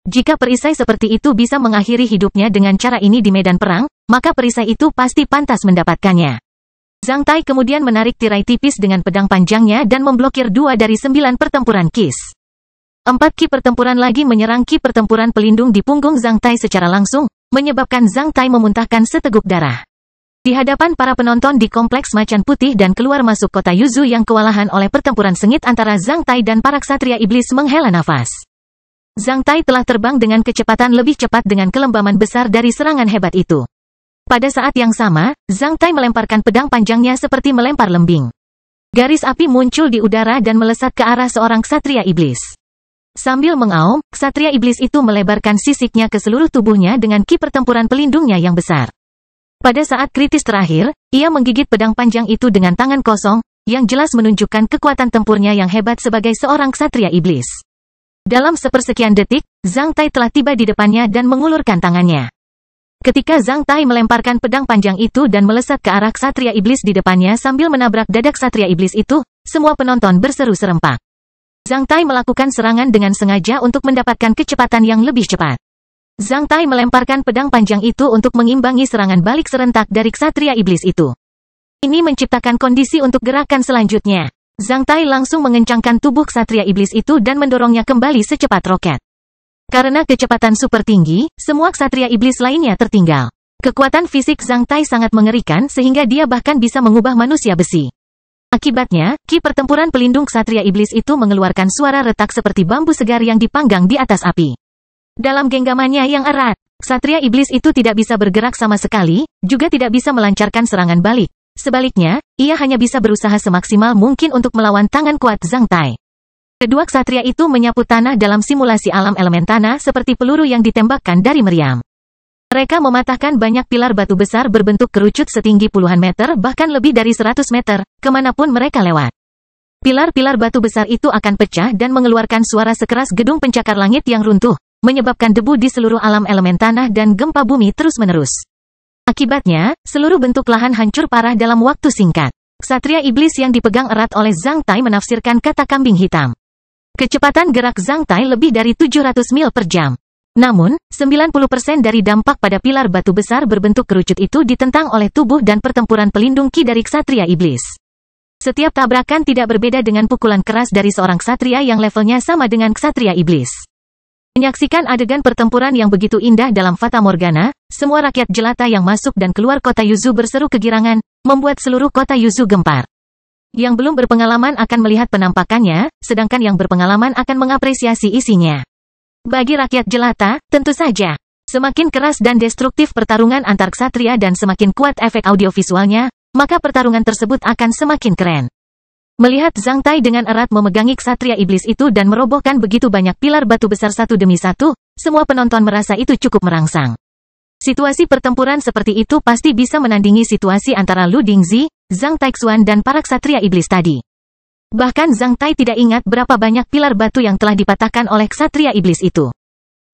Jika perisai seperti itu bisa mengakhiri hidupnya dengan cara ini di medan perang, maka perisai itu pasti pantas mendapatkannya. Zhang Tai kemudian menarik tirai tipis dengan pedang panjangnya dan memblokir 2 dari 9 pertempuran kis. 4 ki pertempuran lagi menyerang ki pertempuran pelindung di punggung Zhang Tai secara langsung, menyebabkan Zhang Tai memuntahkan seteguk darah. Di hadapan para penonton di kompleks macan putih dan keluar masuk kota Yuzu yang kewalahan oleh pertempuran sengit antara Zhang Tai dan para ksatria iblis menghela nafas. Zhang Tai telah terbang dengan kecepatan lebih cepat dengan kelembaman besar dari serangan hebat itu. Pada saat yang sama, Zhang Tai melemparkan pedang panjangnya seperti melempar lembing. Garis api muncul di udara dan melesat ke arah seorang ksatria iblis. Sambil mengaum, ksatria iblis itu melebarkan sisiknya ke seluruh tubuhnya dengan ki pertempuran pelindungnya yang besar. Pada saat kritis terakhir, ia menggigit pedang panjang itu dengan tangan kosong, yang jelas menunjukkan kekuatan tempurnya yang hebat sebagai seorang ksatria iblis. Dalam sepersekian detik, Zhang Tai telah tiba di depannya dan mengulurkan tangannya. Ketika Zhang Tai melemparkan pedang panjang itu dan melesat ke arah ksatria iblis di depannya sambil menabrak dada ksatria iblis itu, semua penonton berseru serempak. Zhang Tai melakukan serangan dengan sengaja untuk mendapatkan kecepatan yang lebih cepat. Zhang Tai melemparkan pedang panjang itu untuk mengimbangi serangan balik serentak dari ksatria iblis itu. Ini menciptakan kondisi untuk gerakan selanjutnya. Zhang Tai langsung mengencangkan tubuh ksatria iblis itu dan mendorongnya kembali secepat roket. Karena kecepatan super tinggi, semua ksatria iblis lainnya tertinggal. Kekuatan fisik Zhang Tai sangat mengerikan sehingga dia bahkan bisa mengubah manusia besi. Akibatnya, ki pertempuran pelindung ksatria iblis itu mengeluarkan suara retak seperti bambu segar yang dipanggang di atas api. Dalam genggamannya yang erat, ksatria iblis itu tidak bisa bergerak sama sekali, juga tidak bisa melancarkan serangan balik. Sebaliknya, ia hanya bisa berusaha semaksimal mungkin untuk melawan tangan kuat Zhang Tai. Kedua ksatria itu menyapu tanah dalam simulasi alam elemen tanah seperti peluru yang ditembakkan dari meriam. Mereka mematahkan banyak pilar batu besar berbentuk kerucut setinggi puluhan meter bahkan lebih dari 100 meter, kemanapun mereka lewat. Pilar-pilar batu besar itu akan pecah dan mengeluarkan suara sekeras gedung pencakar langit yang runtuh, menyebabkan debu di seluruh alam elemen tanah dan gempa bumi terus-menerus. Akibatnya, seluruh bentuk lahan hancur parah dalam waktu singkat. Ksatria iblis yang dipegang erat oleh Zhang Tai menafsirkan kata kambing hitam. Kecepatan gerak Zhang Tai lebih dari 700 mil per jam. Namun, 90% dari dampak pada pilar batu besar berbentuk kerucut itu ditentang oleh tubuh dan pertempuran pelindung ki dari ksatria iblis. Setiap tabrakan tidak berbeda dengan pukulan keras dari seorang ksatria yang levelnya sama dengan ksatria iblis. Menyaksikan adegan pertempuran yang begitu indah dalam Fata Morgana, semua rakyat jelata yang masuk dan keluar kota Yuzu berseru kegirangan, membuat seluruh kota Yuzu gempar. Yang belum berpengalaman akan melihat penampakannya, sedangkan yang berpengalaman akan mengapresiasi isinya. Bagi rakyat jelata, tentu saja, semakin keras dan destruktif pertarungan antar ksatria dan semakin kuat efek audiovisualnya, maka pertarungan tersebut akan semakin keren. Melihat Zhang Tai dengan erat memegangi ksatria iblis itu dan merobohkan begitu banyak pilar batu besar satu demi satu, semua penonton merasa itu cukup merangsang. Situasi pertempuran seperti itu pasti bisa menandingi situasi antara Lu Dingzi, Zhang Taixuan dan para ksatria iblis tadi. Bahkan Zhang Tai tidak ingat berapa banyak pilar batu yang telah dipatahkan oleh ksatria iblis itu.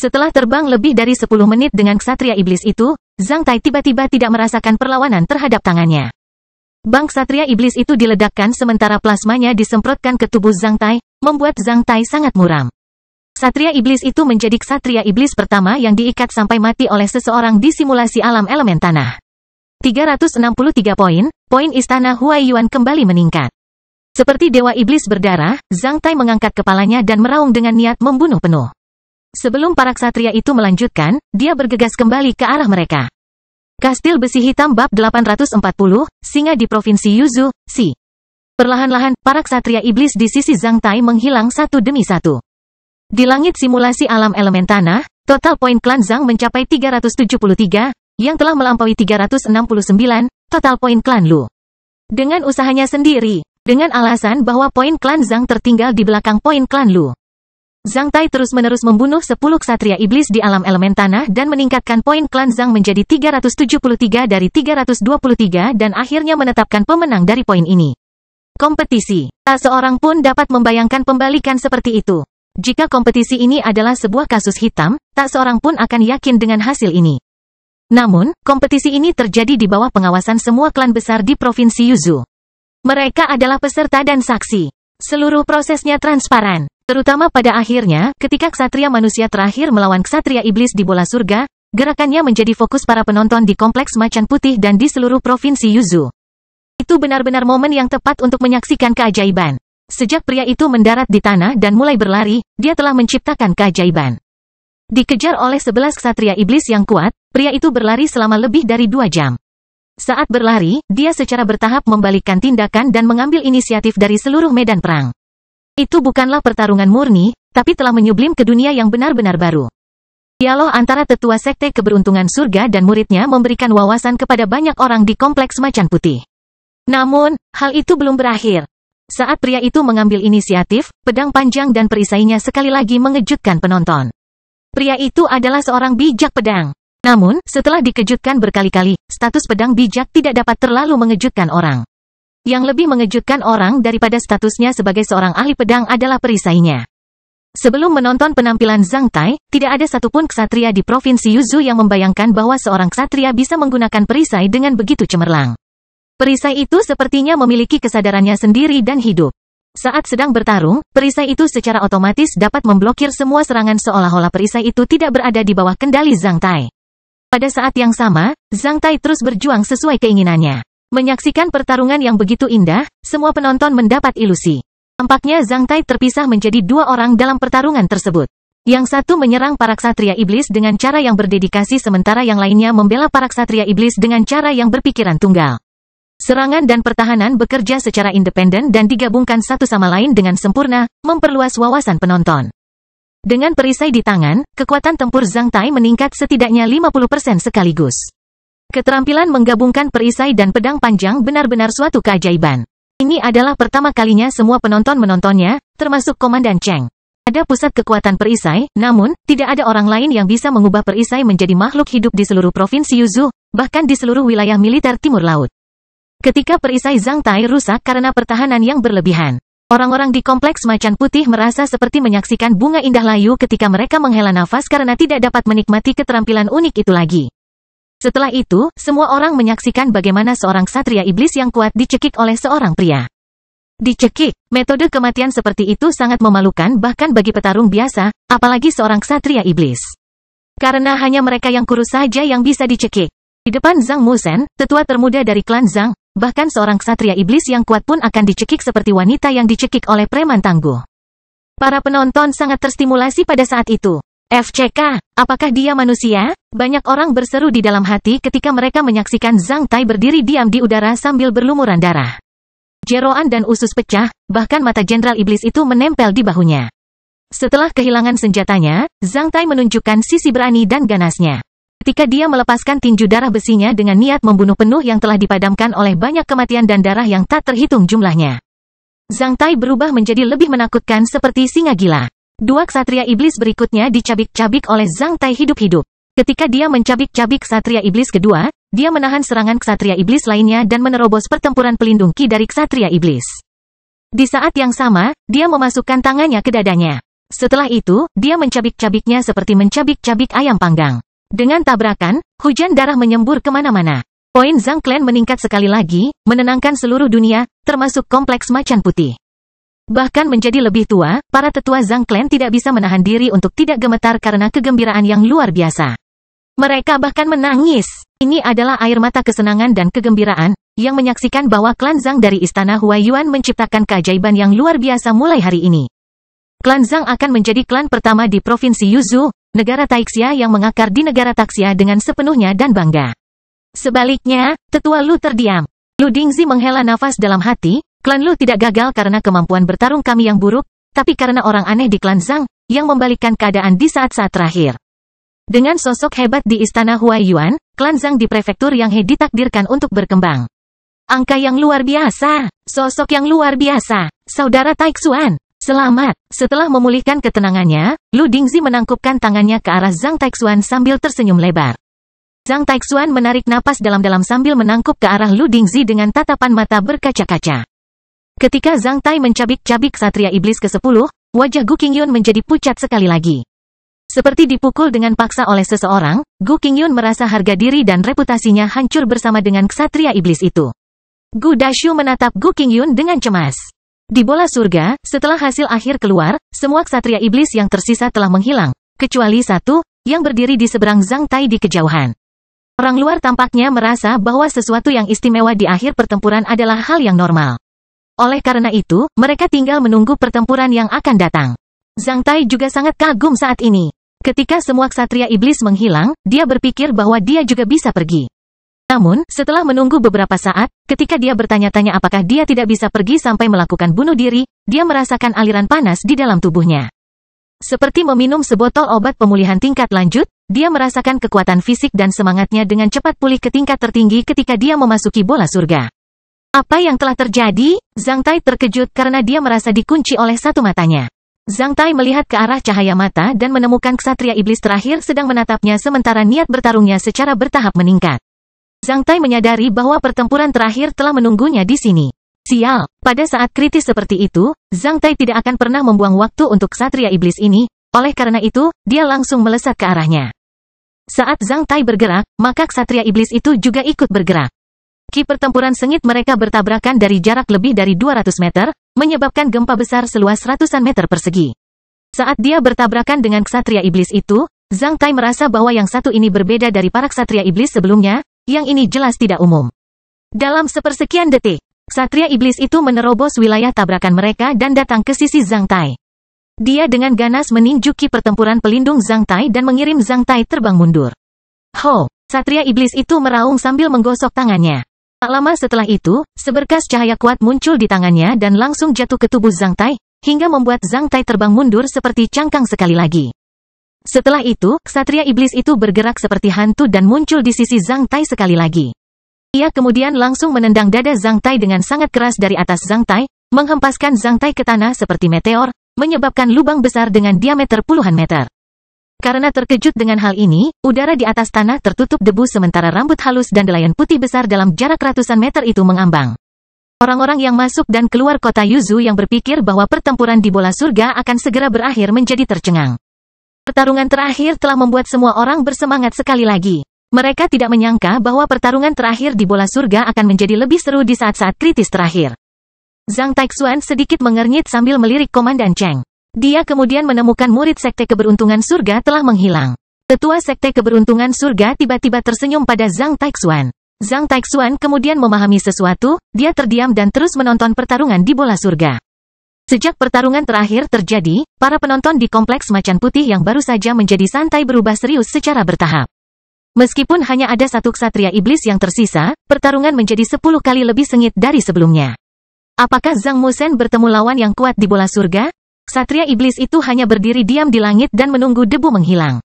Setelah terbang lebih dari 10 menit dengan ksatria iblis itu, Zhang Tai tiba-tiba tidak merasakan perlawanan terhadap tangannya. Bang ksatria iblis itu diledakkan sementara plasmanya disemprotkan ke tubuh Zhang Tai, membuat Zhang Tai sangat muram. Ksatria iblis itu menjadi ksatria iblis pertama yang diikat sampai mati oleh seseorang di simulasi alam elemen tanah. 363 poin, poin istana Huaiyuan kembali meningkat. Seperti dewa iblis berdarah, Zhang Tai mengangkat kepalanya dan meraung dengan niat membunuh penuh. Sebelum para ksatria itu melanjutkan, dia bergegas kembali ke arah mereka. Kastil Besi Hitam Bab 840, Singa di Provinsi Yuzhou, Si. Perlahan-lahan, para ksatria iblis di sisi Zhang Tai menghilang satu demi satu. Di langit simulasi alam elemen tanah, total poin klan Zhang mencapai 373, yang telah melampaui 369, total poin klan Lu. Dengan usahanya sendiri, dengan alasan bahwa poin klan Zhang tertinggal di belakang poin klan Lu. Zhang Tai terus-menerus membunuh 10 ksatria iblis di alam elemen tanah dan meningkatkan poin klan Zhang menjadi 373 dari 323 dan akhirnya menetapkan pemenang dari poin ini. Kompetisi. Tak seorang pun dapat membayangkan pembalikan seperti itu. Jika kompetisi ini adalah sebuah kasus hitam, tak seorang pun akan yakin dengan hasil ini. Namun, kompetisi ini terjadi di bawah pengawasan semua klan besar di Provinsi Yuzhou. Mereka adalah peserta dan saksi. Seluruh prosesnya transparan. Terutama pada akhirnya, ketika ksatria manusia terakhir melawan ksatria iblis di bola surga, gerakannya menjadi fokus para penonton di Kompleks Macan Putih dan di seluruh Provinsi Yuzhou. Itu benar-benar momen yang tepat untuk menyaksikan keajaiban. Sejak pria itu mendarat di tanah dan mulai berlari, dia telah menciptakan keajaiban. Dikejar oleh 11 ksatria iblis yang kuat, pria itu berlari selama lebih dari 2 jam. Saat berlari, dia secara bertahap membalikkan tindakan dan mengambil inisiatif dari seluruh medan perang. Itu bukanlah pertarungan murni, tapi telah menyublim ke dunia yang benar-benar baru. Dialog antara tetua sekte keberuntungan surga dan muridnya memberikan wawasan kepada banyak orang di Kompleks Macan Putih. Namun, hal itu belum berakhir. Saat pria itu mengambil inisiatif, pedang panjang dan perisainya sekali lagi mengejutkan penonton. Pria itu adalah seorang bijak pedang. Namun, setelah dikejutkan berkali-kali, status pedang bijak tidak dapat terlalu mengejutkan orang. Yang lebih mengejutkan orang daripada statusnya sebagai seorang ahli pedang adalah perisainya. Sebelum menonton penampilan Zhang Tai, tidak ada satupun ksatria di Provinsi Yuzhou yang membayangkan bahwa seorang ksatria bisa menggunakan perisai dengan begitu cemerlang. Perisai itu sepertinya memiliki kesadarannya sendiri dan hidup. Saat sedang bertarung, perisai itu secara otomatis dapat memblokir semua serangan seolah-olah perisai itu tidak berada di bawah kendali Zhang Tai. Pada saat yang sama, Zhang Tai terus berjuang sesuai keinginannya. Menyaksikan pertarungan yang begitu indah, semua penonton mendapat ilusi. Tampaknya Zhang Tai terpisah menjadi 2 orang dalam pertarungan tersebut. Yang satu menyerang para ksatria iblis dengan cara yang berdedikasi sementara yang lainnya membela para ksatria iblis dengan cara yang berpikiran tunggal. Serangan dan pertahanan bekerja secara independen dan digabungkan satu sama lain dengan sempurna, memperluas wawasan penonton. Dengan perisai di tangan, kekuatan tempur Zhang Tai meningkat setidaknya 50% sekaligus. Keterampilan menggabungkan perisai dan pedang panjang benar-benar suatu keajaiban. Ini adalah pertama kalinya semua penonton menontonnya, termasuk Komandan Cheng. Ada pusat kekuatan perisai, namun, tidak ada orang lain yang bisa mengubah perisai menjadi makhluk hidup di seluruh Provinsi Yuzhou, bahkan di seluruh wilayah militer Timur Laut. Ketika perisai Zhang Tai rusak karena pertahanan yang berlebihan, orang-orang di Kompleks Macan Putih merasa seperti menyaksikan bunga indah layu ketika mereka menghela nafas karena tidak dapat menikmati keterampilan unik itu lagi. Setelah itu, semua orang menyaksikan bagaimana seorang ksatria iblis yang kuat dicekik oleh seorang pria. Dicekik, metode kematian seperti itu sangat memalukan bahkan bagi petarung biasa, apalagi seorang ksatria iblis. Karena hanya mereka yang kurus saja yang bisa dicekik. Di depan Zhang Musen, tetua termuda dari klan Zhang, bahkan seorang ksatria iblis yang kuat pun akan dicekik seperti wanita yang dicekik oleh preman tangguh. Para penonton sangat terstimulasi pada saat itu. FCK, apakah dia manusia? Banyak orang berseru di dalam hati ketika mereka menyaksikan Zhang Tai berdiri diam di udara sambil berlumuran darah. Jeroan dan usus pecah, bahkan mata Jenderal Iblis itu menempel di bahunya. Setelah kehilangan senjatanya, Zhang Tai menunjukkan sisi berani dan ganasnya. Ketika dia melepaskan tinju darah besinya dengan niat membunuh penuh yang telah dipadamkan oleh banyak kematian dan darah yang tak terhitung jumlahnya. Zhang Tai berubah menjadi lebih menakutkan seperti singa gila. Dua ksatria iblis berikutnya dicabik-cabik oleh Zhang Tai hidup-hidup. Ketika dia mencabik-cabik ksatria iblis kedua, dia menahan serangan ksatria iblis lainnya dan menerobos pertempuran pelindung ki dari ksatria iblis. Di saat yang sama, dia memasukkan tangannya ke dadanya. Setelah itu, dia mencabik-cabiknya seperti mencabik-cabik ayam panggang. Dengan tabrakan, hujan darah menyembur kemana-mana. Poin Zhang Clan meningkat sekali lagi, menenangkan seluruh dunia, termasuk kompleks macan putih. Bahkan menjadi lebih tua, para tetua Zhang Clan tidak bisa menahan diri untuk tidak gemetar karena kegembiraan yang luar biasa. Mereka bahkan menangis. Ini adalah air mata kesenangan dan kegembiraan, yang menyaksikan bahwa klan Zhang dari Istana Huaiyuan menciptakan keajaiban yang luar biasa mulai hari ini. Klan Zhang akan menjadi klan pertama di Provinsi Yuzhou, negara Taixia yang mengakar di negara Taxia dengan sepenuhnya dan bangga. Sebaliknya, tetua Lu terdiam. Lu Dingzi menghela nafas dalam hati. Klan Lu tidak gagal karena kemampuan bertarung kami yang buruk, tapi karena orang aneh di klan Zhang, yang membalikkan keadaan di saat-saat terakhir. Dengan sosok hebat di Istana Huaiyuan, klan Zhang di prefektur yang He ditakdirkan untuk berkembang. Angka yang luar biasa, sosok yang luar biasa, saudara Taixuan, selamat. Setelah memulihkan ketenangannya, Lu Dingzi menangkupkan tangannya ke arah Zhang Taixuan sambil tersenyum lebar. Zhang Taixuan menarik napas dalam-dalam sambil menangkup ke arah Lu Dingzi dengan tatapan mata berkaca-kaca. Ketika Zhang Tai mencabik-cabik Satria Iblis ke-10, wajah Gu Qingyun menjadi pucat sekali lagi. Seperti dipukul dengan paksa oleh seseorang, Gu Qingyun merasa harga diri dan reputasinya hancur bersama dengan Ksatria Iblis itu. Gu Dashu menatap Gu Qingyun dengan cemas. Di bola surga, setelah hasil akhir keluar, semua Ksatria Iblis yang tersisa telah menghilang, kecuali satu, yang berdiri di seberang Zhang Tai di kejauhan. Orang luar tampaknya merasa bahwa sesuatu yang istimewa di akhir pertempuran adalah hal yang normal. Oleh karena itu, mereka tinggal menunggu pertempuran yang akan datang. Zhang Tai juga sangat kagum saat ini. Ketika semua ksatria iblis menghilang, dia berpikir bahwa dia juga bisa pergi. Namun, setelah menunggu beberapa saat, ketika dia bertanya-tanya apakah dia tidak bisa pergi sampai melakukan bunuh diri, dia merasakan aliran panas di dalam tubuhnya. Seperti meminum sebotol obat pemulihan tingkat lanjut, dia merasakan kekuatan fisik dan semangatnya dengan cepat pulih ke tingkat tertinggi ketika dia memasuki bola surga. Apa yang telah terjadi? Zhang Tai terkejut karena dia merasa dikunci oleh satu matanya. Zhang Tai melihat ke arah cahaya mata dan menemukan ksatria iblis terakhir sedang menatapnya sementara niat bertarungnya secara bertahap meningkat. Zhang Tai menyadari bahwa pertempuran terakhir telah menunggunya di sini. Sial, pada saat kritis seperti itu, Zhang Tai tidak akan pernah membuang waktu untuk ksatria iblis ini, oleh karena itu, dia langsung melesat ke arahnya. Saat Zhang Tai bergerak, maka ksatria iblis itu juga ikut bergerak. Ki pertempuran sengit mereka bertabrakan dari jarak lebih dari 200 meter, menyebabkan gempa besar seluas ratusan meter persegi. Saat dia bertabrakan dengan ksatria iblis itu, Zhang Tai merasa bahwa yang satu ini berbeda dari para ksatria iblis sebelumnya, yang ini jelas tidak umum. Dalam sepersekian detik, ksatria iblis itu menerobos wilayah tabrakan mereka dan datang ke sisi Zhang Tai. Dia dengan ganas meninju ki pertempuran pelindung Zhang Tai dan mengirim Zhang Tai terbang mundur. Ho! Ksatria iblis itu meraung sambil menggosok tangannya. Tak lama setelah itu, seberkas cahaya kuat muncul di tangannya dan langsung jatuh ke tubuh Zhang Tai, hingga membuat Zhang Tai terbang mundur seperti cangkang sekali lagi. Setelah itu, ksatria iblis itu bergerak seperti hantu dan muncul di sisi Zhang Tai sekali lagi. Ia kemudian langsung menendang dada Zhang Tai dengan sangat keras dari atas Zhang Tai, menghempaskan Zhang Tai ke tanah seperti meteor, menyebabkan lubang besar dengan diameter puluhan meter. Karena terkejut dengan hal ini, udara di atas tanah tertutup debu sementara rambut halus dan delayan putih besar dalam jarak ratusan meter itu mengambang. Orang-orang yang masuk dan keluar kota Yuzhou yang berpikir bahwa pertempuran di bola surga akan segera berakhir menjadi tercengang. Pertarungan terakhir telah membuat semua orang bersemangat sekali lagi. Mereka tidak menyangka bahwa pertarungan terakhir di bola surga akan menjadi lebih seru di saat-saat kritis terakhir. Zhang Taixuan sedikit mengernyit sambil melirik Komandan Cheng. Dia kemudian menemukan murid Sekte Keberuntungan Surga telah menghilang. Ketua Sekte Keberuntungan Surga tiba-tiba tersenyum pada Zhang Taixuan. Zhang Taixuan kemudian memahami sesuatu, dia terdiam dan terus menonton pertarungan di bola surga. Sejak pertarungan terakhir terjadi, para penonton di Kompleks Macan Putih yang baru saja menjadi santai berubah serius secara bertahap. Meskipun hanya ada satu ksatria iblis yang tersisa, pertarungan menjadi 10 kali lebih sengit dari sebelumnya. Apakah Zhang Musen bertemu lawan yang kuat di bola surga? Ksatria iblis itu hanya berdiri diam di langit dan menunggu debu menghilang.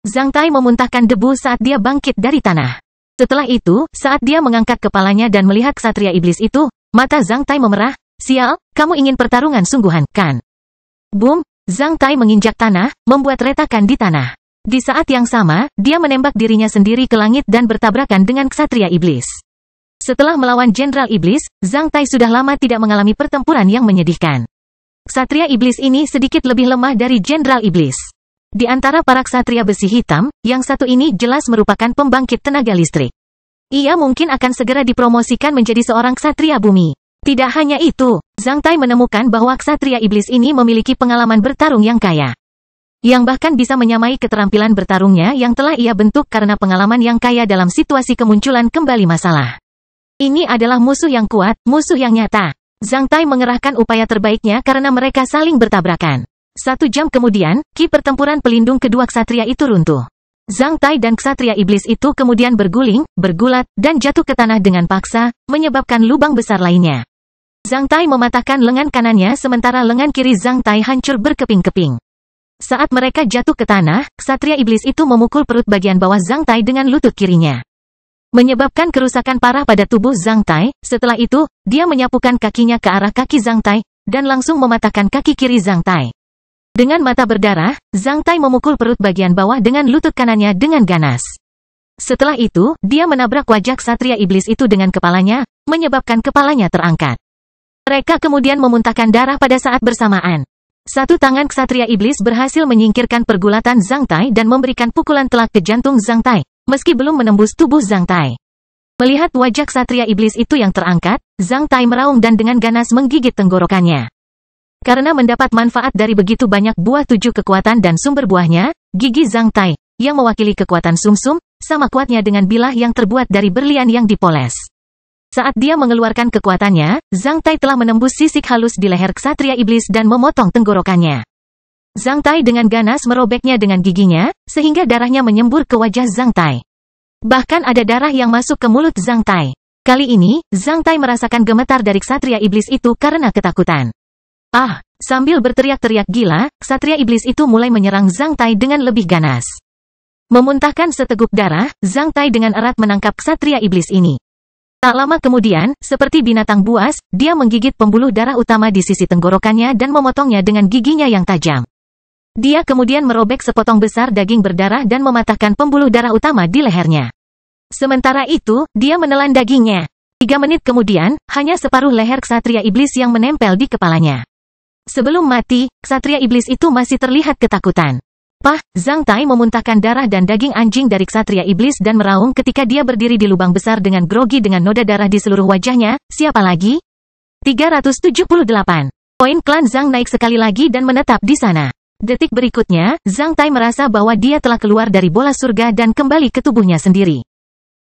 Zhang Tai memuntahkan debu saat dia bangkit dari tanah. Setelah itu, saat dia mengangkat kepalanya dan melihat ksatria iblis itu, mata Zhang Tai memerah. Sial, kamu ingin pertarungan sungguhan, kan? Boom! Zhang Tai menginjak tanah, membuat retakan di tanah. Di saat yang sama, dia menembak dirinya sendiri ke langit dan bertabrakan dengan ksatria iblis. Setelah melawan Jenderal Iblis, Zhang Tai sudah lama tidak mengalami pertempuran yang menyedihkan. Ksatria iblis ini sedikit lebih lemah dari Jenderal Iblis. Di antara para ksatria besi hitam, yang satu ini jelas merupakan pembangkit tenaga listrik. Ia mungkin akan segera dipromosikan menjadi seorang ksatria bumi. Tidak hanya itu, Zhang Tai menemukan bahwa ksatria iblis ini memiliki pengalaman bertarung yang kaya. Yang bahkan bisa menyamai keterampilan bertarungnya yang telah ia bentuk karena pengalaman yang kaya dalam situasi kemunculan kembali masalah. Ini adalah musuh yang kuat, musuh yang nyata. Zhang Tai mengerahkan upaya terbaiknya karena mereka saling bertabrakan. 1 jam kemudian, ki pertempuran pelindung kedua ksatria itu runtuh. Zhang Tai dan ksatria iblis itu kemudian berguling, bergulat, dan jatuh ke tanah dengan paksa, menyebabkan lubang besar lainnya. Zhang Tai mematahkan lengan kanannya sementara lengan kiri Zhang Tai hancur berkeping-keping. Saat mereka jatuh ke tanah, ksatria iblis itu memukul perut bagian bawah Zhang Tai dengan lutut kirinya, menyebabkan kerusakan parah pada tubuh Zhang Tai. Setelah itu, dia menyapukan kakinya ke arah kaki Zhang Tai, dan langsung mematahkan kaki kiri Zhang Tai. Dengan mata berdarah, Zhang Tai memukul perut bagian bawah dengan lutut kanannya dengan ganas. Setelah itu, dia menabrak wajah ksatria iblis itu dengan kepalanya, menyebabkan kepalanya terangkat. Mereka kemudian memuntahkan darah pada saat bersamaan. Satu tangan ksatria iblis berhasil menyingkirkan pergulatan Zhang Tai dan memberikan pukulan telak ke jantung Zhang Tai, meski belum menembus tubuh Zhang Tai. Melihat wajah ksatria iblis itu yang terangkat, Zhang Tai meraung dan dengan ganas menggigit tenggorokannya. Karena mendapat manfaat dari begitu banyak buah 7 kekuatan dan sumber buahnya, gigi Zhang Tai, yang mewakili kekuatan sumsum, sama kuatnya dengan bilah yang terbuat dari berlian yang dipoles. Saat dia mengeluarkan kekuatannya, Zhang Tai telah menembus sisik halus di leher ksatria iblis dan memotong tenggorokannya. Zhang Tai dengan ganas merobeknya dengan giginya, sehingga darahnya menyembur ke wajah Zhang Tai. Bahkan ada darah yang masuk ke mulut Zhang Tai. Kali ini, Zhang Tai merasakan gemetar dari ksatria iblis itu karena ketakutan. Sambil berteriak-teriak gila, ksatria iblis itu mulai menyerang Zhang Tai dengan lebih ganas. Memuntahkan seteguk darah, Zhang Tai dengan erat menangkap ksatria iblis ini. Tak lama kemudian, seperti binatang buas, dia menggigit pembuluh darah utama di sisi tenggorokannya dan memotongnya dengan giginya yang tajam. Dia kemudian merobek sepotong besar daging berdarah dan mematahkan pembuluh darah utama di lehernya. Sementara itu, dia menelan dagingnya. 3 menit kemudian, hanya separuh leher ksatria iblis yang menempel di kepalanya. Sebelum mati, ksatria iblis itu masih terlihat ketakutan. Zhang Tai memuntahkan darah dan daging anjing dari ksatria iblis dan meraung ketika dia berdiri di lubang besar dengan grogi dengan noda darah di seluruh wajahnya. Siapa lagi? 378. Poin klan Zhang naik sekali lagi dan menetap di sana. Detik berikutnya, Zhang Tai merasa bahwa dia telah keluar dari bola surga dan kembali ke tubuhnya sendiri.